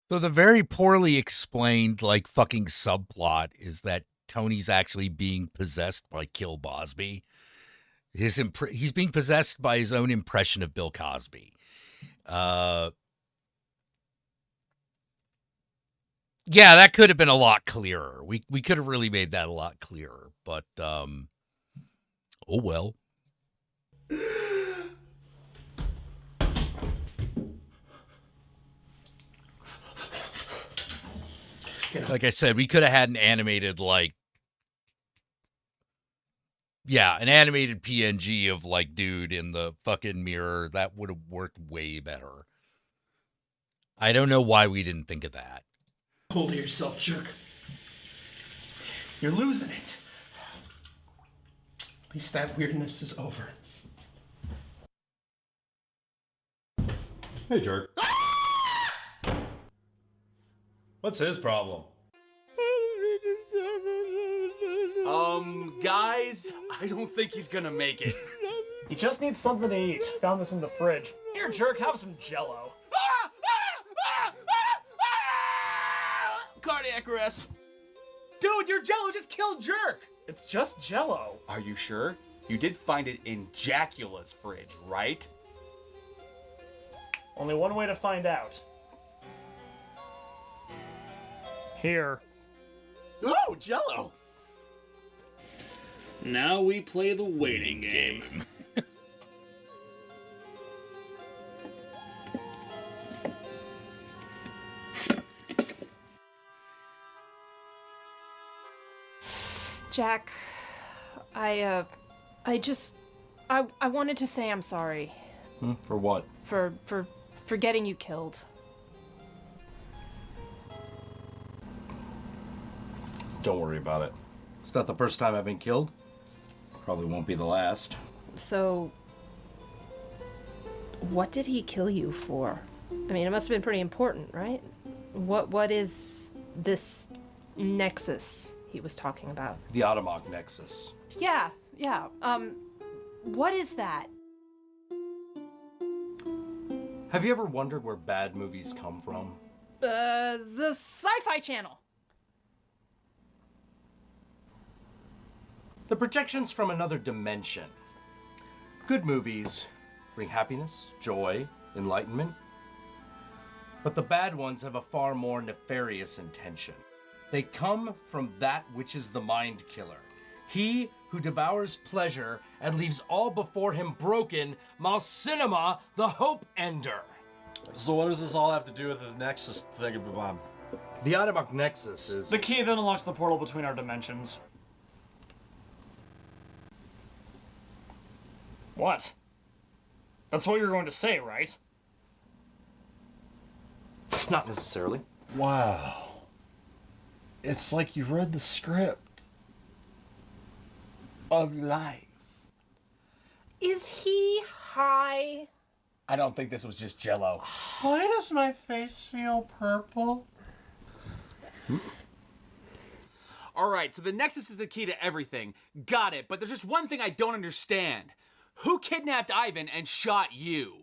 So the very poorly explained, like, fucking subplot is that Tony's actually being possessed by Kill Bosby. He's being possessed by his own impression of Bill Cosby. Yeah, that could have been a lot clearer. We could have really made that a lot clearer, but oh well. Like I said, we could have had an animated, like, an animated PNG of, like, dude in the fucking mirror. That would have worked way better. I don't know why we didn't think of that. Hold of yourself, jerk. You're losing it. At least that weirdness is over. Hey, jerk. What's his problem? Guys, I don't think he's gonna make it. He just needs something to eat. Found this in the fridge. Here, jerk, have some Jello. Cardiac arrest. Dude, your Jello just killed Jerk! It's just Jello. Are you sure? You did find it in Jackula's fridge, right? Only one way to find out. Here. Oh, Jello! Now we play the waiting game. Jack, I wanted to say I'm sorry. For what? For getting you killed. Don't worry about it. It's not the first time I've been killed. Probably won't be the last. So, what did he kill you for? I mean, it must have been pretty important, right? What is this nexus he was talking about? The Automach Nexus. Yeah. What is that? Have you ever wondered where bad movies come from? The Sci-Fi Channel. The projections from another dimension. Good movies bring happiness, joy, enlightenment. But the bad ones have a far more nefarious intention. They come from that which is the mind killer. He who devours pleasure and leaves all before him broken, Mal Cinema, the hope ender. So what does this all have to do with the Nexus thing, Bob? The Automach Nexus is... The key that unlocks the portal between our dimensions. What? That's what you were going to say, right? Not necessarily. Wow. It's like you read the script of life. Is he high? I don't think this was just Jello. Why does my face feel purple? All right, so the Nexus is the key to everything. Got it, but there's just one thing I don't understand. Who kidnapped Ivan and shot you?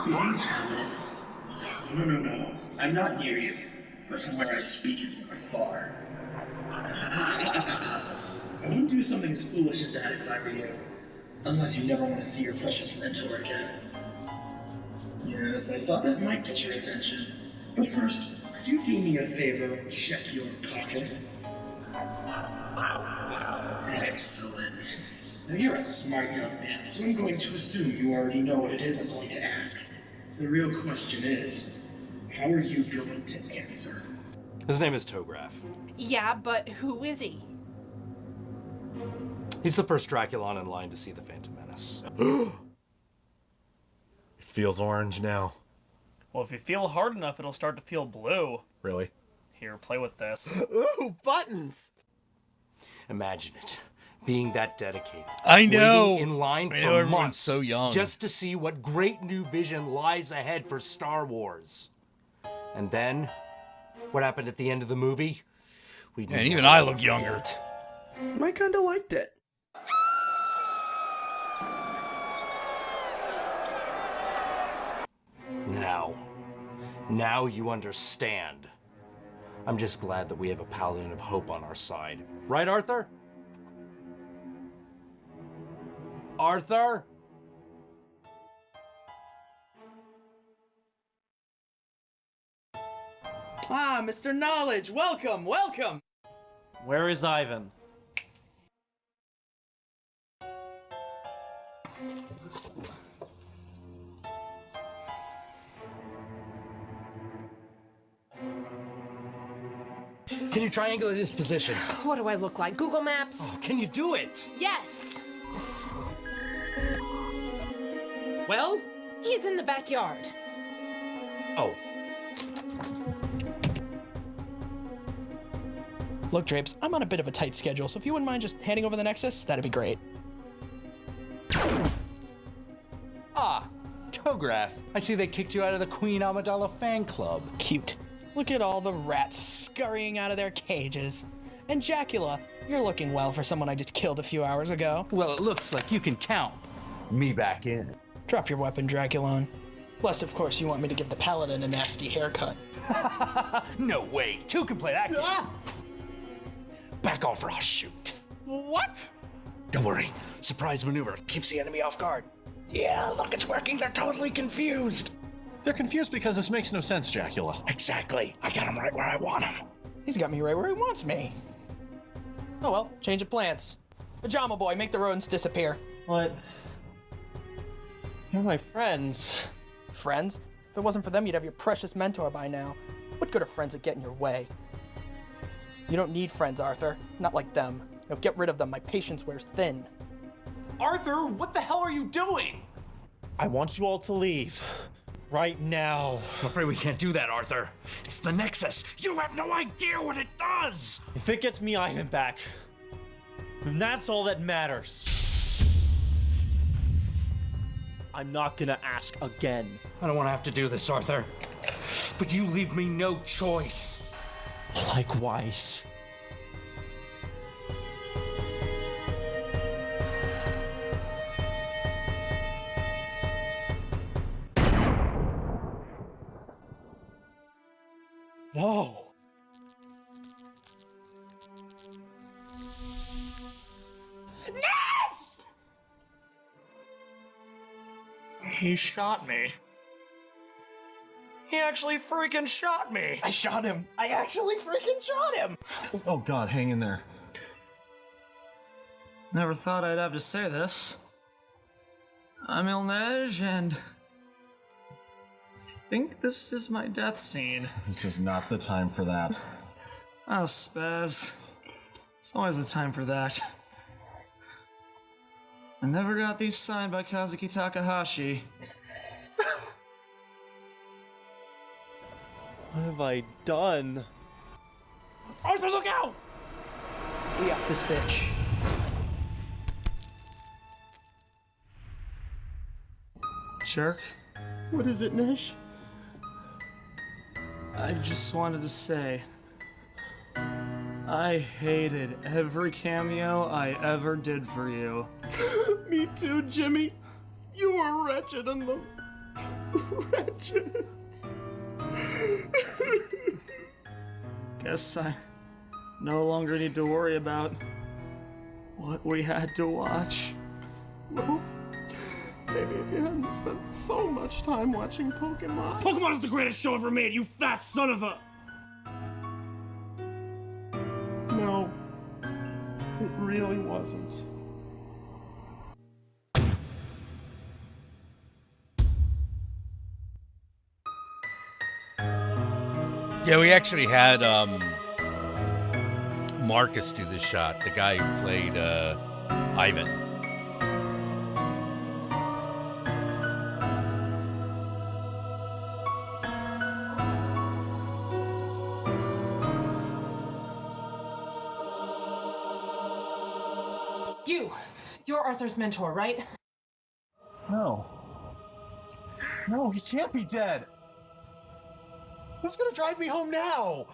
No. I'm not near you, but from where I speak is not far. I wouldn't do something as foolish as that if I were you. Unless you never want to see your precious mentor again. Yes, I thought that might get your attention. But first, could you do me a favor and check your pocket? Excellent. Now you're a smart young man, so I'm going to assume you already know what it is I'm going to ask. The real question is, how are you going to answer? His name is Tograph. Yeah, but who is he? He's the first Draculon in line to see the Phantom Menace. It feels orange now. Well, if you feel hard enough, it'll start to feel blue. Really? Here, play with this. Ooh, buttons! Imagine it. Being that dedicated. I know. Waiting in line I know, for everyone's months so young. just to see what great new vision lies ahead for Star Wars. And then, what happened at the end of the movie? And even I look younger. I kinda liked it. Now you understand. I'm just glad that we have a paladin of hope on our side. Right, Arthur? Arthur? Ah, Mr. Knowledge, welcome! Where is Ivan? Can you triangulate his position? What do I look like? Google Maps? Oh, can you do it? Yes! Well? He's in the backyard. Oh. Look, Drapes, I'm on a bit of a tight schedule, so if you wouldn't mind just handing over the Nexus, that'd be great. Ah, Tograph. I see they kicked you out of the Queen Amidala fan club. Cute. Look at all the rats scurrying out of their cages. And Jackula, you're looking well for someone I just killed a few hours ago. Well, it looks like you can count me back in. Drop your weapon, Draculon. Unless, of course, you want me to give the Paladin a nasty haircut. No way. Two can play that game. Ah! Back off or I'll shoot. What? Don't worry. Surprise maneuver keeps the enemy off guard. Yeah, look, it's working. They're totally confused. They're confused because this makes no sense, Jackula. Exactly. I got him right where I want him. He's got me right where he wants me. Oh well, change of plans. Pajama Boy, make the rodents disappear. What? You're my friends. Friends? If it wasn't for them, you'd have your precious mentor by now. What good are friends that get in your way? You don't need friends, Arthur. Not like them. No, get rid of them. My patience wears thin. Arthur, what the hell are you doing? I want you all to leave. Right now. I'm afraid we can't do that, Arthur. It's the Nexus. You have no idea what it does. If it gets me Ivan back, then that's all that matters. I'm not gonna ask again. I don't want to have to do this, Arthur. But you leave me no choice. Likewise. No. He shot me. He actually freaking shot me. I shot him. I actually freaking shot him. Oh God, hang in there. Never thought I'd have to say this. I'm Ilnej, and I think this is my death scene. This is not the time for that. Oh, Spaz. It's always the time for that. I never got these signed by Kazuki Takahashi. What have I done? Arthur, look out! We got this bitch. Jerk. What is it, Nesh? I just wanted to say, I hated every cameo I ever did for you. Me too, Jimmy. You were wretched in them. Wretched. Guess I no longer need to worry about what we had to watch. Well, maybe if you hadn't spent so much time watching Pokemon. Pokemon is the greatest show ever made, you fat son of a... No, it really wasn't. Yeah, we actually had Marcus do this shot, the guy who played Ivan. You're Arthur's mentor, right? No. No, he can't be dead. Who's gonna drive me home now?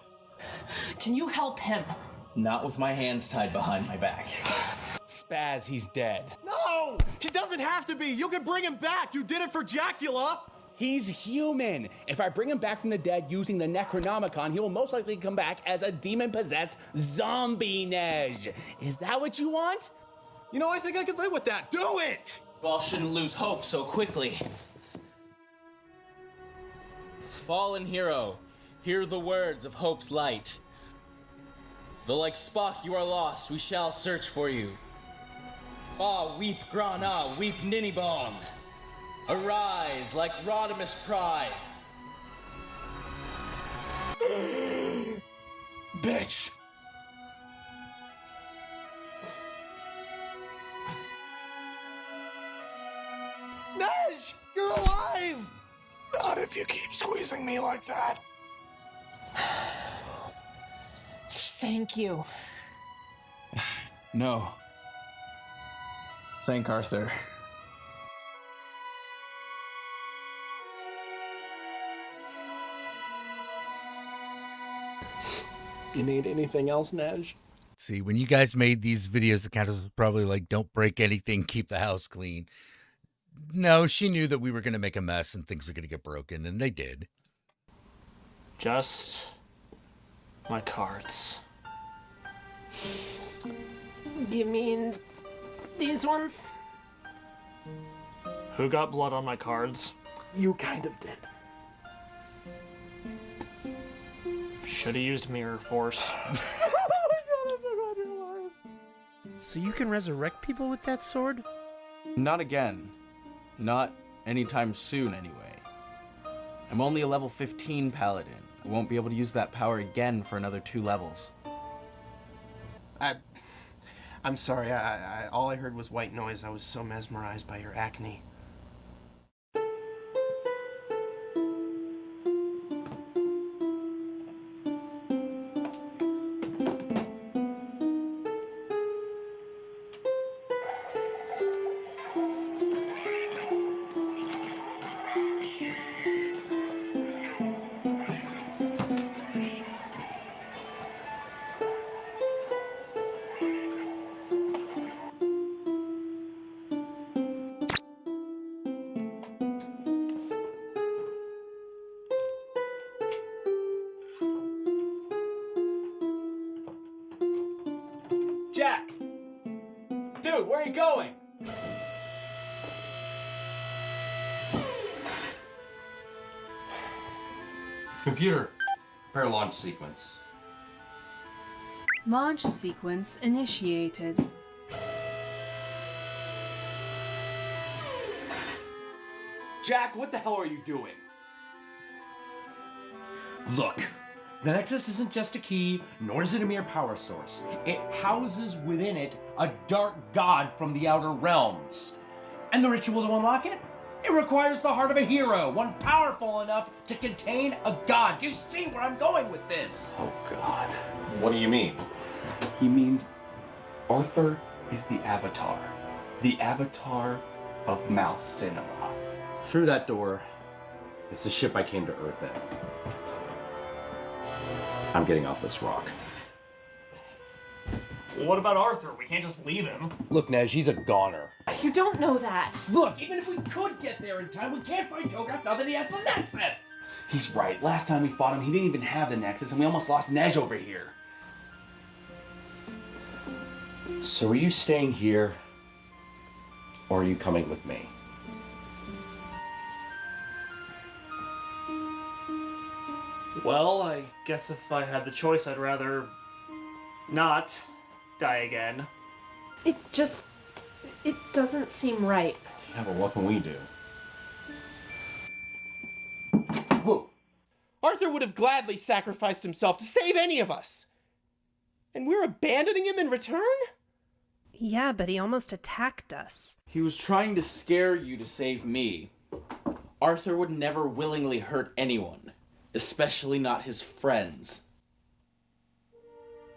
Can you help him? Not with my hands tied behind my back. Spaz, he's dead. No! He doesn't have to be! You can bring him back! You did it for Jackula! He's human. If I bring him back from the dead using the Necronomicon, he will most likely come back as a demon-possessed zombie Nej. Is that what you want? You know, I think I could live with that. Do it! Well, shouldn't lose hope so quickly. Fallen hero, hear the words of hope's light. Though like Spock you are lost, we shall search for you. Ah, weep Grana, weep Ninibong. Arise like Rodimus Pride. Bitch! Nej! you keep squeezing me like that. Thank you. No. Thank Arthur. You need anything else, Naj? See, when you guys made these videos, the countess was probably like, don't break anything, keep the house clean. No, she knew that we were going to make a mess and things were going to get broken, and they did. Just my cards. You mean these ones? Who got blood on my cards? You kind of did. Should have used mirror force. So you can resurrect people with that sword? Not again. Not anytime soon, anyway. I'm only a level 15 paladin. I won't be able to use that power again for another 2 levels. I'm sorry, all I heard was white noise. I was so mesmerized by your acne. Jack! Dude, where are you going? Computer, prepare launch sequence. Launch sequence initiated. Jack, what the hell are you doing? Look, the Nexus isn't just a key, nor is it a mere power source. It houses within it a dark god from the outer realms. And the ritual to unlock it? It requires the heart of a hero, one powerful enough to contain a god. Do you see where I'm going with this? Oh, God. What do you mean? He means Arthur is the Avatar. The Avatar of Mouse Cinema. Through that door, it's the ship I came to Earth in. I'm getting off this rock. What about Arthur? We can't just leave him. Look, Nej, he's a goner. You don't know that. Look, even if we could get there in time, we can't find Tograph now that he has the Nexus. He's right. Last time we fought him, he didn't even have the Nexus, and we almost lost Nej over here. So are you staying here, or are you coming with me? Well, I guess if I had the choice, I'd rather not die again. It doesn't seem right. Yeah, but what can we do? Whoa. Arthur would have gladly sacrificed himself to save any of us. And we're abandoning him in return? Yeah, but he almost attacked us. He was trying to scare you to save me. Arthur would never willingly hurt anyone, especially not his friends.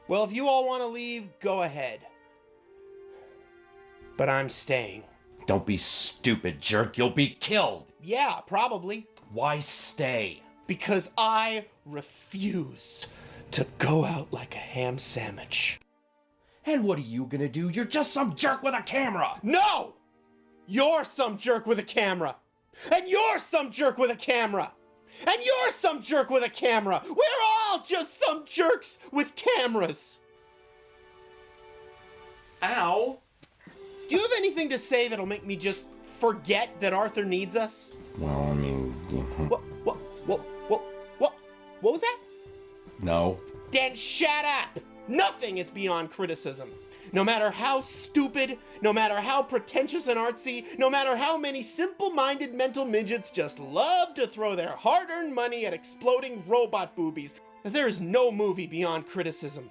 Well, if you all want to leave, go ahead. But I'm staying. Don't be stupid, jerk. You'll be killed. Yeah, probably. Why stay? Because I refuse to go out like a ham sandwich. And what are you gonna do? You're just some jerk with a camera! No! You're some jerk with a camera! And you're some jerk with a camera! And you're some jerk with a camera! We're all just some jerks with cameras! Ow! Do you have anything to say that'll make me just forget that Arthur needs us? Well, I mean... What was that? No. Then shut up! Nothing is beyond criticism. No matter how stupid, no matter how pretentious and artsy, no matter how many simple-minded mental midgets just love to throw their hard-earned money at exploding robot boobies, there is no movie beyond criticism.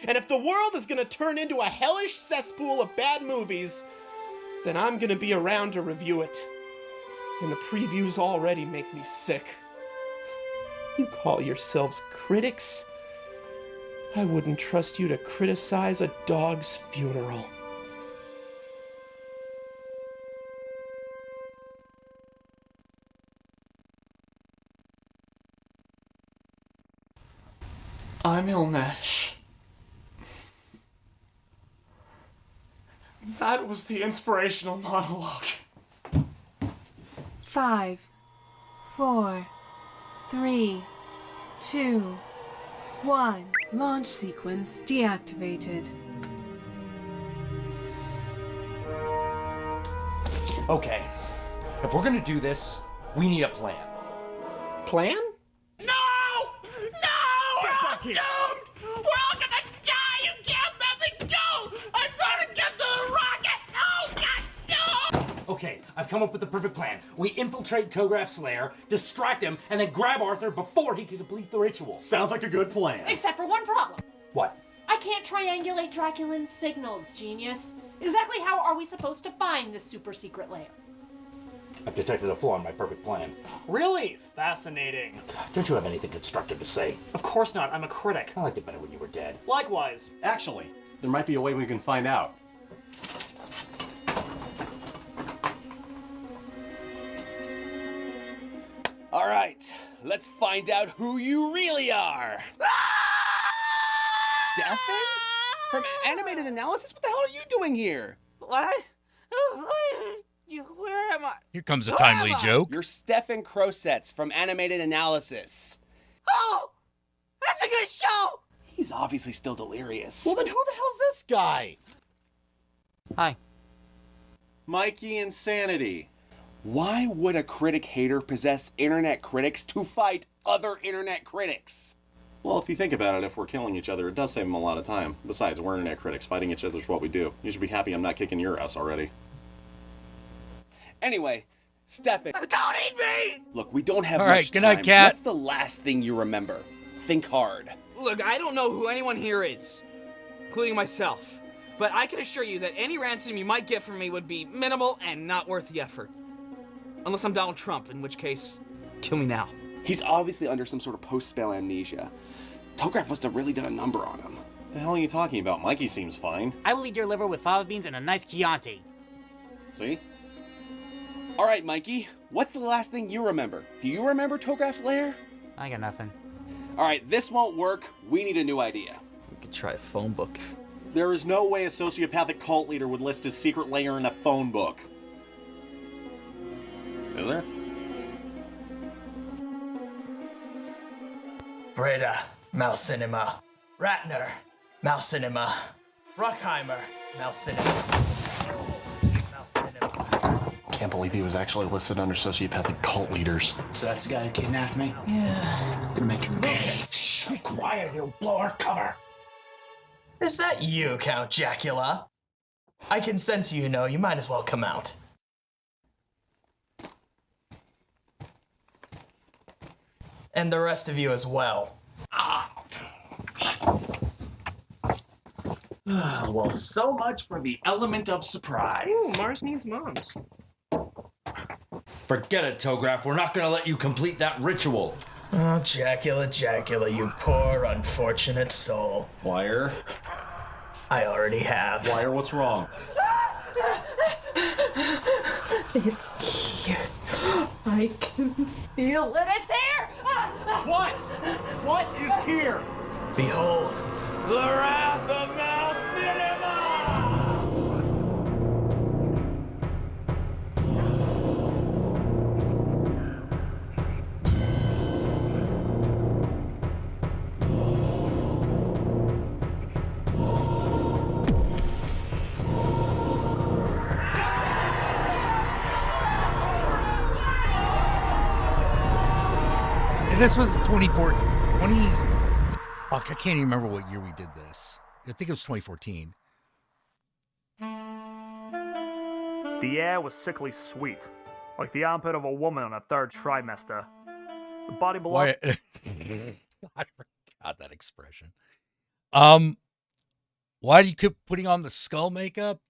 And if the world is gonna turn into a hellish cesspool of bad movies, then I'm gonna be around to review it. And the previews already make me sick. You call yourselves critics? I wouldn't trust you to criticize a dog's funeral. I'm Ilnesh. That was the inspirational monologue. 5, 4, 3, 2, 1. Launch sequence deactivated. Okay, if we're gonna do this, we need a plan. Plan? No! No! We're all doomed! We're all gonna die! You can't let me go! I'm gonna get to the rocket! Oh, God, no! Okay, I've come up with the perfect plan. We infiltrate Tograph's lair, distract him, and then grab Arthur before he can complete the ritual. Sounds like a good plan. Except for one problem. What? I can't triangulate Draculin's signals, genius. Exactly how are we supposed to find this super secret lair? I've detected a flaw in my perfect plan. Really? Fascinating. Don't you have anything constructive to say? Of course not. I'm a critic. I liked it better when you were dead. Likewise. Actually, there might be a way we can find out. All right, let's find out who you really are. Stefan? From Animated Analysis? What the hell are you doing here? What? Where am I? Here comes a timely joke. You're Stefan Crosets from Animated Analysis. Oh! That's a good show! He's obviously still delirious. Well, then who the hell's this guy? Hi. Mikey Insanity. Why would a critic hater possess internet critics to fight other internet critics? Well, if you think about it, if we're killing each other, it does save them a lot of time. Besides, we're internet critics. Fighting each other is what we do. You should be happy I'm not kicking your ass already. Anyway, Stefan. Don't eat me! Look, we don't have All much right, good time. night, Cat. What's the last thing you remember? Think hard. Look, I don't know who anyone here is, including myself. But I can assure you that any ransom you might get from me would be minimal and not worth the effort. Unless I'm Donald Trump, in which case, kill me now. He's obviously under some sort of post-spell amnesia. Tograph must have really done a number on him. The hell are you talking about? Mikey seems fine. I will eat your liver with fava beans and a nice Chianti. See? All right, Mikey, what's the last thing you remember? Do you remember Tograph's lair? I got nothing. All right, this won't work. We need a new idea. We could try a phone book. There is no way a sociopathic cult leader would list his secret lair in a phone book. Is there? Breda, Malcinema. Ratner, Malcinema. Bruckheimer, Malcinema. Can't believe he was actually listed under sociopathic cult leaders. So that's the guy who kidnapped me? Yeah. Gonna make him pay. Be quiet, you'll blow our cover. Is that you, Count Jackula? I can sense you know. You might as well come out. And the rest of you as well. Well, so much for the element of surprise. Ooh, Mars needs moms. Forget it, Tograph. We're not gonna let you complete that ritual. Oh, Jackula, you poor, unfortunate soul. Wire? I already have. Wire, what's wrong? It's here. I can feel it. It's here! What? What is here? Behold, the wrath of Malcinema! This was 20. Fuck, I can't even remember what year we did this. I think it was 2014. The air was sickly sweet, like the armpit of a woman on a third trimester. The body belonged. Why? I forgot that expression. Why do you keep putting on the skull makeup?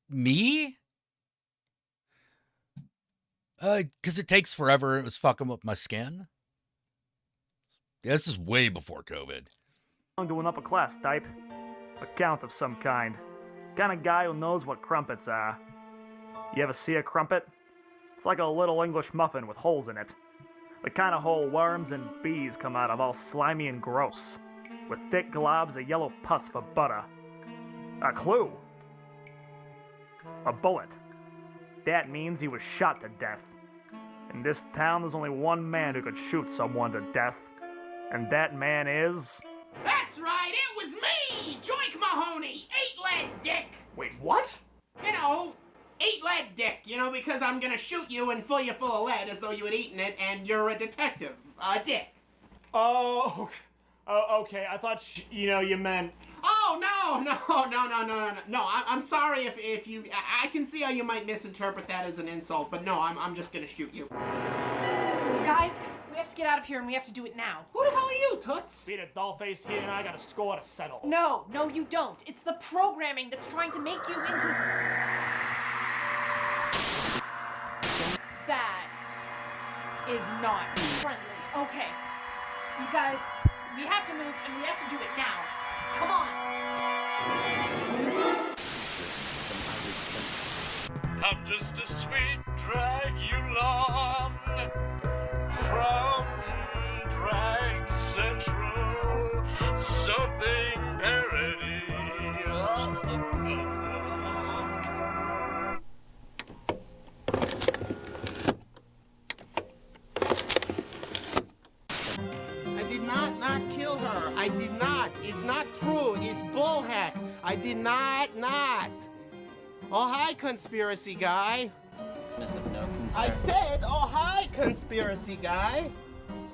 Me? Because it takes forever. It was fucking with my skin. Yeah, this is way before COVID. I'm to an upper class type. A count of some kind. Kind of guy who knows what crumpets are. You ever see a crumpet? It's like a little English muffin with holes in it. The kind of hole worms and bees come out of, all slimy and gross. With thick globs of yellow pus for butter. A clue. A bullet. That means he was shot to death. In this town, there's only one man who could shoot someone to death. And that man is... That's right, it was me, Joink Mahoney, 8-lead Dick. Wait, what? You know, 8-lead Dick, you know, because I'm gonna shoot you and fill you full of lead as though you had eaten it and you're a detective. Dick. Oh, okay. I thought, you meant... Oh, no. I'm sorry if you... I can see how you might misinterpret that as an insult, but no, I'm just gonna shoot you. Guys, we have to get out of here and we have to do it now. Who the hell are you, Toots? Beat a dollface here and I got a score to settle. No, you don't. It's the programming that's trying to make you into... That is not friendly. Okay. You guys, we have to move and we have to do it now. Come on. I'm just a sweet Dragula from Drag Central, something parody. I did not kill her. I did not. It's not true. It's bullheck. I did not. Oh, hi, conspiracy guy. I said, oh, hi, conspiracy guy.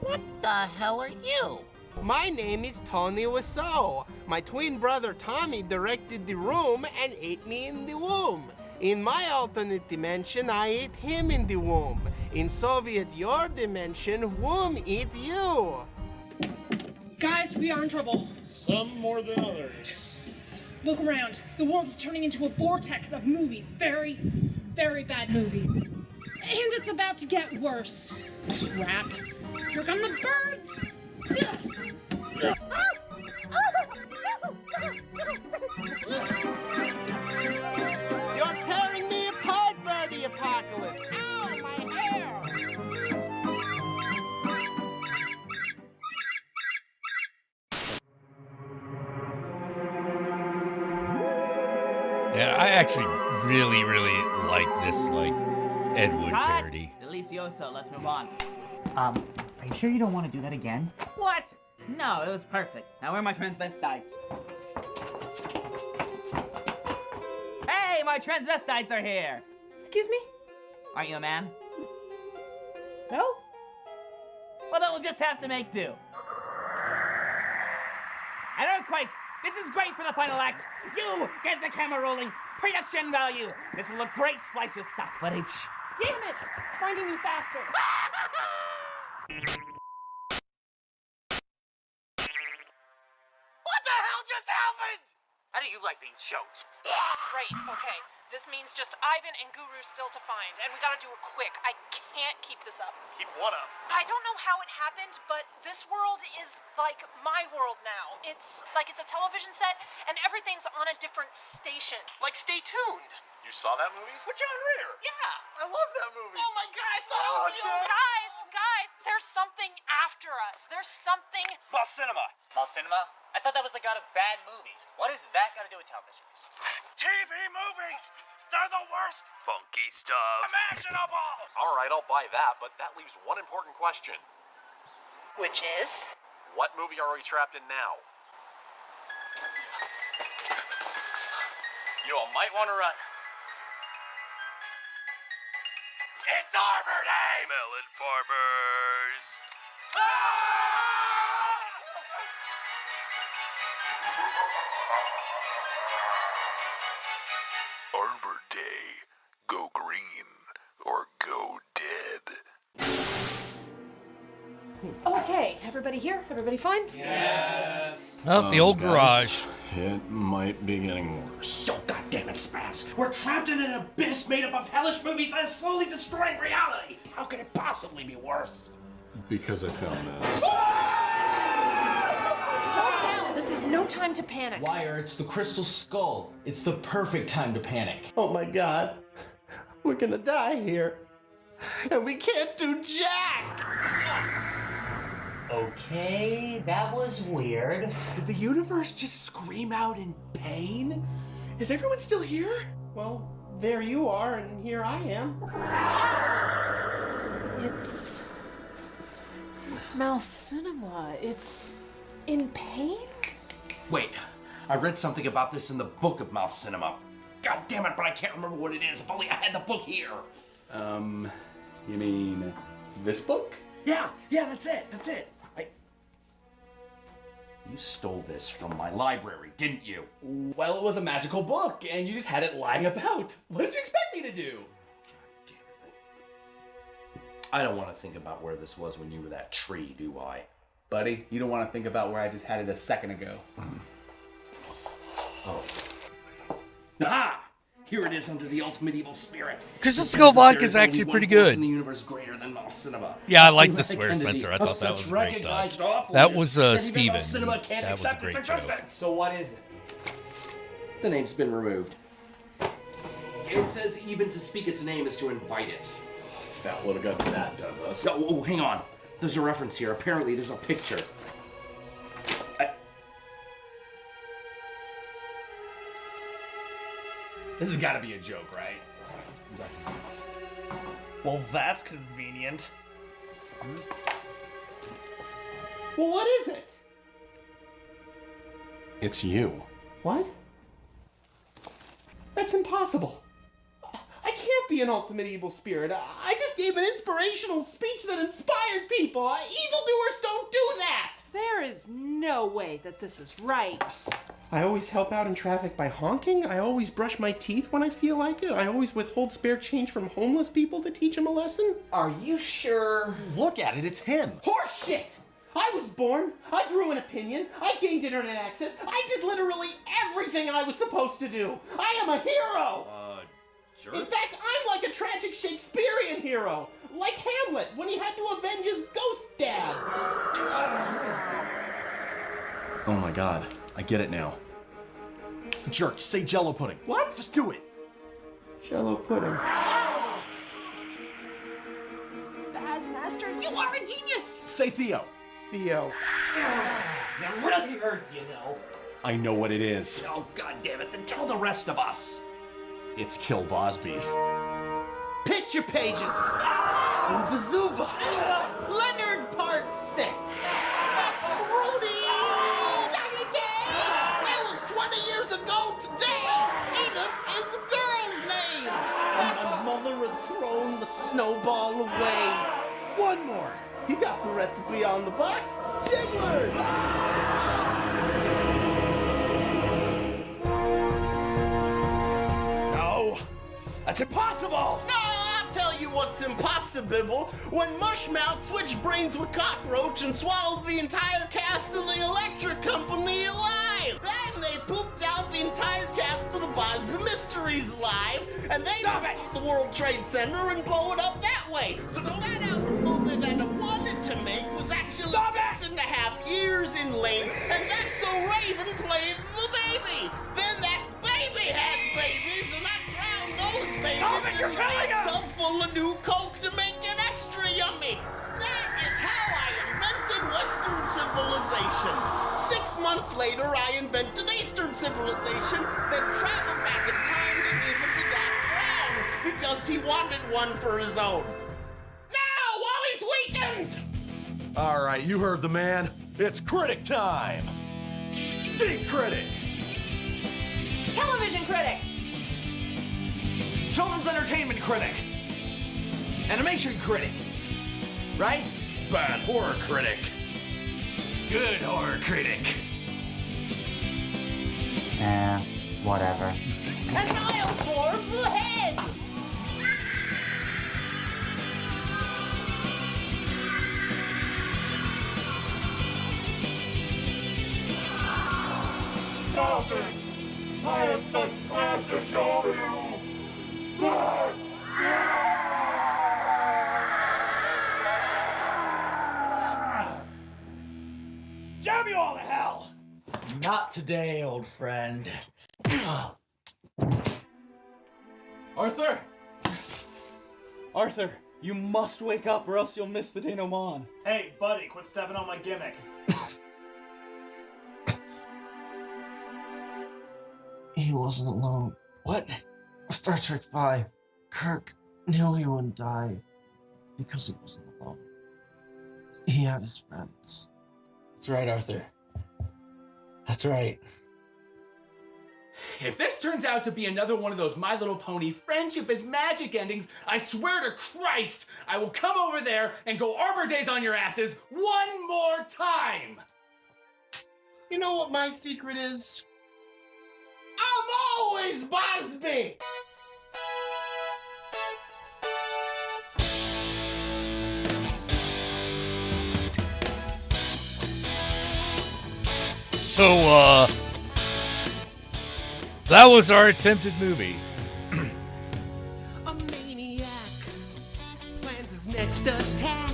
What the hell are you? My name is Tony Wiseau. My twin brother Tommy directed The Room and ate me in the womb. In my alternate dimension, I ate him in the womb. In Soviet your dimension, womb eat you. Guys, we are in trouble. Some more than others. Look around. The world is turning into a vortex of movies. Very, very bad movies. And it's about to get worse. Crap. Here come the birds! You're tearing me apart, Birdie Apocalypse. Ow, my hair! Yeah, I actually really like this, Ed Wood parody. Delicioso, let's move on. Are you sure you don't want to do that again? What? No, it was perfect. Now where are my transvestites? Hey, my transvestites are here! Excuse me? Aren't you a man? No? Well, then we'll just have to make do. An earthquake! This is great for the final act! You get the camera rolling! Production value! This will look great spliced with stock footage. Damn it! It's finding me faster. What the hell just happened? How do you like being choked? Great, okay. This means just Ivan and Guru still to find, and we gotta do it quick. I can't keep this up. Keep what up? I don't know how it happened, but this world is like my world now. It's like it's a television set, and everything's on a different station. Like, stay tuned. You saw that movie? With John Ritter. Yeah, I love that movie. Oh my god, I thought it was the old... Guys, there's something after us. There's something... Mal cinema. Mal cinema? I thought that was the god of bad movies. What has that got to do with television? TV movies! They're the worst Funky stuff. imaginable! All right, I'll buy that, but that leaves one important question. Which is? What movie are we trapped in now? You all might want to run. It's Arbor Day! Melon farmers. Arbor Day. Go green or go dead. Okay, everybody here? Everybody fine? Yes. Oh, the old guys, garage. It might be getting worse. Oh, God damn it, Spaz. We're trapped in an abyss made up of hellish movies that is slowly destroying reality. How could it possibly be worse? Because I found this. Calm down. This is no time to panic. Wire, it's the crystal skull. It's the perfect time to panic. Oh my god. We're gonna die here. And we can't do jack! Okay, that was weird. Did the universe just scream out in pain? Is everyone still here? Well, there you are, and here I am. It's Malcinema. It's in pain? Wait, I read something about this in the book of Malcinema. God damn it, but I can't remember what it is. If only I had the book here. You mean this book? Yeah, that's it. You stole this from my library, didn't you? Well, it was a magical book, and you just had it lying about. What did you expect me to do? I don't want to think about where this was when you were that tree, do I? Buddy, you don't want to think about where I just had it a second ago. Oh. Ah! Here it is under the ultimate evil spirit. Crystal Skull vodka is actually pretty good. In the universe greater than Malcinema. Yeah, I like the swear censor. I thought that was a great touch. That was Steven. That was a great joke. So what is it? The name's been removed. It says even to speak its name is to invite it. Fat little gut that does us. Oh, hang on. There's a reference here. Apparently, there's a picture. This has got to be a joke, right? Well, that's convenient. Well, what is it? It's you. What? That's impossible. I can't be an ultimate evil spirit. I just gave an inspirational speech that inspired people. Evildoers don't do that! There is no way that this is right. I always help out in traffic by honking. I always brush my teeth when I feel like it. I always withhold spare change from homeless people to teach them a lesson. Are you sure? Look at it, it's him. Horse shit! I was born, I grew an opinion, I gained internet access, I did literally everything I was supposed to do. I am a hero! Sure. In fact, I'm like a tragic Shakespearean hero. Like Hamlet, when he had to avenge his ghost dad. Oh my god, I get it now. Jerk, say Jello pudding. What? Just do it. Jello pudding. Spaz Master, you are a genius! Say Theo. Theo. That really hurts, you know. I know what it is. Oh, God damn it. Then tell the rest of us. It's Kill Bosby. Picture pages. Bazooba. Leonard Part 6. Rudy. Johnny Cage. That was 20 years ago today. Edith is a girl's name. And my mother had thrown the snowball away. One more. You got the recipe on the box. Jigglers. That's impossible! No, I'll tell you what's impossible. When Mushmouth switched brains with Cockroach and swallowed the entire cast of the Electric Company alive. Then they pooped out the entire cast for the Bosby Mysteries alive, and they defeat the World Trade Center and blow it up that way. So no matter the movie that I wanted to make was actually 6.5 years in length, and that's so Raven played the baby. Then that baby had babies, and I drowned those babies in a tub full of new Coke to make it extra yummy. That is how I invented Western civilization. 6 months later, I invented Eastern civilization, then traveled back in time to give it to Doc Brown because he wanted one for his own. Now, Wally's weakened! All right, you heard the man. It's critic time. The critic. Television critic. Children's entertainment critic. Animation critic. Right? Bad horror critic. Good horror critic. Whatever. And I'll form the head! Dolphin! I am such glad to show you that. Damn you all to hell! Not today, old friend. Arthur! Arthur, you must wake up or else you'll miss the denouement. Hey, buddy, quit stepping on my gimmick. He wasn't alone. What? Star Trek V. Kirk nearly wouldn't die because he wasn't alone. He had his friends. That's right, Arthur. That's right. If this turns out to be another one of those My Little Pony friendship is magic endings, I swear to Christ, I will come over there and go Arbor Days on your asses one more time! You know what my secret is? I'm always Busby! So, that was our attempted movie. A maniac plans his next attack.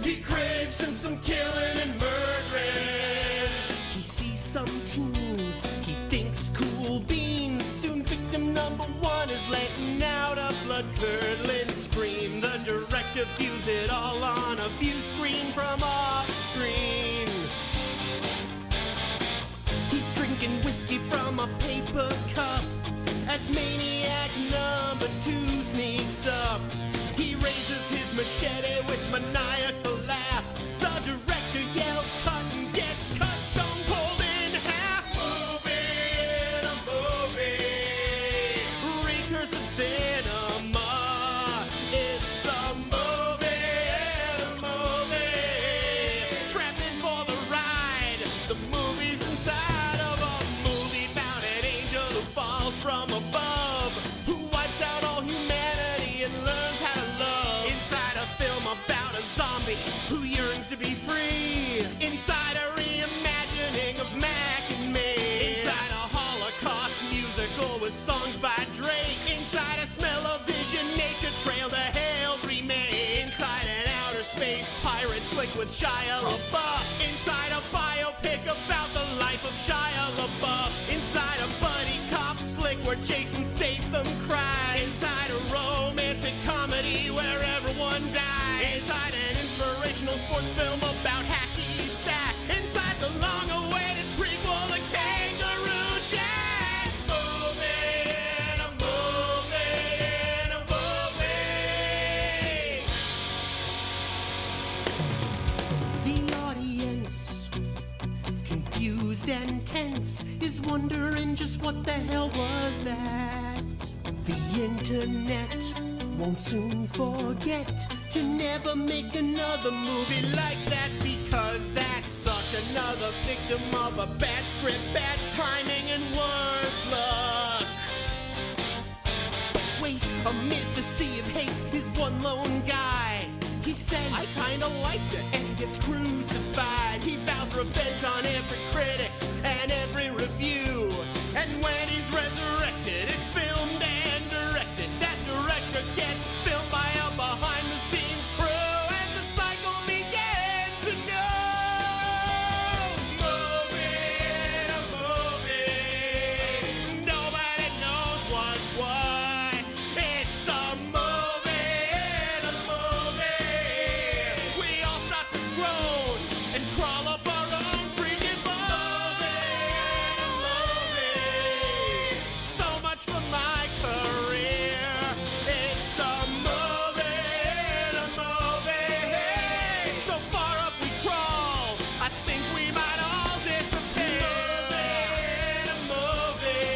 He craves some killing and murdering. He sees some teens, he thinks cool beans. Soon victim number one is letting out a blood-curdling scream. The director views it all on a view screen from off screen. He's drinking whiskey from a paper cup as maniac number two sneaks up. He raises his machete with maniacal laugh. The director yells cut and gets cut stone cold in half. Movie in a movie, recursive cinema. It's a movie in a movie. Strap in for the ride. The movie's inside of a movie about an angel who falls from above, who wipes out all humanity and learns how to love. Inside a film about a zombie who yearns to be free. Inside a reimagining of Mac and Me. Inside a Holocaust musical with songs by Drake. Inside a smell-o-vision nature trail to hell remake. Inside an outer space pirate flick with Shia LaBeouf. Inside a biopic about the life of Shia LaBeouf. Inside a buddy cop flick where Jason Statham cries. Inside a romantic comedy where everyone dies. Inside an inspirational sports film about hacky sack. Inside the long-awaited prequel to Kangaroo Jack. Movie in a movie in a movie. The audience, confused and tense, is wondering just what the hell was that. The internet won't soon forget to never make another movie like that, because that sucked. Another victim of a bad script, bad timing, and worse luck. But wait, amid the sea of hate is one lone guy. He says, I kinda liked it, and gets crucified. He vows revenge on every critic and every review. And when he's resurrected, it's filmed and directed. That director gets filmed by a behind-the-scenes crew, and the cycle begins anew. Movie in a movie, nobody knows what's what. It's a movie in a movie. We all start to groan and crawl up our own freaking movie in a movie. So much for my career. It's a movie in a movie. So far up we crawl, I think we might all disappear. Movie in a movie,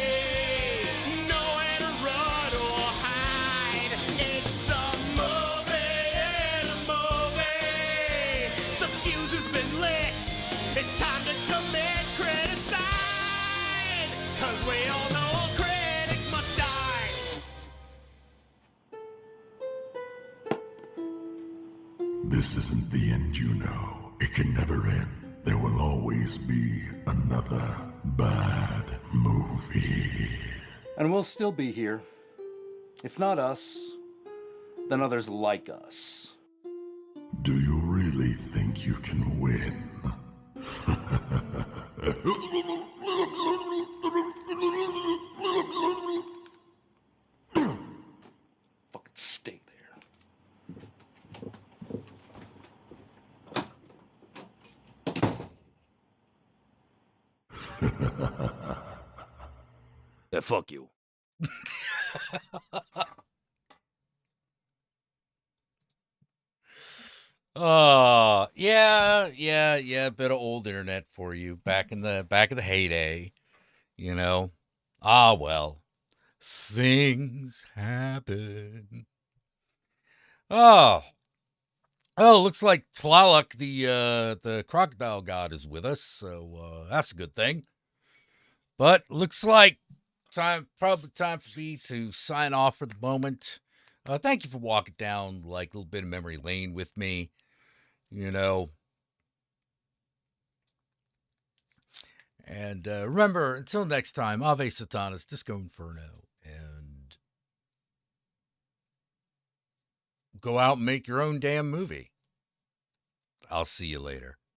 nowhere to run or hide. It's a movie in a movie. The fuse has been lit. It's time to commit criticide. 'Cause we all know all critics must die. This isn't the end, you know. It can never end. There will always be another. bad movie. And we'll still be here. If not us, then others like us. Do you really think you can win? Fucking stay there. Yeah, fuck you. Yeah, a bit of old internet for you back in the heyday, you know. Ah, well, things happen. Oh, looks like Tlaloc, the crocodile god, is with us, so that's a good thing. But looks like probably time for me to sign off for the moment. Thank you for walking down like a little bit of memory lane with me. You know, and remember, until next time, Ave Satanas, Disco Inferno, and go out and make your own damn movie. I'll see you later.